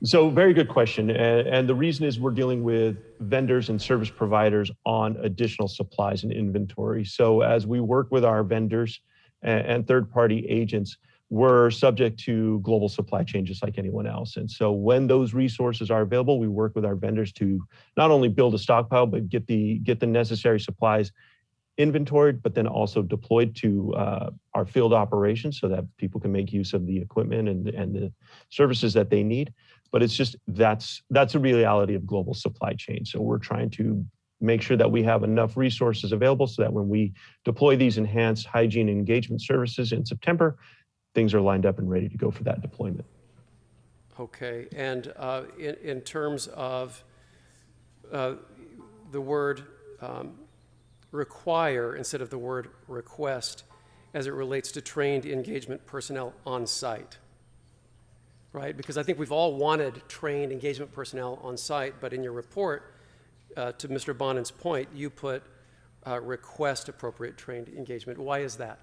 So very good question. And the reason is we're dealing with vendors and service providers on additional supplies and inventory. So as we work with our vendors and third-party agents, we're subject to global supply chain just like anyone else. And so when those resources are available, we work with our vendors to not only build a stockpile, but get the necessary supplies inventoried, but then also deployed to our field operations so that people can make use of the equipment and the services that they need. But it's just, that's a reality of global supply chain. So we're trying to make sure that we have enough resources available so that when we deploy these enhanced hygiene and engagement services in September, things are lined up and ready to go for that deployment. Okay, and in terms of the word require instead of the word request as it relates to trained engagement personnel on site, right? Because I think we've all wanted trained engagement personnel on site, but in your report, to Mr. Bonin's point, you put request appropriate trained engagement. Why is that?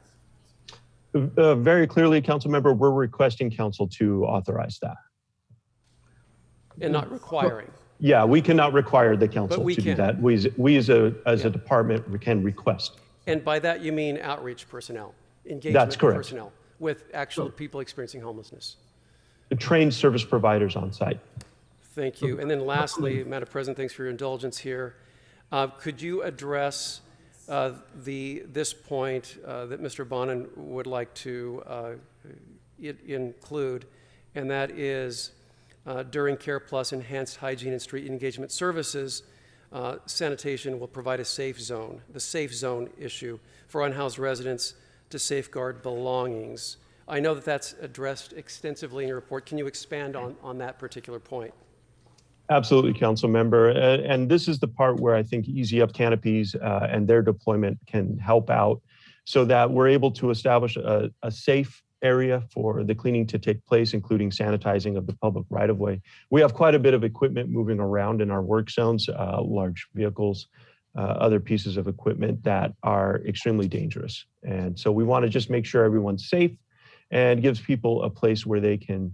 Very clearly, Councilmember, we're requesting council to authorize that. And not requiring. Yeah, we cannot require the council to do that. We as a department, we can request. And by that you mean outreach personnel, engagement personnel with actual people experiencing homelessness. The trained service providers on site. Thank you. And then lastly, Madam President, thanks for your indulgence here. Could you address this point that Mr. Bonin would like to include, and that is during Care Plus enhanced hygiene and street engagement services, Sanitation will provide a safe zone, the safe zone issue for unhoused residents to safeguard belongings. I know that that's addressed extensively in your report. Can you expand on that particular point? Absolutely, Council Member. And this is the part where I think Easy Up Canopies and their deployment can help out so that we're able to establish a safe area for the cleaning to take place, including sanitizing of the public right-of-way. We have quite a bit of equipment moving around in our work zones, large vehicles, other pieces of equipment that are extremely dangerous. And so we want to just make sure everyone's safe and gives people a place where they can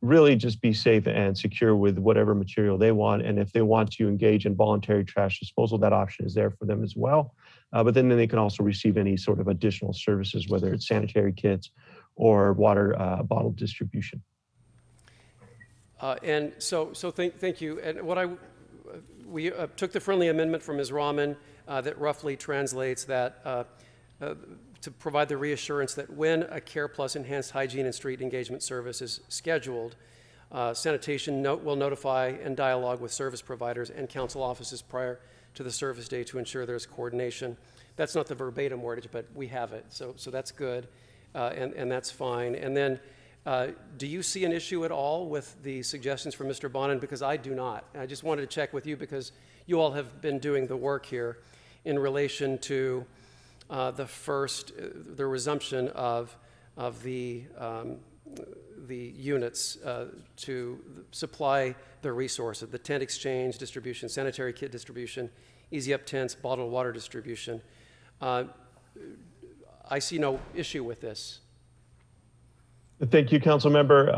really just be safe and secure with whatever material they want. And if they want to engage in voluntary trash disposal, that option is there for them as well. But then they can also receive any sort of additional services, whether it's sanitary kits or water bottle distribution. And so thank you. And we took the friendly amendment from Ms. Rahman that roughly translates that to provide the reassurance that when a Care Plus enhanced hygiene and street engagement service is scheduled, sanitation will notify and dialogue with service providers and council offices prior to the service day to ensure there's coordination. That's not the verbatim wordage, but we have it, so that's good. And that's fine. And then, do you see an issue at all with the suggestions from Mr. Bonin? Because I do not. I just wanted to check with you because you all have been doing the work here in relation to the resumption of the units to supply the resources, the tent exchange distribution, sanitary kit distribution, Easy Up tents, bottled water distribution. I see no issue with this. Thank you, Council Member.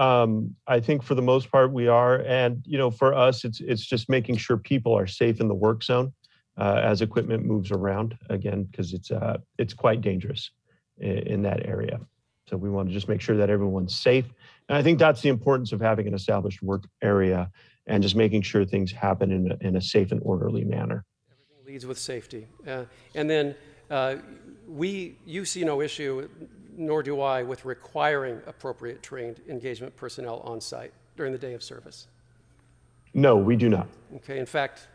I think for the most part we are, and for us, it's just making sure people are safe in the work zone as equipment moves around. Again, because it's quite dangerous in that area. So we want to just make sure that everyone's safe, and I think that's the importance of having an established work area and just making sure things happen in a safe and orderly manner. Everything leads with safety, and then. You see no issue, nor do I, with requiring appropriate trained engagement personnel on site during the day of service. No, we do not. Okay, in fact,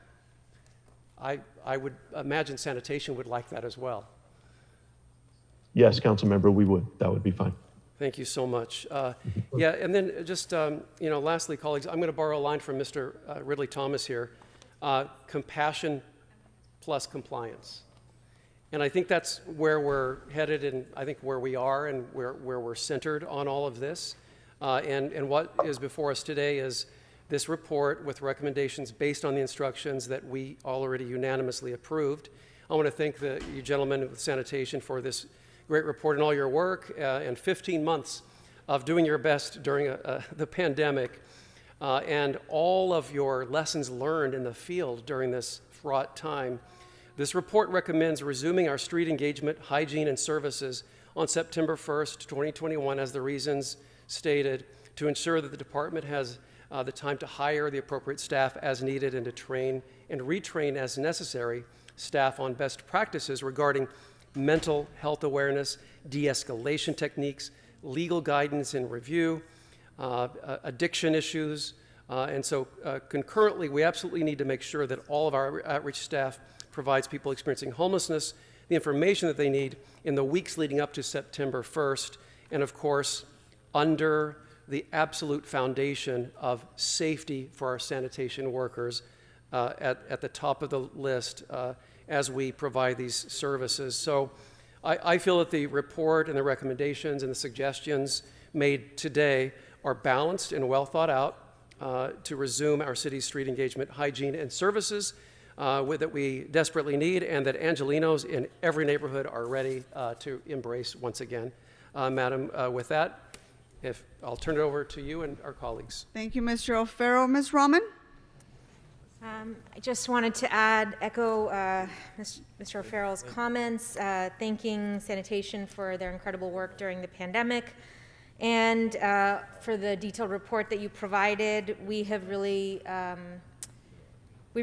I would imagine sanitation would like that as well. Yes, Council Member, we would. That would be fine. Thank you so much. Yeah, and then just, lastly, colleagues, I'm going to borrow a line from Mr. Ridley Thomas here. Compassion plus compliance. And I think that's where we're headed, and I think where we are and where we're centered on all of this. And what is before us today is this report with recommendations based on the instructions that we already unanimously approved. I want to thank you gentlemen with Sanitation for this great report and all your work and 15 months of doing your best during the pandemic and all of your lessons learned in the field during this fraught time. This report recommends resuming our street engagement, hygiene, and services on September 1st, 2021, as the reasons stated, to ensure that the department has the time to hire the appropriate staff as needed and to train and retrain as necessary staff on best practices regarding mental health awareness, de-escalation techniques, legal guidance and review, addiction issues. And so concurrently, we absolutely need to make sure that all of our outreach staff provides people experiencing homelessness the information that they need in the weeks leading up to September 1st, and of course, under the absolute foundation of safety for our sanitation workers at the top of the list as we provide these services. So I feel that the report and the recommendations and the suggestions made today are balanced and well thought out to resume our city's street engagement, hygiene, and services that we desperately need, and that Angelinos in every neighborhood are ready to embrace once again. Madam, with that, I'll turn it over to you and our colleagues. Thank you, Mr. O'Farrell. Ms. Rahman? I just wanted to echo Mr. O'Farrell's comments, thanking Sanitation for their incredible work during the pandemic, and for the detailed report that you provided. We've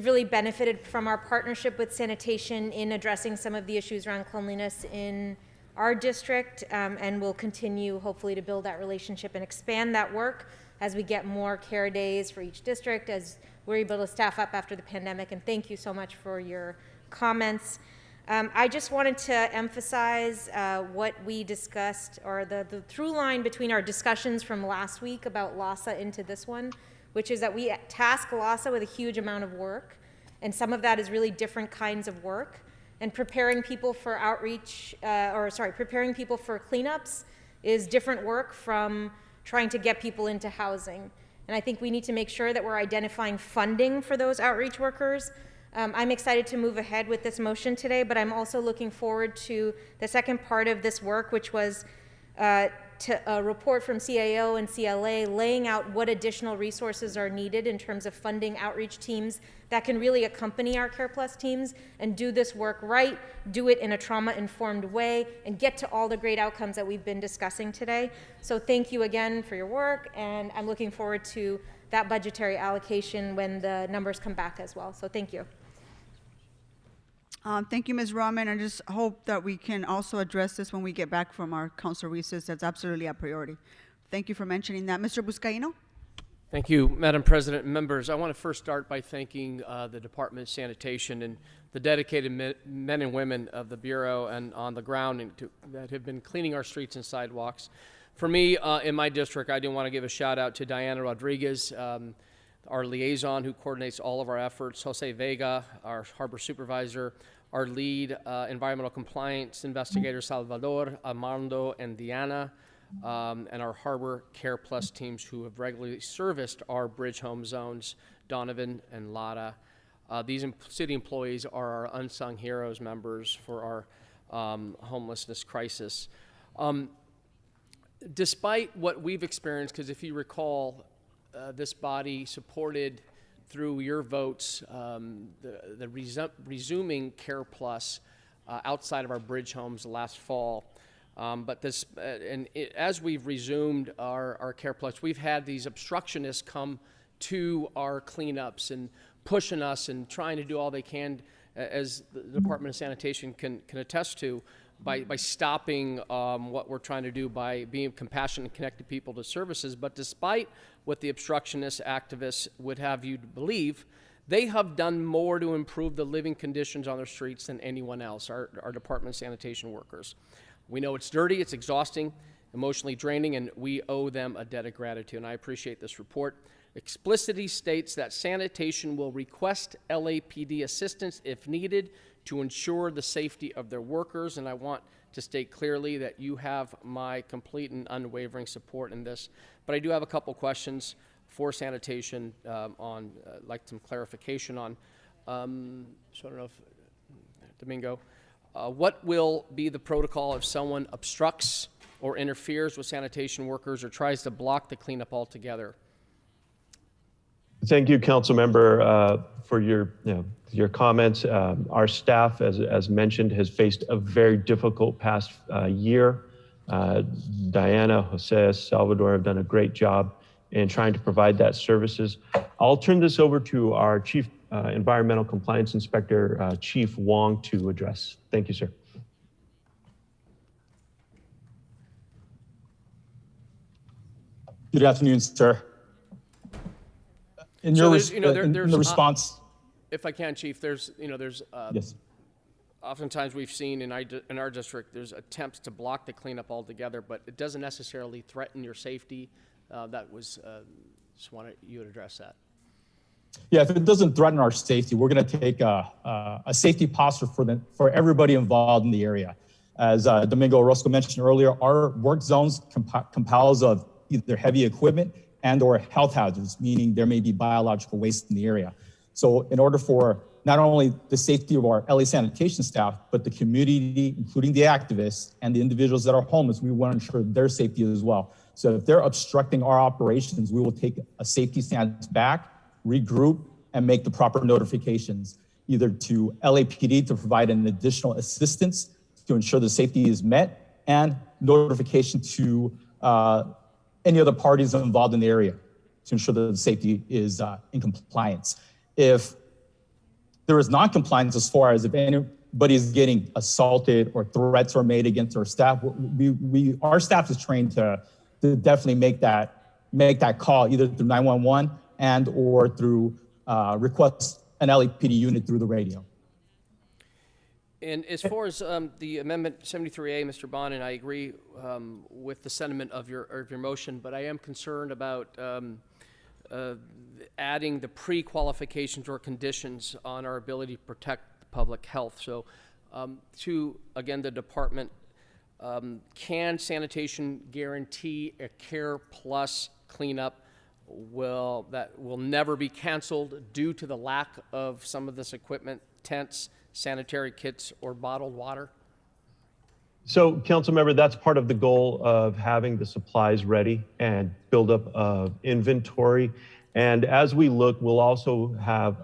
really benefited from our partnership with Sanitation in addressing some of the issues around cleanliness in our district, and we'll continue hopefully to build that relationship and expand that work as we get more care days for each district, as we're able to staff up after the pandemic. And thank you so much for your comments. I just wanted to emphasize what we discussed, or the through line between our discussions from last week about LASA into this one, which is that we task LASA with a huge amount of work, and some of that is really different kinds of work. And preparing people for outreach, preparing people for cleanups is different work from trying to get people into housing. And I think we need to make sure that we're identifying funding for those outreach workers. I'm excited to move ahead with this motion today, but I'm also looking forward to the second part of this work, which was to a report from CAO and CLA laying out what additional resources are needed in terms of funding outreach teams that can really accompany our Care Plus teams and do this work right, do it in a trauma-informed way, and get to all the great outcomes that we've been discussing today. So thank you again for your work, and I'm looking forward to that budgetary allocation when the numbers come back as well. So thank you. Thank you, Ms. Rahman. I just hope that we can also address this when we get back from our council recess. That's absolutely a priority. Thank you for mentioning that. Mr. Buscaino? Thank you, Madam President and members. I want to first start by thanking the Department of Sanitation and the dedicated men and women of the Bureau and on the ground that have been cleaning our streets and sidewalks. For me, in my district, I do want to give a shout out to Diana Rodriguez, our liaison who coordinates all of our efforts, Jose Vega, our harbor supervisor, our lead environmental compliance investigator, Salvador, Armando, and Diana, and our Harbor Care Plus teams who have regularly serviced our bridge home zones, Donovan and Lada. These city employees are our unsung heroes members for our homelessness crisis. Despite what we've experienced, because if you recall, this body supported through your votes the resuming Care Plus outside of our bridge homes last fall. As we've resumed our Care Plus, we've had these obstructionists come to our cleanups and pushing us and trying to do all they can, as the Department of Sanitation can attest to, by stopping what we're trying to do by being compassionate and connected people to services. But despite what the obstructionist activists would have you believe, they have done more to improve the living conditions on their streets than anyone else, our Department of Sanitation workers. We know it's dirty, it's exhausting, emotionally draining, and we owe them a debt of gratitude, and I appreciate this report. Explicitly states that sanitation will request LAPD assistance if needed to ensure the safety of their workers, and I want to state clearly that you have my complete and unwavering support in this. But I do have a couple questions for sanitation like some clarification on, so I don't know if, Domingo, what will be the protocol if someone obstructs or interferes with sanitation workers or tries to block the cleanup altogether? Thank you, Council Member, for your comments. Our staff, as mentioned, has faced a very difficult past year. Diana, Jose, Salvador have done a great job in trying to provide that services. I'll turn this over to our Chief Environmental Compliance Inspector, Chief Wong, to address. Thank you, sir. Good afternoon, sir. In your response, if I can, Chief, there's yes. Oftentimes we've seen in our district, there's attempts to block the cleanup altogether, but it doesn't necessarily threaten your safety. Just wanted you to address that. Yeah, if it doesn't threaten our safety, we're going to take a safety posture for everybody involved in the area. As Domingo Orozco mentioned earlier, our work zones compose of either heavy equipment and or health hazards, meaning there may be biological waste in the area. So in order for not only the safety of our LA sanitation staff, but the community, including the activists and the individuals that are homeless, we want to ensure their safety as well. So if they're obstructing our operations, we will take a safety stance back, regroup, and make the proper notifications, either to LAPD to provide an additional assistance to ensure the safety is met, and notification to any other parties involved in the area to ensure that the safety is in compliance. If there is non-compliance, as far as if anybody is getting assaulted or threats are made against our staff, our staff is trained to definitely make that make that call either through 911 and or through request an LAPD unit through the radio. And as far as the amendment 73A, Mr. Bonin, I agree with the sentiment of your motion, but I am concerned about adding the pre-qualifications or conditions on our ability to protect public health. So to, again, the department, can sanitation guarantee a Care Plus cleanup that will never be canceled due to the lack of some of this equipment, tents, sanitary kits, or bottled water? So, council member, that's part of the goal of having the supplies ready and build up inventory. And as we look, we'll also have,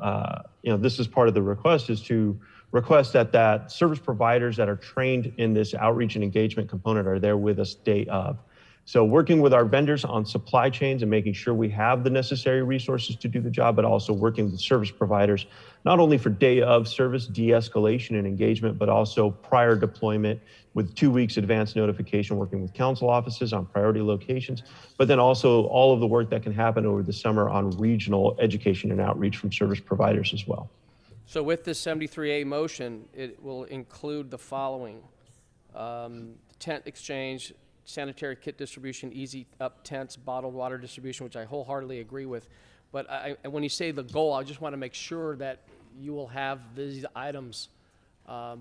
this is part of the request, is to request that service providers that are trained in this outreach and engagement component are there with us day of. So working with our vendors on supply chains and making sure we have the necessary resources to do the job, but also working with service providers, not only for day of service de-escalation and engagement, but also prior deployment with 2 weeks advance notification, working with council offices on priority locations, but then also all of the work that can happen over the summer on regional education and outreach from service providers as well. So with this 73A motion, it will include the following: tent exchange, sanitary kit distribution, easy up tents, bottled water distribution, which I wholeheartedly agree with. But when you say the goal, I just want to make sure that you will have these items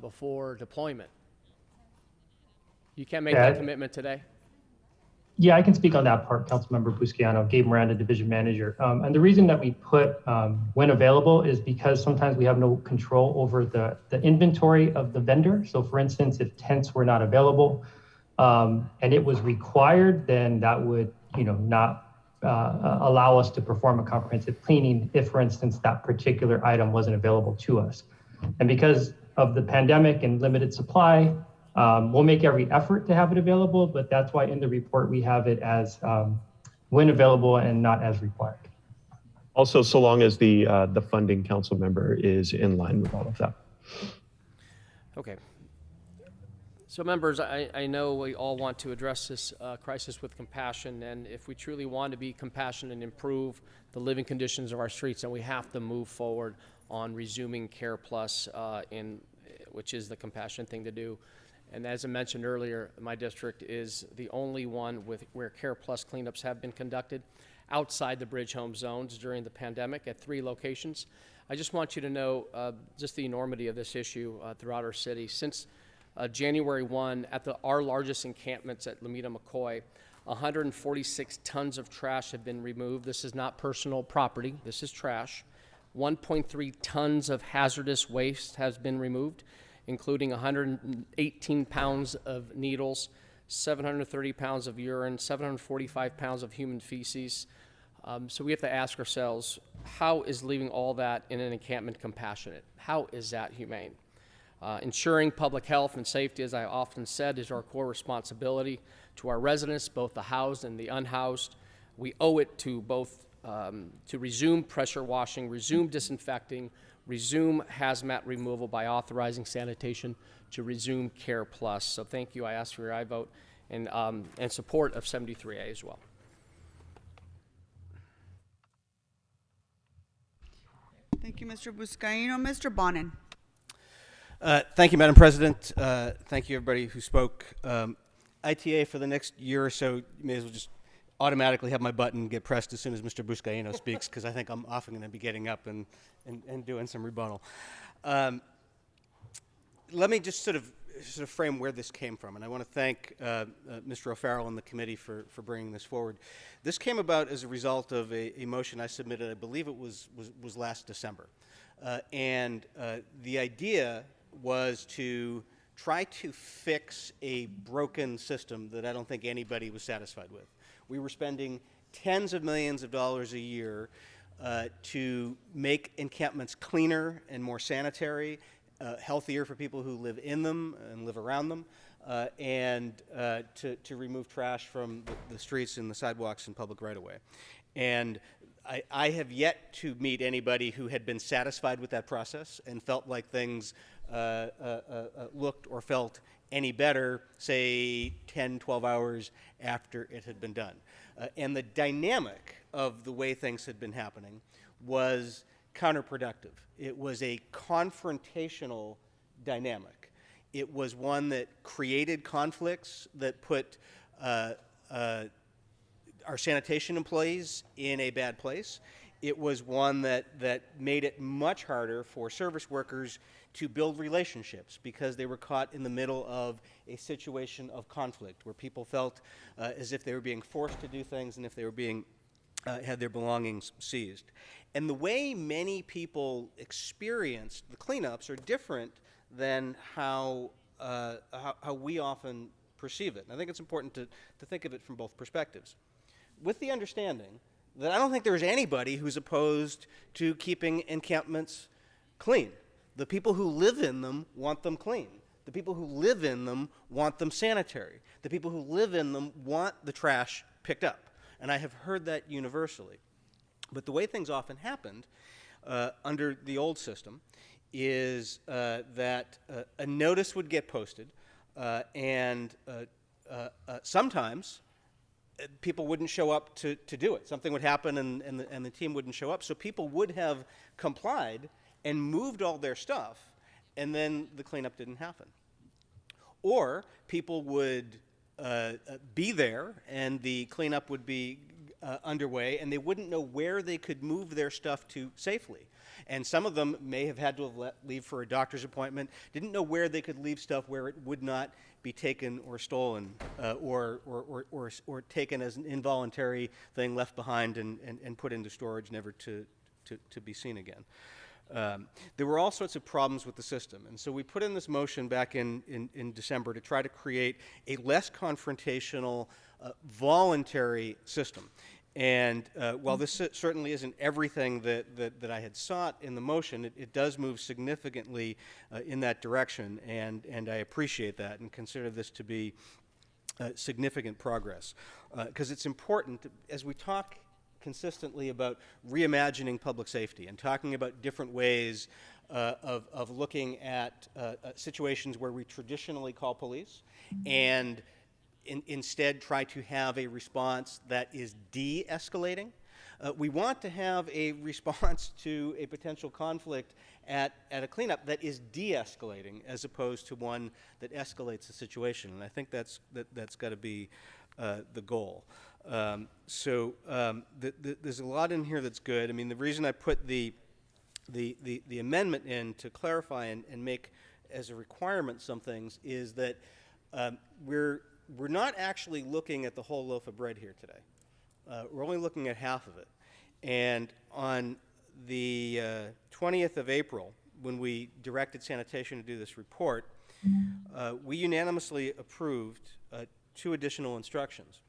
before deployment. You can't make that commitment today? Yeah, I can speak on that part, Councilmember Buscaino, Gabe Miranda, Division Manager. And the reason that we put when available is because sometimes we have no control over the inventory of the vendor. So for instance, if tents were not available, and it was required, then that would, not allow us to perform a comprehensive cleaning if, for instance, that particular item wasn't available to us. And because of the pandemic and limited supply, we'll make every effort to have it available, but that's why in the report we have it as when available and not as required. Also, so long as the funding, council member, is in line with all of that. Okay. So members, I know we all want to address this crisis with compassion, and if we truly want to be compassionate and improve the living conditions of our streets, then we have to move forward on resuming Care Plus, which is the compassionate thing to do. And as I mentioned earlier, my district is the only one where Care Plus cleanups have been conducted outside the bridge home zones during the pandemic at 3 locations. I just want you to know just the enormity of this issue throughout our city. Since January 1, at our largest encampments at Lameda McCoy, 146 tons of trash have been removed. This is not personal property, this is trash. 1.3 tons of hazardous waste has been removed, including 118 pounds of needles, 730 pounds of urine, 745 pounds of human feces. So we have to ask ourselves, how is leaving all that in an encampment compassionate? How is that humane? Ensuring public health and safety, as I often said, is our core responsibility to our residents, both the housed and the unhoused. We owe it to both to resume pressure washing, resume disinfecting, resume hazmat removal by authorizing sanitation, to resume Care Plus. So thank you. I ask for your aye vote and support of 73A as well. Thank you, Mr. Buscaino. Mr. Bonin. Thank you, Madam President. Thank you, everybody who spoke. ITA for the next year or so, you may as well just automatically have my button get pressed as soon as Mr. Buscaino speaks, because I think I'm often going to be getting up and doing some rebuttal. Let me just sort of frame where this came from, and I want to thank Mr. O'Farrell and the committee for bringing this forward. This came about as a result of a motion I submitted, I believe it was last December. And the idea was to try to fix a broken system that I don't think anybody was satisfied with. We were spending tens of millions of dollars a year to make encampments cleaner and more sanitary, healthier for people who live in them and live around them, and to remove trash from the streets and the sidewalks and public right-of-way. And I have yet to meet anybody who had been satisfied with that process and felt like things looked or felt any better, say 10, 12 hours after it had been done. And the dynamic of the way things had been happening was counterproductive. It was a confrontational dynamic. It was one that created conflicts that put our sanitation employees in a bad place. It was one that made it much harder for service workers to build relationships because they were caught in the middle of a situation of conflict where people felt as if they were being forced to do things and if they were being had their belongings seized. And the way many people experienced the cleanups are different than how we often perceive it. And I think it's important to think of it from both perspectives, with the understanding that I don't think there's anybody who's opposed to keeping encampments clean. The people who live in them want them clean. The people who live in them want them sanitary. The people who live in them want the trash picked up. And I have heard that universally. But the way things often happened under the old system is that a notice would get posted, and sometimes people wouldn't show up to do it. Something would happen and the team wouldn't show up. So people would have complied and moved all their stuff, and then the cleanup didn't happen. Or people would be there and the cleanup would be underway, and they wouldn't know where they could move their stuff to safely. And some of them may have had to have leave for a doctor's appointment, didn't know where they could leave stuff where it would not be taken or stolen or taken as an involuntary thing left behind and put into storage, never to be seen again. There were all sorts of problems with the system, and so we put in this motion back in December to try to create a less confrontational, voluntary system. And while this certainly isn't everything that I had sought in the motion, it does move significantly in that direction, and I appreciate that and consider this to be significant progress. Because it's important, as we talk consistently about reimagining public safety and talking about different ways of looking at situations where we traditionally call police and instead try to have a response that is de-escalating. We want to have a response to a potential conflict at a cleanup that is de-escalating as opposed to one that escalates the situation, and I think that's got to be the goal. There's a lot in here that's good. I mean, the reason I put the amendment in to clarify and make as a requirement some things is that we're not actually looking at the whole loaf of bread here today. We're only looking at half of it. And on the 20th of April, when we directed Sanitation to do this report, we unanimously approved 2 additional instructions.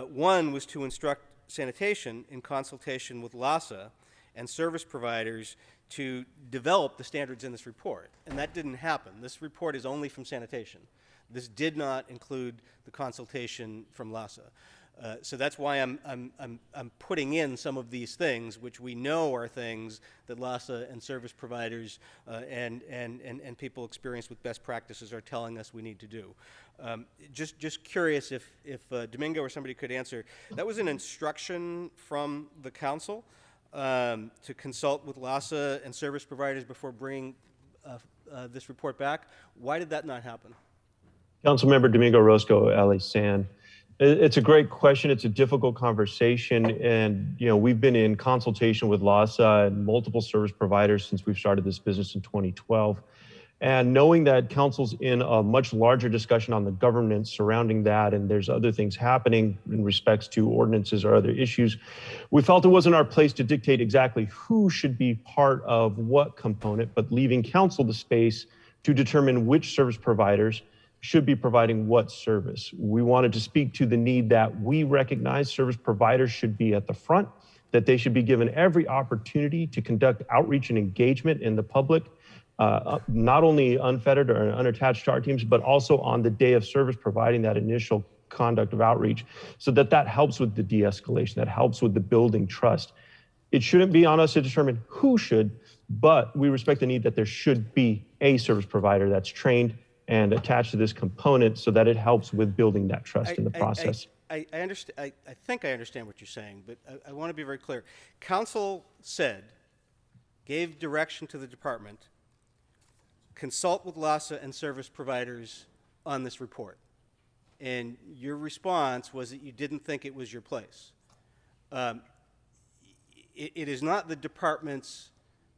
One was to instruct Sanitation in consultation with LASA and service providers to develop the standards in this report. And that didn't happen. This report is only from Sanitation. This did not include the consultation from LASA. So that's why I'm putting in some of these things, which we know are things that LASA and service providers and people experienced with best practices are telling us we need to do. Just curious if Domingo or somebody could answer. That was an instruction from the council to consult with LASA and service providers before bringing this report back. Why did that not happen? Councilmember Domingo Orozco, LA San. It's a great question. It's a difficult conversation. And, we've been in consultation with LASA and multiple service providers since we've started this business in 2012. And knowing that council's in a much larger discussion on the governance surrounding that, and there's other things happening in respects to ordinances or other issues, we felt it wasn't our place to dictate exactly who should be part of what component, but leaving council the space to determine which service providers should be providing what service. We wanted to speak to the need that we recognize service providers should be at the front, that they should be given every opportunity to conduct outreach and engagement in the public, not only unfettered or unattached to our teams, but also on the day of service, providing that initial conduct of outreach, so that helps with the de-escalation, that helps with the building trust. It shouldn't be on us to determine who should, but we respect the need that there should be a service provider that's trained and attached to this component so that it helps with building that trust in the process. I understand. I think I understand what you're saying, but I want to be very clear. Council gave direction to the department, consult with LASA and service providers on this report. And your response was that you didn't think it was your place. It is not the department's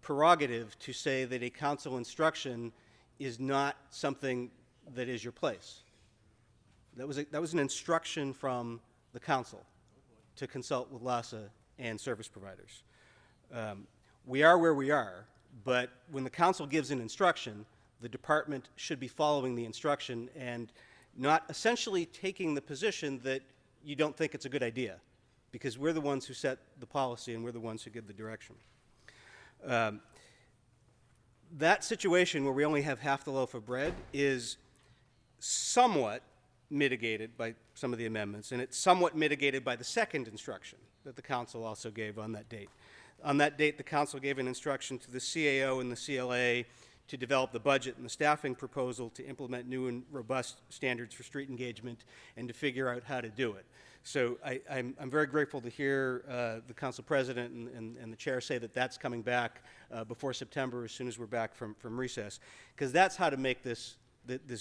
prerogative to say that a council instruction is not something that is your place. That was an instruction from the council to consult with LASA and service providers. We are where we are, but when the council gives an instruction, the department should be following the instruction and not essentially taking the position that you don't think it's a good idea, because we're the ones who set the policy and we're the ones who give the direction. That situation where we only have half the loaf of bread is somewhat mitigated by some of the amendments, and it's somewhat mitigated by the second instruction that the council also gave on that date. On that date, the council gave an instruction to the CAO and the CLA to develop the budget and the staffing proposal to implement new and robust standards for street engagement and to figure out how to do it. So I'm very grateful to hear the council president and the chair say that that's coming back before September as soon as we're back from recess, because that's how to make this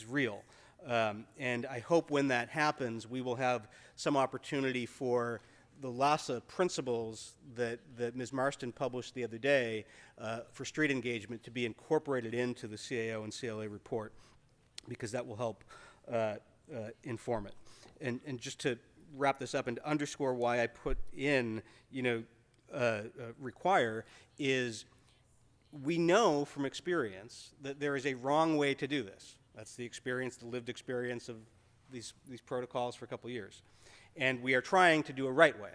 real. And I hope when that happens, we will have some opportunity for the LASA principles that Ms. Marston published the other day for street engagement to be incorporated into the CAO and CLA report, because that will help inform it. And just to wrap this up and to underscore why I put in, require, is we know from experience that there is a wrong way to do this. That's the lived experience of these protocols for a couple of years. And we are trying to do a right way.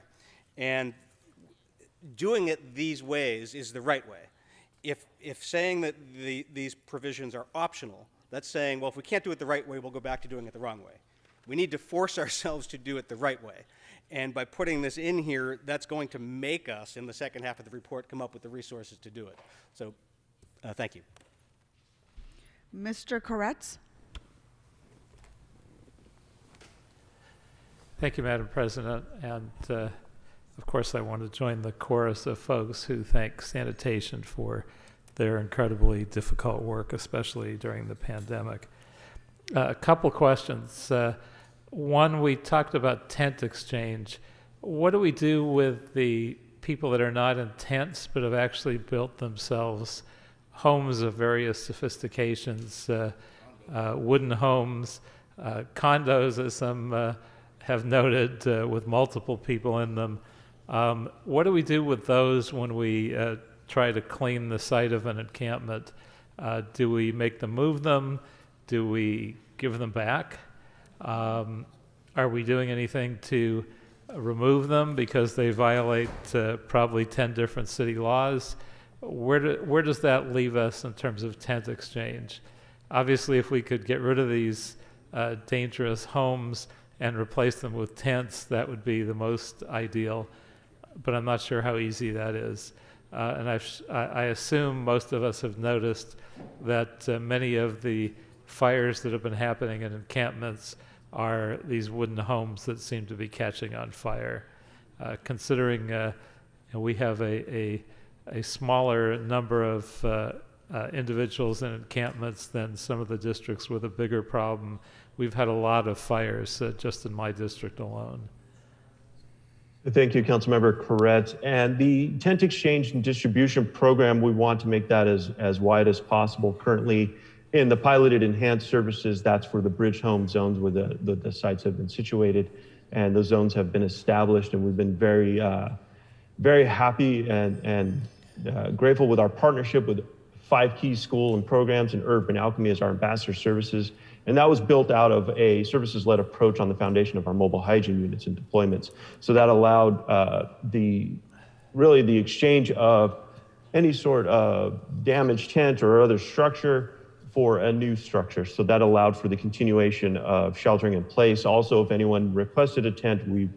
And doing it these ways is the right way. If saying that these provisions are optional, that's saying, well, if we can't do it the right way, we'll go back to doing it the wrong way. We need to force ourselves to do it the right way. And by putting this in here, that's going to make us, in the second half of the report, come up with the resources to do it. So, thank you. Mr. Koretz? Thank you, Madam President. And of course, I want to join the chorus of folks who thank Sanitation for their incredibly difficult work, especially during the pandemic. A couple questions. One, we talked about tent exchange. What do we do with the people that are not in tents but have actually built themselves homes of various sophistications, wooden homes, condos, as some have noted, with multiple people in them? What do we do with those when we try to clean the site of an encampment? Do we make them move them? Do we give them back? Are we doing anything to remove them because they violate probably 10 different city laws? Where does that leave us in terms of tent exchange? Obviously, if we could get rid of these dangerous homes and replace them with tents, that would be the most ideal, but I'm not sure how easy that is. And I assume most of us have noticed that many of the fires that have been happening in encampments are these wooden homes that seem to be catching on fire. Considering we have a smaller number of individuals in encampments than some of the districts with a bigger problem, we've had a lot of fires just in my district alone. Thank you, Councilmember Koretz. And the tent exchange and distribution program, we want to make that as wide as possible. Currently, in the piloted enhanced services, that's for the bridge home zones where the sites have been situated, and those zones have been established, and we've been very, very happy and grateful with our partnership with 5 Key School and Programs and Urban Alchemy as our ambassador services. And that was built out of a services-led approach on the foundation of our mobile hygiene units and deployments. So that allowed the exchange of any sort of damaged tent or other structure for a new structure. So that allowed for the continuation of sheltering in place. Also, if anyone requested a tent, we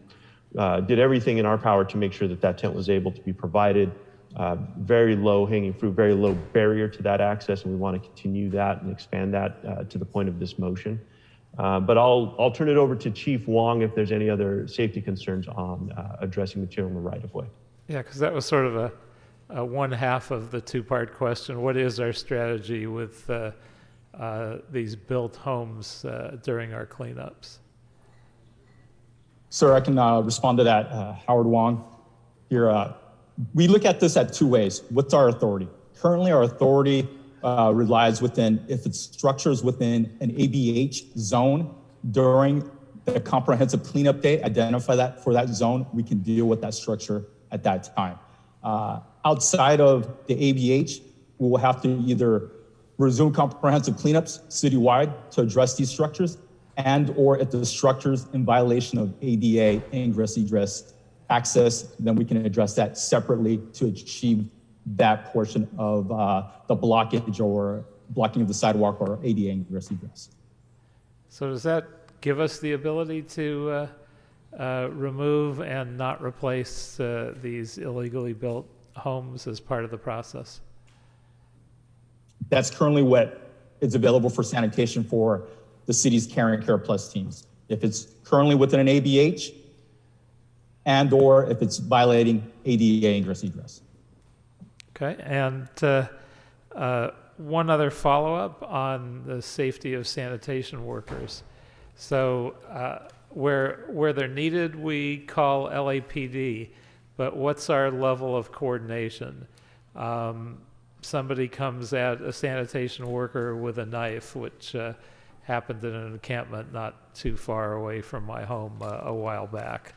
did everything in our power to make sure that that tent was able to be provided. Very low hanging fruit, very low barrier to that access, and we want to continue that and expand that to the point of this motion. But I'll turn it over to Chief Wong if there's any other safety concerns on addressing material in the right-of-way. Yeah, because that was sort of a one half of the two-part question. What is our strategy with these built homes during our cleanups? Sir, I can respond to that. Howard Wong here. We look at this at two ways. What's our authority? Currently, our authority relies within, if it's structures within an ABH zone during the comprehensive cleanup day, identify that for that zone, we can deal with that structure at that time. Outside of the ABH, we will have to either resume comprehensive cleanups citywide to address these structures, and or if the structure's in violation of ADA, ingress, egress, access, then we can address that separately to achieve that portion of the blockage or blocking of the sidewalk or ADA ingress, egress. So does that give us the ability to remove and not replace these illegally built homes as part of the process? That's currently what is available for sanitation for the city's Care and Care Plus teams. If it's currently within an ABH and or if it's violating ADA ingress egress. Okay, and one other follow-up on the safety of sanitation workers. So where they're needed, we call LAPD, but what's our level of coordination? Somebody comes at a sanitation worker with a knife, which happened in an encampment not too far away from my home a while back.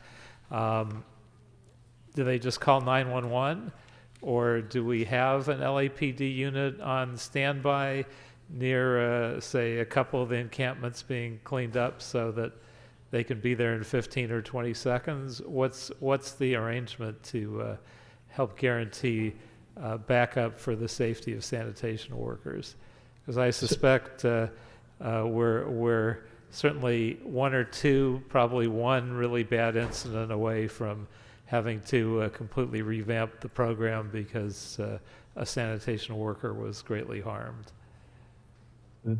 Do they just call 911? Or do we have an LAPD unit on standby near, say, a couple of the encampments being cleaned up so that they can be there in 15 or 20 seconds? What's the arrangement to help guarantee backup for the safety of sanitation workers? Because I suspect we're certainly one or two, probably one really bad incident away from having to completely revamp the program because a sanitation worker was greatly harmed.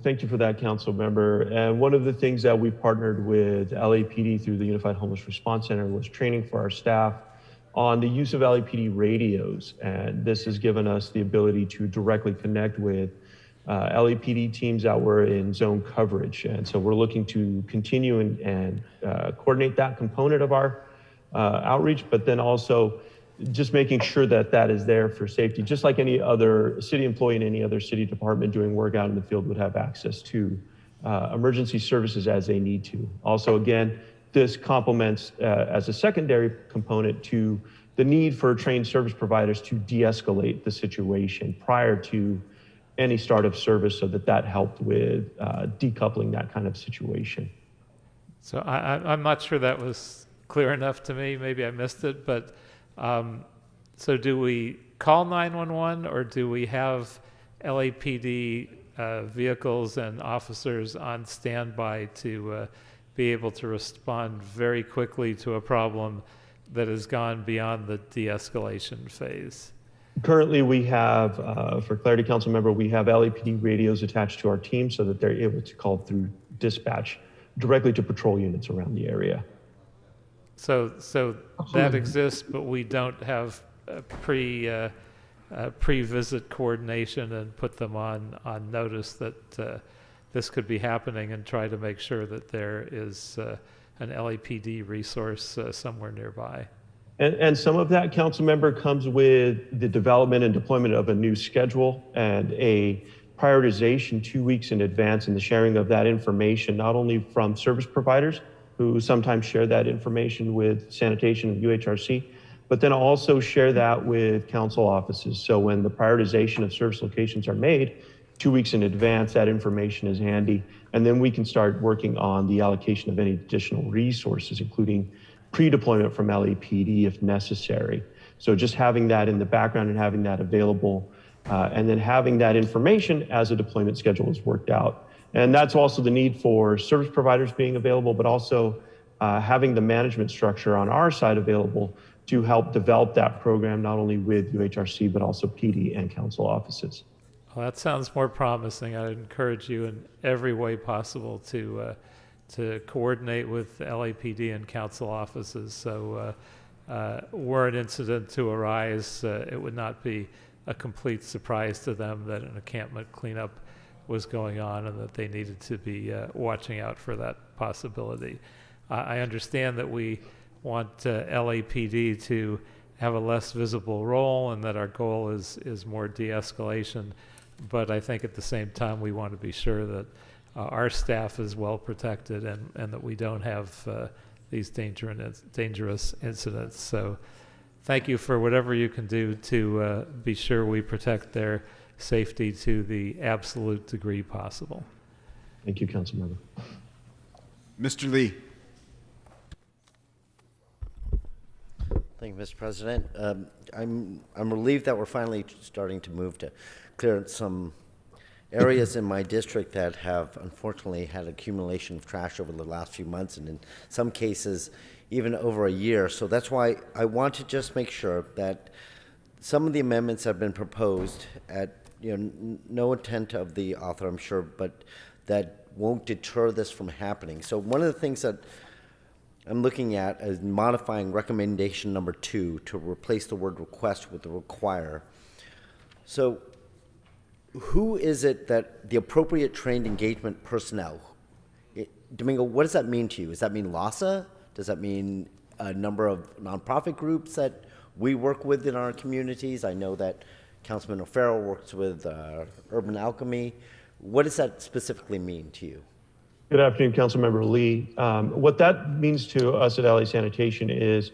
Thank you for that, Council Member. And one of the things that we partnered with LAPD through the Unified Homeless Response Center was training for our staff on the use of LAPD radios. And this has given us the ability to directly connect with LAPD teams that were in zone coverage. And so we're looking to continue and coordinate that component of our outreach, but then also just making sure that that is there for safety, just like any other city employee in any other city department doing work out in the field would have access to emergency services as they need to. Also, again, this complements as a secondary component to the need for trained service providers to de-escalate the situation prior to any start of service so that that helped with decoupling that kind of situation. So I'm not sure that was clear enough to me. Maybe I missed it, but so do we call 911 or do we have LAPD vehicles and officers on standby to be able to respond very quickly to a problem that has gone beyond the de-escalation phase? Currently, we have, for clarity, Council Member, we have LAPD radios attached to our team so that they're able to call through dispatch directly to patrol units around the area. So that exists, but we don't have pre-visit coordination and put them on notice that this could be happening and try to make sure that there is an LAPD resource somewhere nearby. And some of that, Council Member, comes with the development and deployment of a new schedule and a prioritization 2 weeks in advance and the sharing of that information, not only from service providers, who sometimes share that information with sanitation and UHRC, but then also share that with council offices. So when the prioritization of service locations are made 2 weeks in advance, that information is handy. And then we can start working on the allocation of any additional resources, including pre-deployment from LAPD if necessary. So just having that in the background and having that available, and then having that information as a deployment schedule is worked out. And that's also the need for service providers being available, but also having the management structure on our side available to help develop that program, not only with UHRC, but also PD and council offices. Well, that sounds more promising. I'd encourage you in every way possible to to coordinate with LAPD and council offices. So were an incident to arise, it would not be a complete surprise to them that an encampment cleanup was going on and that they needed to be watching out for that possibility. I understand that we want LAPD to have a less visible role and that our goal is more de-escalation, but I think at the same time we want to be sure that our staff is well protected and that we don't have these dangerous incidents. So thank you for whatever you can do to be sure we protect their safety to the absolute degree possible. Thank you, Councilmember. Mr. Lee. Thank you, Mr. President. I'm relieved that we're finally starting to move to clear some areas in my district that have unfortunately had accumulation of trash over the last few months, and in some cases even over a year. So that's why I want to just make sure that some of the amendments have been proposed at no intent of the author, I'm sure, but that won't deter this from happening. So one of the things that I'm looking at is modifying recommendation number 2 to replace the word request with the require. So who is it that the appropriate trained engagement personnel? Domingo, what does that mean to you? Does that mean LASA? Does that mean a number of nonprofit groups that we work with in our communities? I know that Councilman O'Farrell works with Urban Alchemy. What does that specifically mean to you? Good afternoon, Councilmember Lee. What that means to us at LA Sanitation is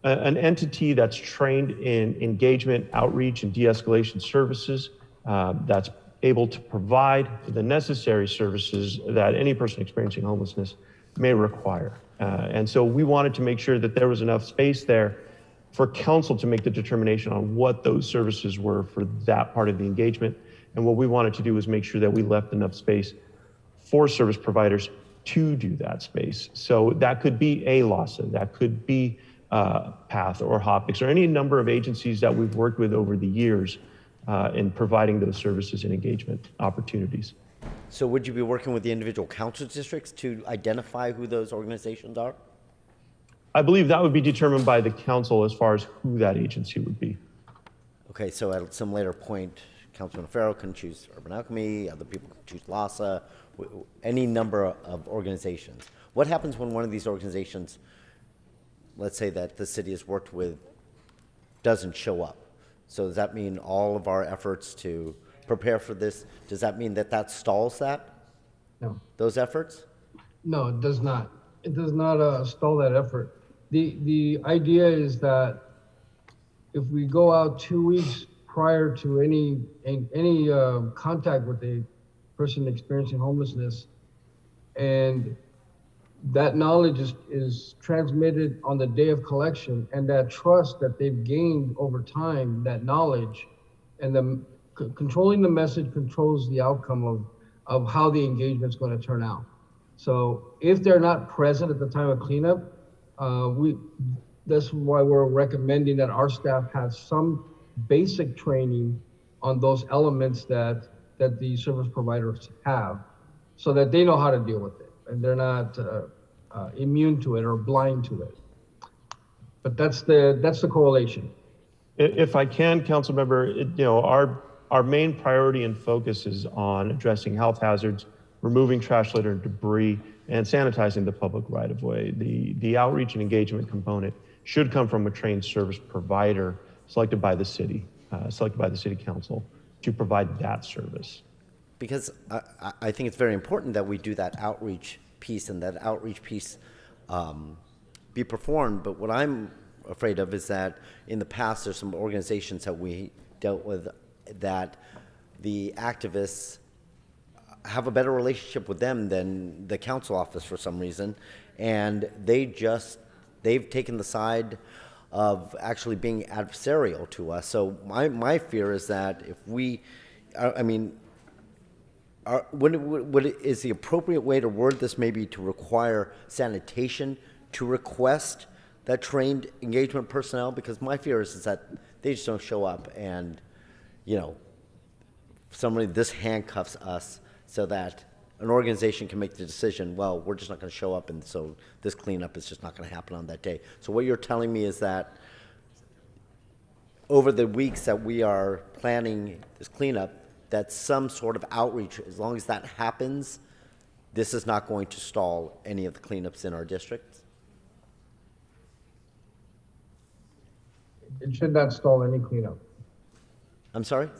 an entity that's trained in engagement, outreach, and de-escalation services, that's able to provide the necessary services that any person experiencing homelessness may require. And so we wanted to make sure that there was enough space there for council to make the determination on what those services were for that part of the engagement. And what we wanted to do was make sure that we left enough space for service providers to do that space. So that could be a LASA, that could be PATH or HOPIX or any number of agencies that we've worked with over the years in providing those services and engagement opportunities. So would you be working with the individual council districts to identify who those organizations are? I believe that would be determined by the council as far as who that agency would be. Okay, so at some later point, Councilman O'Farrell can choose Urban Alchemy, other people can choose LASA, any number of organizations. What happens when one of these organizations, let's say that the city has worked with, doesn't show up? So does that mean all of our efforts to prepare for this, does that mean that that stalls that? No. Those efforts? No, it does not. It does not stall that effort. The idea is that if we go out 2 weeks prior to any contact with a person experiencing homelessness, and that knowledge is transmitted on the day of collection, and that trust that they've gained over time, that knowledge, and controlling the message controls the outcome of how the engagement is going to turn out. So if they're not present at the time of cleanup, that's why we're recommending that our staff have some basic training on those elements that the service providers have, so that they know how to deal with it and they're not immune to it or blind to it. But that's the correlation. If I can, council member, our main priority and focus is on addressing health hazards, removing trash litter and debris, and sanitizing the public right-of-way. The outreach and engagement component should come from a trained service provider selected by the city council to provide that service. Because I think it's very important that we do that outreach piece and that outreach piece be performed. But what I'm afraid of is that in the past, there's some organizations that we dealt with that the activists have a better relationship with them than the council office for some reason, and they've taken the side of actually being adversarial to us. So my fear is that if we, what is the appropriate way to word this, maybe to require sanitation to request that trained engagement personnel? Because my fear is that they just don't show up, and this handcuffs us so that an organization can make the decision, well, we're just not going to show up, and so this cleanup is just not going to happen on that day. So what you're telling me is that over the weeks that we are planning this cleanup, that some sort of outreach, as long as that happens, this is not going to stall any of the cleanups in our districts? It should not stall any cleanup. I'm sorry?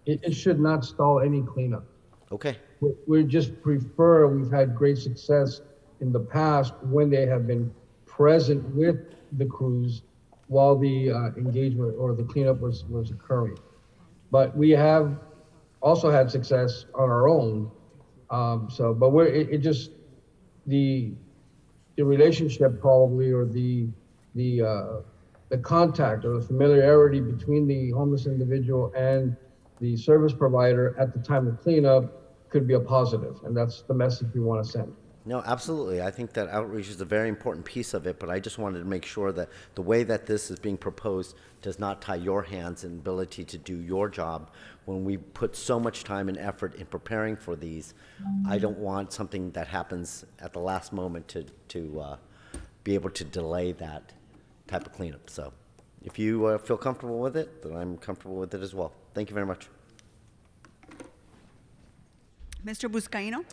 It should not stall any cleanup. Okay. We just prefer, we've had great success in the past when they have been present with the crews while the engagement or the cleanup was occurring. But we have also had success on our own. But it just, the relationship probably, or the contact or the familiarity between the homeless individual and the service provider at the time of cleanup could be a positive, and that's the message we want to send. No, absolutely. I think that outreach is a very important piece of it, but I just wanted to make sure that the way that this is being proposed does not tie your hands and ability to do your job. When we put so much time and effort in preparing for these, I don't want something that happens at the last moment to be able to delay that type of cleanup. So if you feel comfortable with it, then I'm comfortable with it as well. Thank you very much. Mr. Buscaino?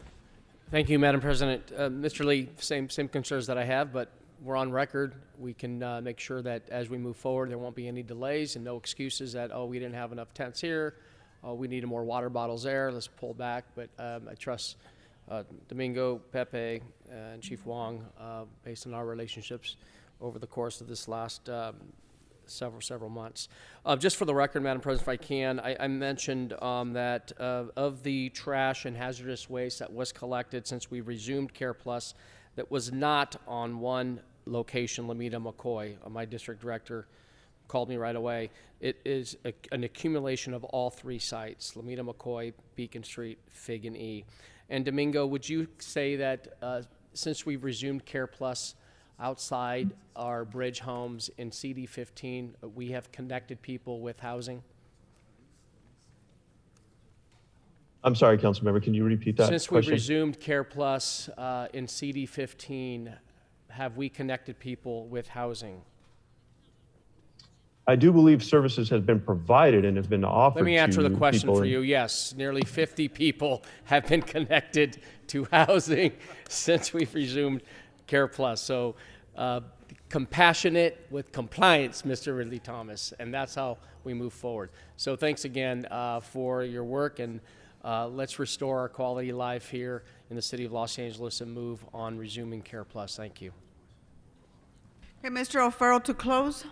Thank you, Madam President. Mr. Lee, same concerns that I have, but we're on record. We can make sure that as we move forward, there won't be any delays and no excuses that, oh, we didn't have enough tents here, oh, we needed more water bottles there, let's pull back. But I trust Domingo, Pepe, and Chief Wong, based on our relationships over the course of this last several months. Just for the record, Madam President, if I can, I mentioned that of the trash and hazardous waste that was collected since we resumed Care Plus, that was not on one location, Lamita McCoy. My district director called me right away. It is an accumulation of all three sites, Lamita McCoy, Beacon Street, Fig and E. And Domingo, would you say that since we've resumed Care Plus outside our bridge homes in CD15, we have connected people with housing? I'm sorry, Councilmember, can you repeat that Since question? we've resumed Care Plus in CD15, have we connected people with housing? I do believe services have been provided and have been offered. Let me answer the question people for you. Yes, nearly 50 people have been connected to housing since we've resumed Care Plus. So compassionate with compliance, Mr. Ridley Thomas, and that's how we move forward. So thanks again for your work, and let's restore our quality of life here in the city of Los Angeles and move on resuming Care Plus. Thank you. Okay, Mr. O'Farrell to close.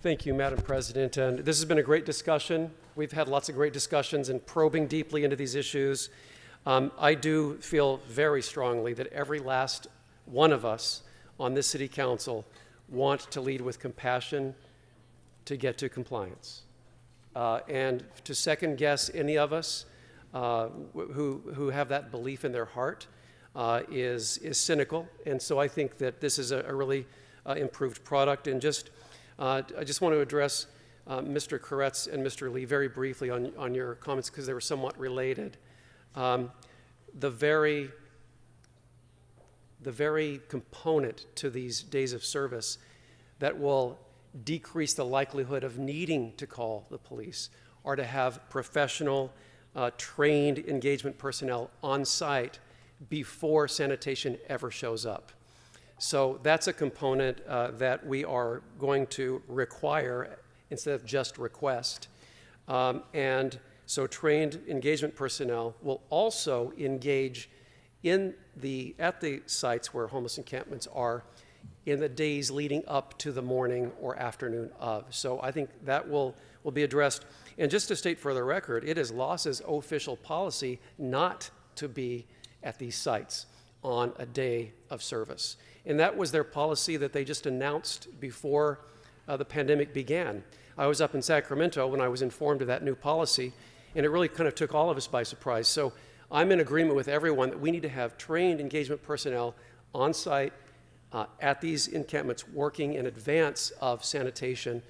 Thank you, Madam President. And this has been a great discussion. We've had lots of great discussions and probing deeply into these issues. I do feel very strongly that every last one of us on this city council want to lead with compassion to get to compliance. And to second guess any of us who have that belief in their heart is cynical. And so I think that this is a really improved product. And I just want to address Mr. Koretz and Mr. Lee very briefly on your comments because they were somewhat related. The very component to these days of service that will decrease the likelihood of needing to call the police are to have professional, trained engagement personnel on site before sanitation ever shows up. So that's a component that we are going to require instead of just request. And so trained engagement personnel will also engage at the sites where homeless encampments are in the days leading up to the morning or afternoon of. So I think that will be addressed. And just to state for the record, it is LOS's official policy not to be at these sites on a day of service. And that was their policy that they just announced before the pandemic began. I was up in Sacramento when I was informed of that new policy, and it really kind of took all of us by surprise. So I'm in agreement with everyone that we need to have trained engagement personnel on site at these encampments working in advance of sanitation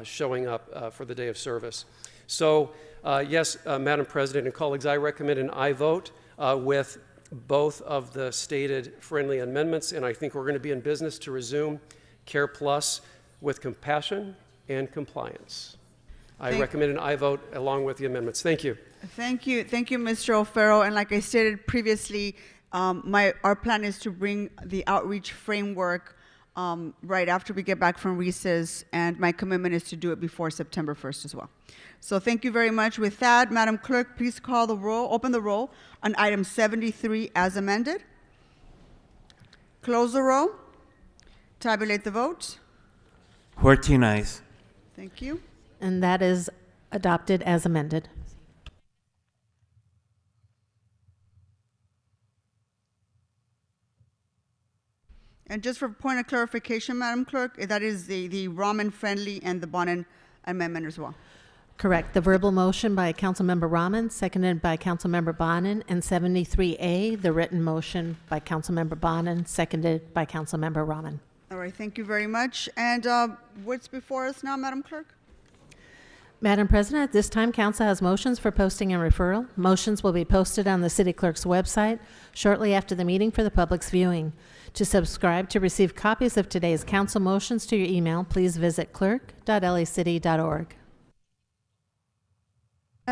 showing up for the day of service. So yes, Madam President and colleagues, I recommend an aye vote with both of the stated friendly amendments, and I think we're going to be in business to resume Care Plus with compassion and compliance. I recommend an aye vote along with the amendments. Thank you. Thank you, Mr. O'Farrell. And like I stated previously, our plan is to bring the outreach framework right after we get back from recess, and my commitment is to do it before September 1st as well. So thank you very much. With that, Madam Clerk, please call the roll, open the roll on item 73 as amended. Close the roll. Tabulate the vote. 14 ayes. Thank you. And that is adopted as amended. And just for point of clarification, Madam Clerk, that is the ramen friendly and the Bonin amendment as well. Correct. The verbal motion by Councilmember Rahman, seconded by Councilmember Bonin, and 73A, the written motion by Councilmember Bonin, seconded by Councilmember Rahman. All right, thank you very much. And what's before us now, Madam Clerk? Madam President, at this time, Council has motions for posting and referral. Motions will be posted on the City Clerk's website shortly after the meeting for the public's viewing. To subscribe to receive copies of today's Council motions to your email, please visit clerk.lacity.org.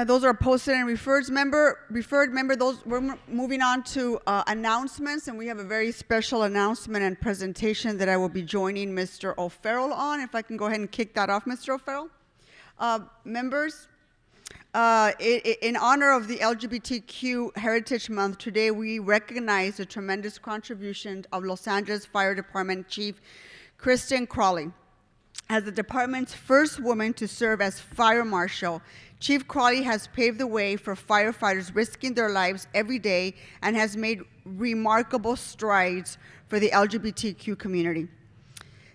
Those are posted and referred. Those we're moving on to announcements, and we have a very special announcement and presentation that I will be joining Mr. O'Farrell on. If I can go ahead and kick that off, Mr. O'Farrell. Members, in honor of the LGBTQ Heritage Month, today we recognize the tremendous contribution of Los Angeles Fire Department Chief Kristen Crowley. As the department's first woman to serve as fire marshal, Chief Crowley has paved the way for firefighters risking their lives every day and has made remarkable strides for the LGBTQ community.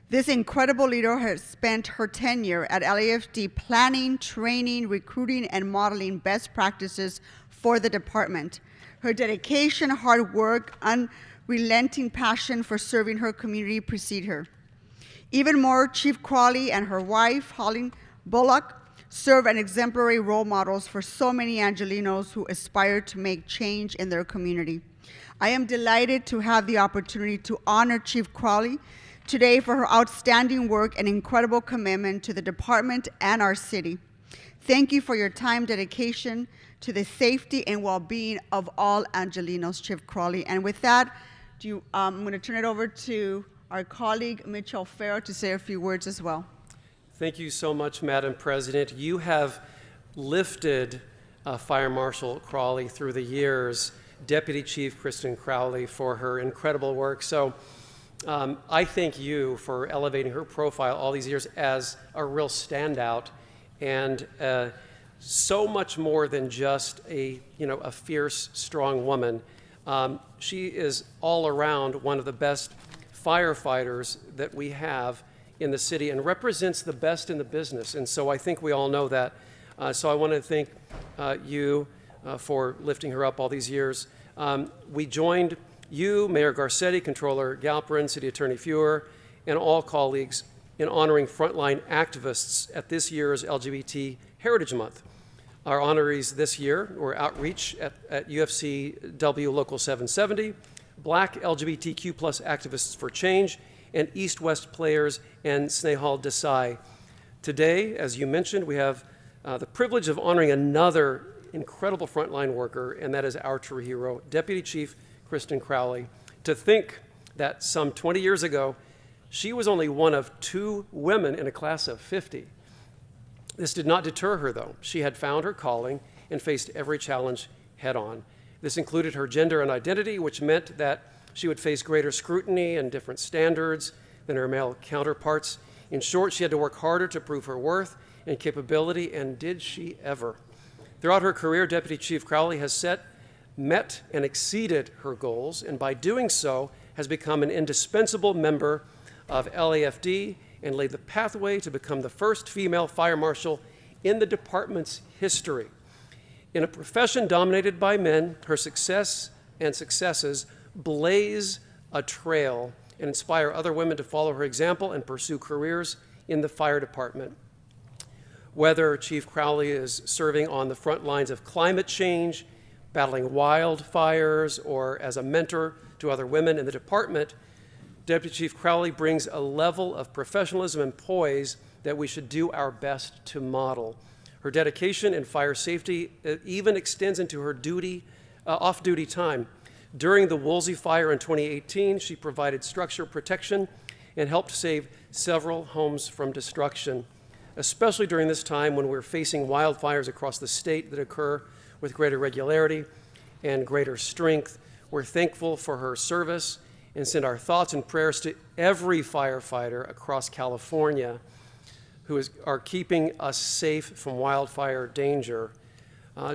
This incredible leader has spent her tenure at LAFD planning, training, recruiting, and modeling best practices for the department. Her dedication, hard work, unrelenting passion for serving her community precede her. Even more, Chief Crowley and her wife, Holly Bullock, serve as exemplary role models for so many Angelenos who aspire to make change in their community. I am delighted to have the opportunity to honor Chief Crowley today for her outstanding work and incredible commitment to the department and our city. Thank you for your time, dedication to the safety and well-being of all Angelenos, Chief Crowley. And with that, I'm going to turn it over to our colleague, Mitchell O'Farrell, to say a few words as well. Thank you so much, Madam President. You have lifted Fire Marshal Crowley through the years, Deputy Chief Kristen Crowley, for her incredible work. So I thank you for elevating her profile all these years as a real standout, and so much more than just a fierce, strong woman. She is all around one of the best firefighters that we have in the city and represents the best in the business. And so I think we all know that. So I want to thank you for lifting her up all these years. We joined you, Mayor Garcetti, Controller Galperin, City Attorney Feuer, and all colleagues in honoring frontline activists at this year's LGBT Heritage Month. Our honorees this year were Outreach at UFCW Local 770, Black LGBTQ plus Activists for Change, and East-West Players and Snehal Desai. Today, as you mentioned, we have the privilege of honoring another incredible frontline worker, and that is our true hero, Deputy Chief Kristen Crowley. To think that some 20 years ago, she was only one of 2 women in a class of 50. This did not deter her, though. She had found her calling and faced every challenge head on. This included her gender and identity, which meant that she would face greater scrutiny and different standards than her male counterparts. In short, she had to work harder to prove her worth and capability, and did she ever. Throughout her career, Deputy Chief Crowley has met and exceeded her goals, and by doing so has become an indispensable member of LAFD and laid the pathway to become the first female fire marshal in the department's history. In a profession dominated by men, her success and successes blaze a trail and inspire other women to follow her example and pursue careers in the fire department. Whether Chief Crowley is serving on the front lines of climate change, battling wildfires or as a mentor to other women in the department, Deputy Chief Crowley brings a level of professionalism and poise that we should do our best to model. Her dedication in fire safety even extends into her off-duty time. During the Woolsey fire in 2018, she provided structure protection and helped save several homes from destruction, especially during this time when we're facing wildfires across the state that occur with greater regularity and greater strength. We're thankful for her service and send our thoughts and prayers to every firefighter across California who are keeping us safe from wildfire danger.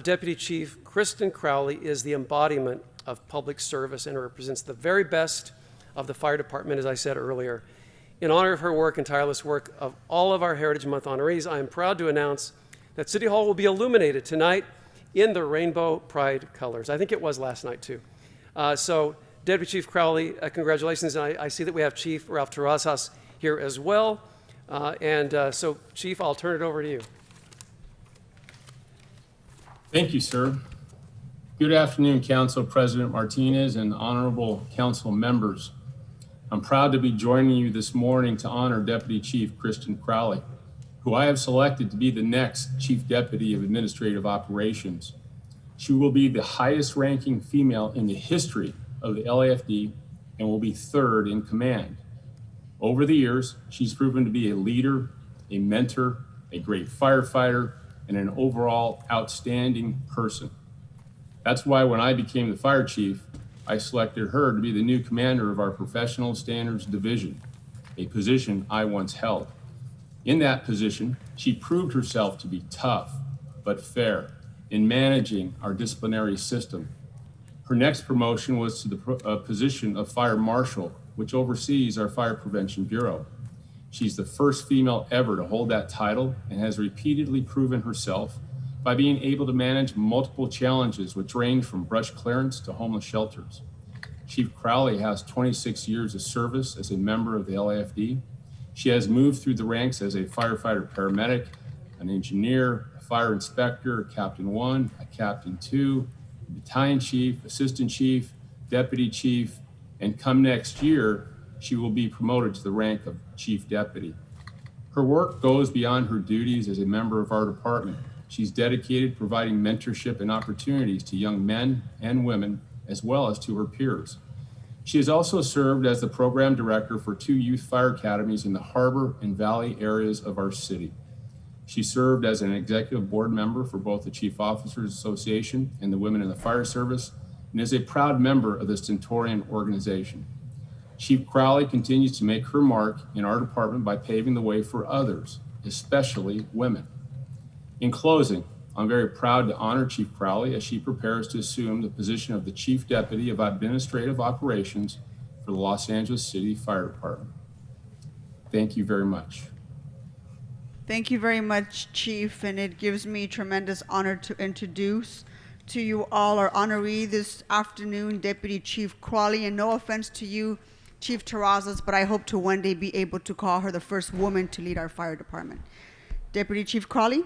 Deputy Chief Kristen Crowley is the embodiment of public service and represents the very best of the fire department, as I said earlier. In honor of her work and tireless work of all of our Heritage Month honorees, I am proud to announce that City Hall will be illuminated tonight in the rainbow pride colors. I think it was last night too. So Deputy Chief Crowley, congratulations. And I see that we have Chief Ralph Terrazas here as well. So Chief, I'll turn it over to you. Thank you, sir. Good afternoon, Council President Martinez and honorable council members. I'm proud to be joining you this morning to honor Deputy Chief Kristen Crowley, who I have selected to be the next Chief Deputy of Administrative Operations. She will be the highest ranking female in the history of the LAFD and will be third in command. Over the years, she's proven to be a leader, a mentor, a great firefighter, and an overall outstanding person. That's why when I became the fire chief, I selected her to be the new commander of our Professional Standards Division, a position I once held. In that position, she proved herself to be tough but fair in managing our disciplinary system. Her next promotion was to the position of Fire Marshal, which oversees our Fire Prevention Bureau. She's the first female ever to hold that title and has repeatedly proven herself by being able to manage multiple challenges which range from brush clearance to homeless shelters. Chief Crowley has 26 years of service as a member of the LAFD. She has moved through the ranks as a firefighter paramedic, an engineer, a fire inspector, a Captain 1, a Captain 2, a battalion chief, assistant chief, deputy chief, and come next year, she will be promoted to the rank of chief deputy. Her work goes beyond her duties as a member of our department. She's dedicated providing mentorship and opportunities to young men and women, as well as to her peers. She has also served as the program director for 2 youth fire academies in the Harbor and Valley areas of our city. She served as an executive board member for both the Chief Officers Association and the Women in the Fire Service, and is a proud member of the Stentorian organization. Chief Crowley continues to make her mark in our department by paving the way for others, especially women. In closing, I'm very proud to honor Chief Crowley as she prepares to assume the position of the Chief Deputy of Administrative Operations for the Los Angeles City Fire Department. Thank you very much. Thank you very much, Chief, and it gives me tremendous honor to introduce to you all our honoree this afternoon, Deputy Chief Crowley, and no offense to you, Chief Terrazas, but I hope to one day be able to call her the first woman to lead our fire department. Deputy Chief Crowley.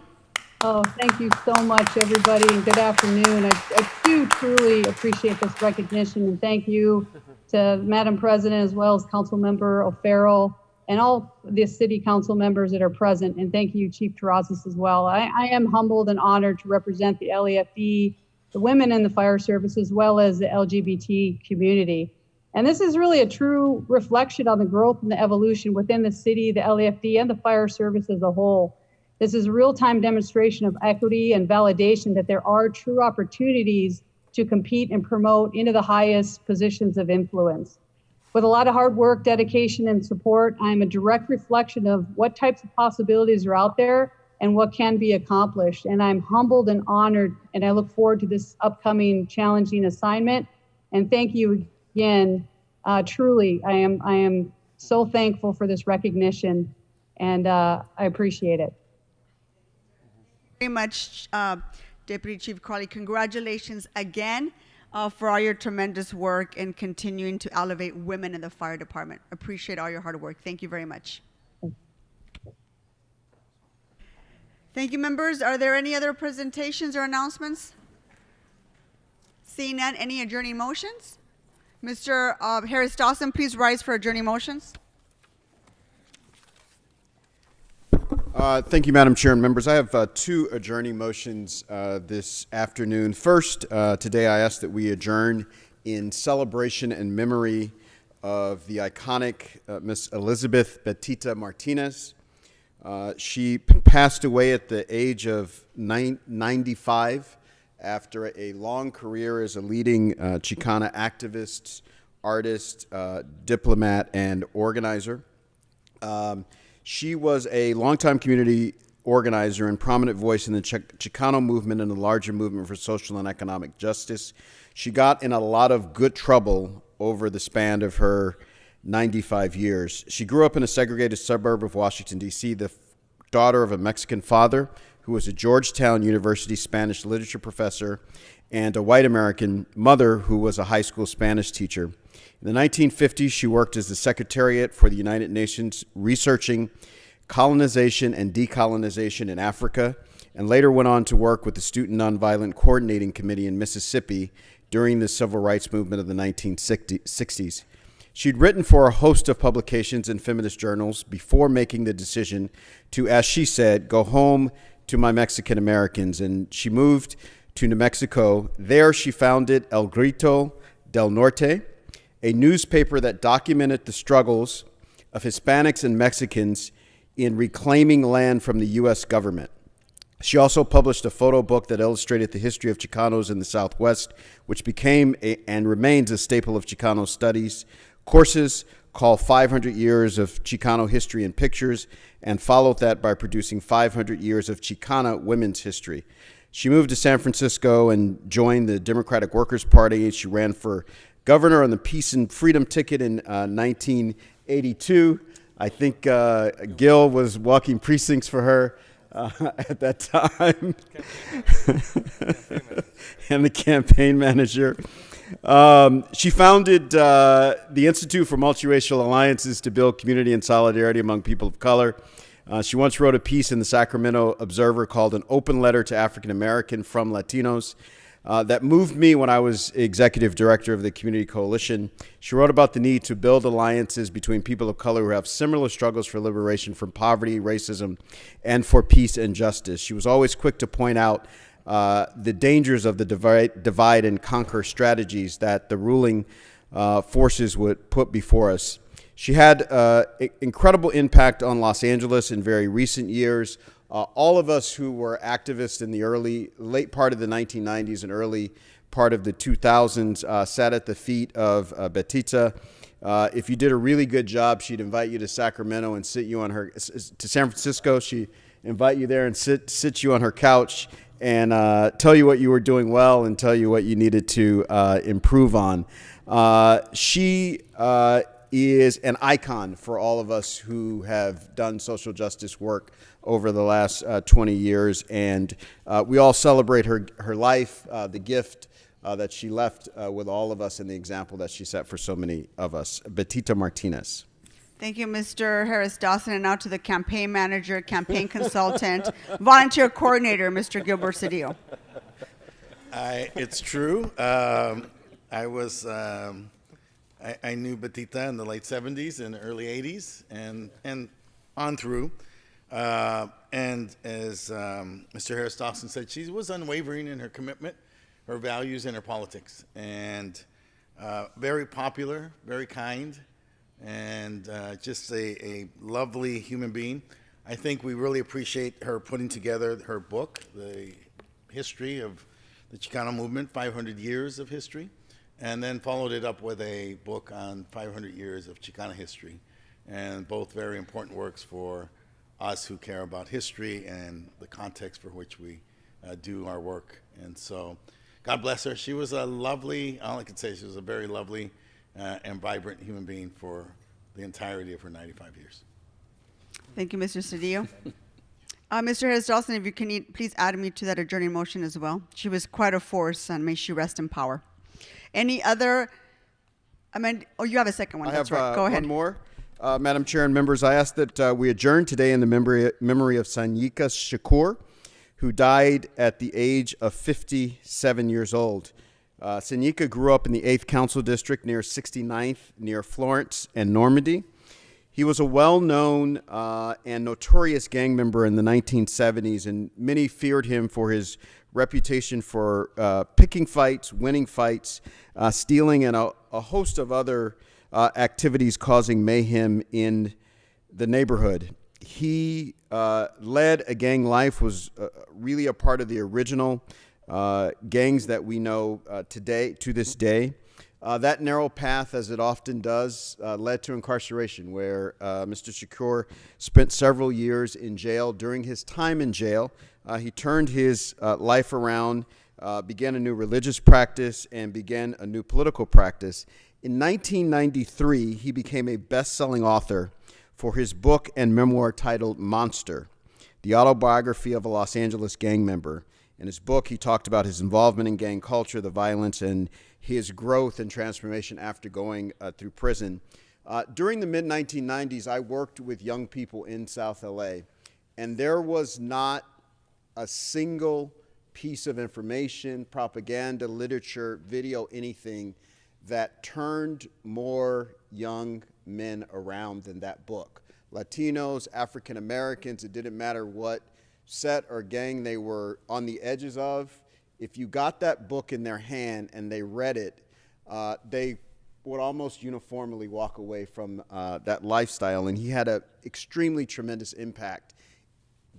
Oh, thank you so much, everybody, and good afternoon. I do truly appreciate this recognition, and thank you to Madam President as well as Councilmember O'Farrell and all the city council members that are present, and thank you, Chief Terrazas, as well. I am humbled and honored to represent the LAFD, the women in the fire service, as well as the LGBT community. And this is really a true reflection on the growth and the evolution within the city, the LAFD, and the fire service as a whole. This is a real-time demonstration of equity and validation that there are true opportunities to compete and promote into the highest positions of influence. With a lot of hard work, dedication, and support, I'm a direct reflection of what types of possibilities are out there and what can be accomplished. And I'm humbled and honored, and I look forward to this upcoming challenging assignment. And thank you again. Truly, I am so thankful for this recognition, and I appreciate it. Very much, Deputy Chief Crowley. Congratulations again for all your tremendous work and continuing to elevate women in the fire department. Appreciate all your hard work. Thank you very much. Thank you, members. Are there any other presentations or announcements? Seeing none, any adjourning motions? Mr. Harris Dawson, please rise for adjourning motions. Thank you, Madam Chair and members. I have two adjourning motions this afternoon. First, today I ask that we adjourn in celebration and memory of the iconic Miss Elizabeth Betita Martinez. She passed away at the age of 95 after a long career as a leading Chicana activist, artist, diplomat, and organizer. She was a longtime community organizer and prominent voice in the Chicano movement and the larger movement for social and economic justice. She got in a lot of good trouble over the span of her 95 years. She grew up in a segregated suburb of Washington, D.C., the daughter of a Mexican father who was a Georgetown University Spanish literature professor and a white American mother who was a high school Spanish teacher. In the 1950s, she worked as the Secretariat for the United Nations, researching colonization and decolonization in Africa, and later went on to work with the Student Nonviolent Coordinating Committee in Mississippi during the Civil Rights Movement of the 1960s. She'd written for a host of publications and feminist journals before making the decision to, as she said, go home to my Mexican Americans, and she moved to New Mexico. There she founded El Grito del Norte, a newspaper that documented the struggles of Hispanics and Mexicans in reclaiming land from the U.S. government. She also published a photo book that illustrated the history of Chicanos in the Southwest, which became and remains a staple of Chicano studies. Courses called 500 Years of Chicano History and Pictures, and followed that by producing 500 Years of Chicana Women's History. She moved to San Francisco and joined the Democratic Workers' Party. She ran for governor on the Peace and Freedom ticket in 1982. I think Gil was walking precincts for her at that time, and the campaign manager. She founded the Institute for Multiracial Alliances to build community and solidarity among people of color. She once wrote a piece in the Sacramento Observer called An Open Letter to African American from Latinos that moved me when I was executive director of the Community Coalition. She wrote about the need to build alliances between people of color who have similar struggles for liberation from poverty, racism, and for peace and justice. She was always quick to point out the dangers of the divide and conquer strategies that the ruling forces would put before us. She had incredible impact on Los Angeles in very recent years. All of us who were activists in the late part of the 1990s and early part of the 2000s sat at the feet of Betita. If you did a really good job, she'd invite you to Sacramento and sit you on her, to San Francisco, she'd invite you there and sit you on her couch and tell you what you were doing well and tell you what you needed to improve on. She is an icon for all of us who have done social justice work over the last 20 years, and we all celebrate her life, the gift that she left with all of us, and the example that she set for so many of us. Betita Martinez. Thank you, Mr. Harris Dawson. And now to the campaign manager, campaign consultant, volunteer coordinator, Mr. Gilbert Cedillo. It's true. I knew Betita in the late 70s and early 80s and on through. And as Mr. Harris Dawson said, she was unwavering in her commitment, her values, and her politics. And very popular, very kind, and just a lovely human being. I think we really appreciate her putting together her book, The History of the Chicano Movement, 500 Years of History, and then followed it up with a book on 500 years of Chicana history, and both very important works for us who care about history and the context for which we do our work. And so, God bless her. She was a lovely, all I can say, she was a very lovely and vibrant human being for the entirety of her 95 years. Thank you, Mr. Cedillo. Mr. Harris Dawson, if you can please add me to that adjourning motion as well. She was quite a force, and may she rest in power. Any other? You have a second one. That's right. Go ahead. One more. Madam Chair and members, I ask that we adjourn today in the memory of Sanyika Shakur, who died at the age of 57 years old. Senika grew up in the 8th Council District near 69th, near Florence and Normandy. He was a well-known and notorious gang member in the 1970s, and many feared him for his reputation for picking fights, winning fights, stealing, and a host of other activities causing mayhem in the neighborhood. He led a gang life, was really a part of the original gangs that we know to this day. That narrow path, as it often does, led to incarceration, where Mr. Shakur spent several years in jail. During his time in jail, he turned his life around, began a new religious practice, and began a new political practice. In 1993, he became a best-selling author for his book and memoir titled Monster, the autobiography of a Los Angeles gang member. In his book, he talked about his involvement in gang culture, the violence, and his growth and transformation after going through prison. During the mid-1990s, I worked with young people in South LA, and there was not a single piece of information, propaganda, literature, video, anything that turned more young men around than that book. Latinos, African Americans, it didn't matter what set or gang they were on the edges of. If you got that book in their hand and they read it, they would almost uniformly walk away from that lifestyle. And he had an extremely tremendous impact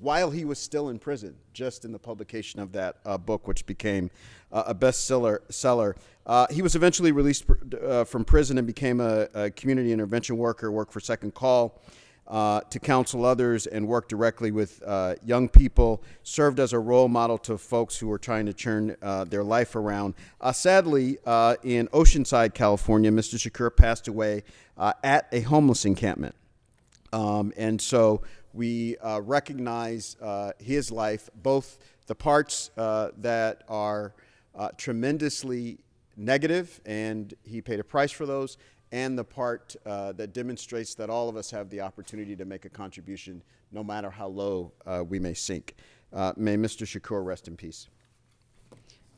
while he was still in prison, just in the publication of that book, which became a bestseller. He was eventually released from prison and became a community intervention worker, worked for Second Call to counsel others and work directly with young people, served as a role model to folks who were trying to turn their life around. Sadly, in Oceanside, California, Mr. Shakur passed away at a homeless encampment. And so we recognize his life, both the parts that are tremendously negative, and he paid a price for those, and the part that demonstrates that all of us have the opportunity to make a contribution no matter how low we may sink. May Mr. Shakur rest in peace.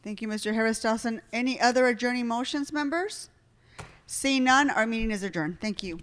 Thank you, Mr. Harris-Dawson. Any other adjourning motions, members? Seeing none, our meeting is adjourned. Thank you.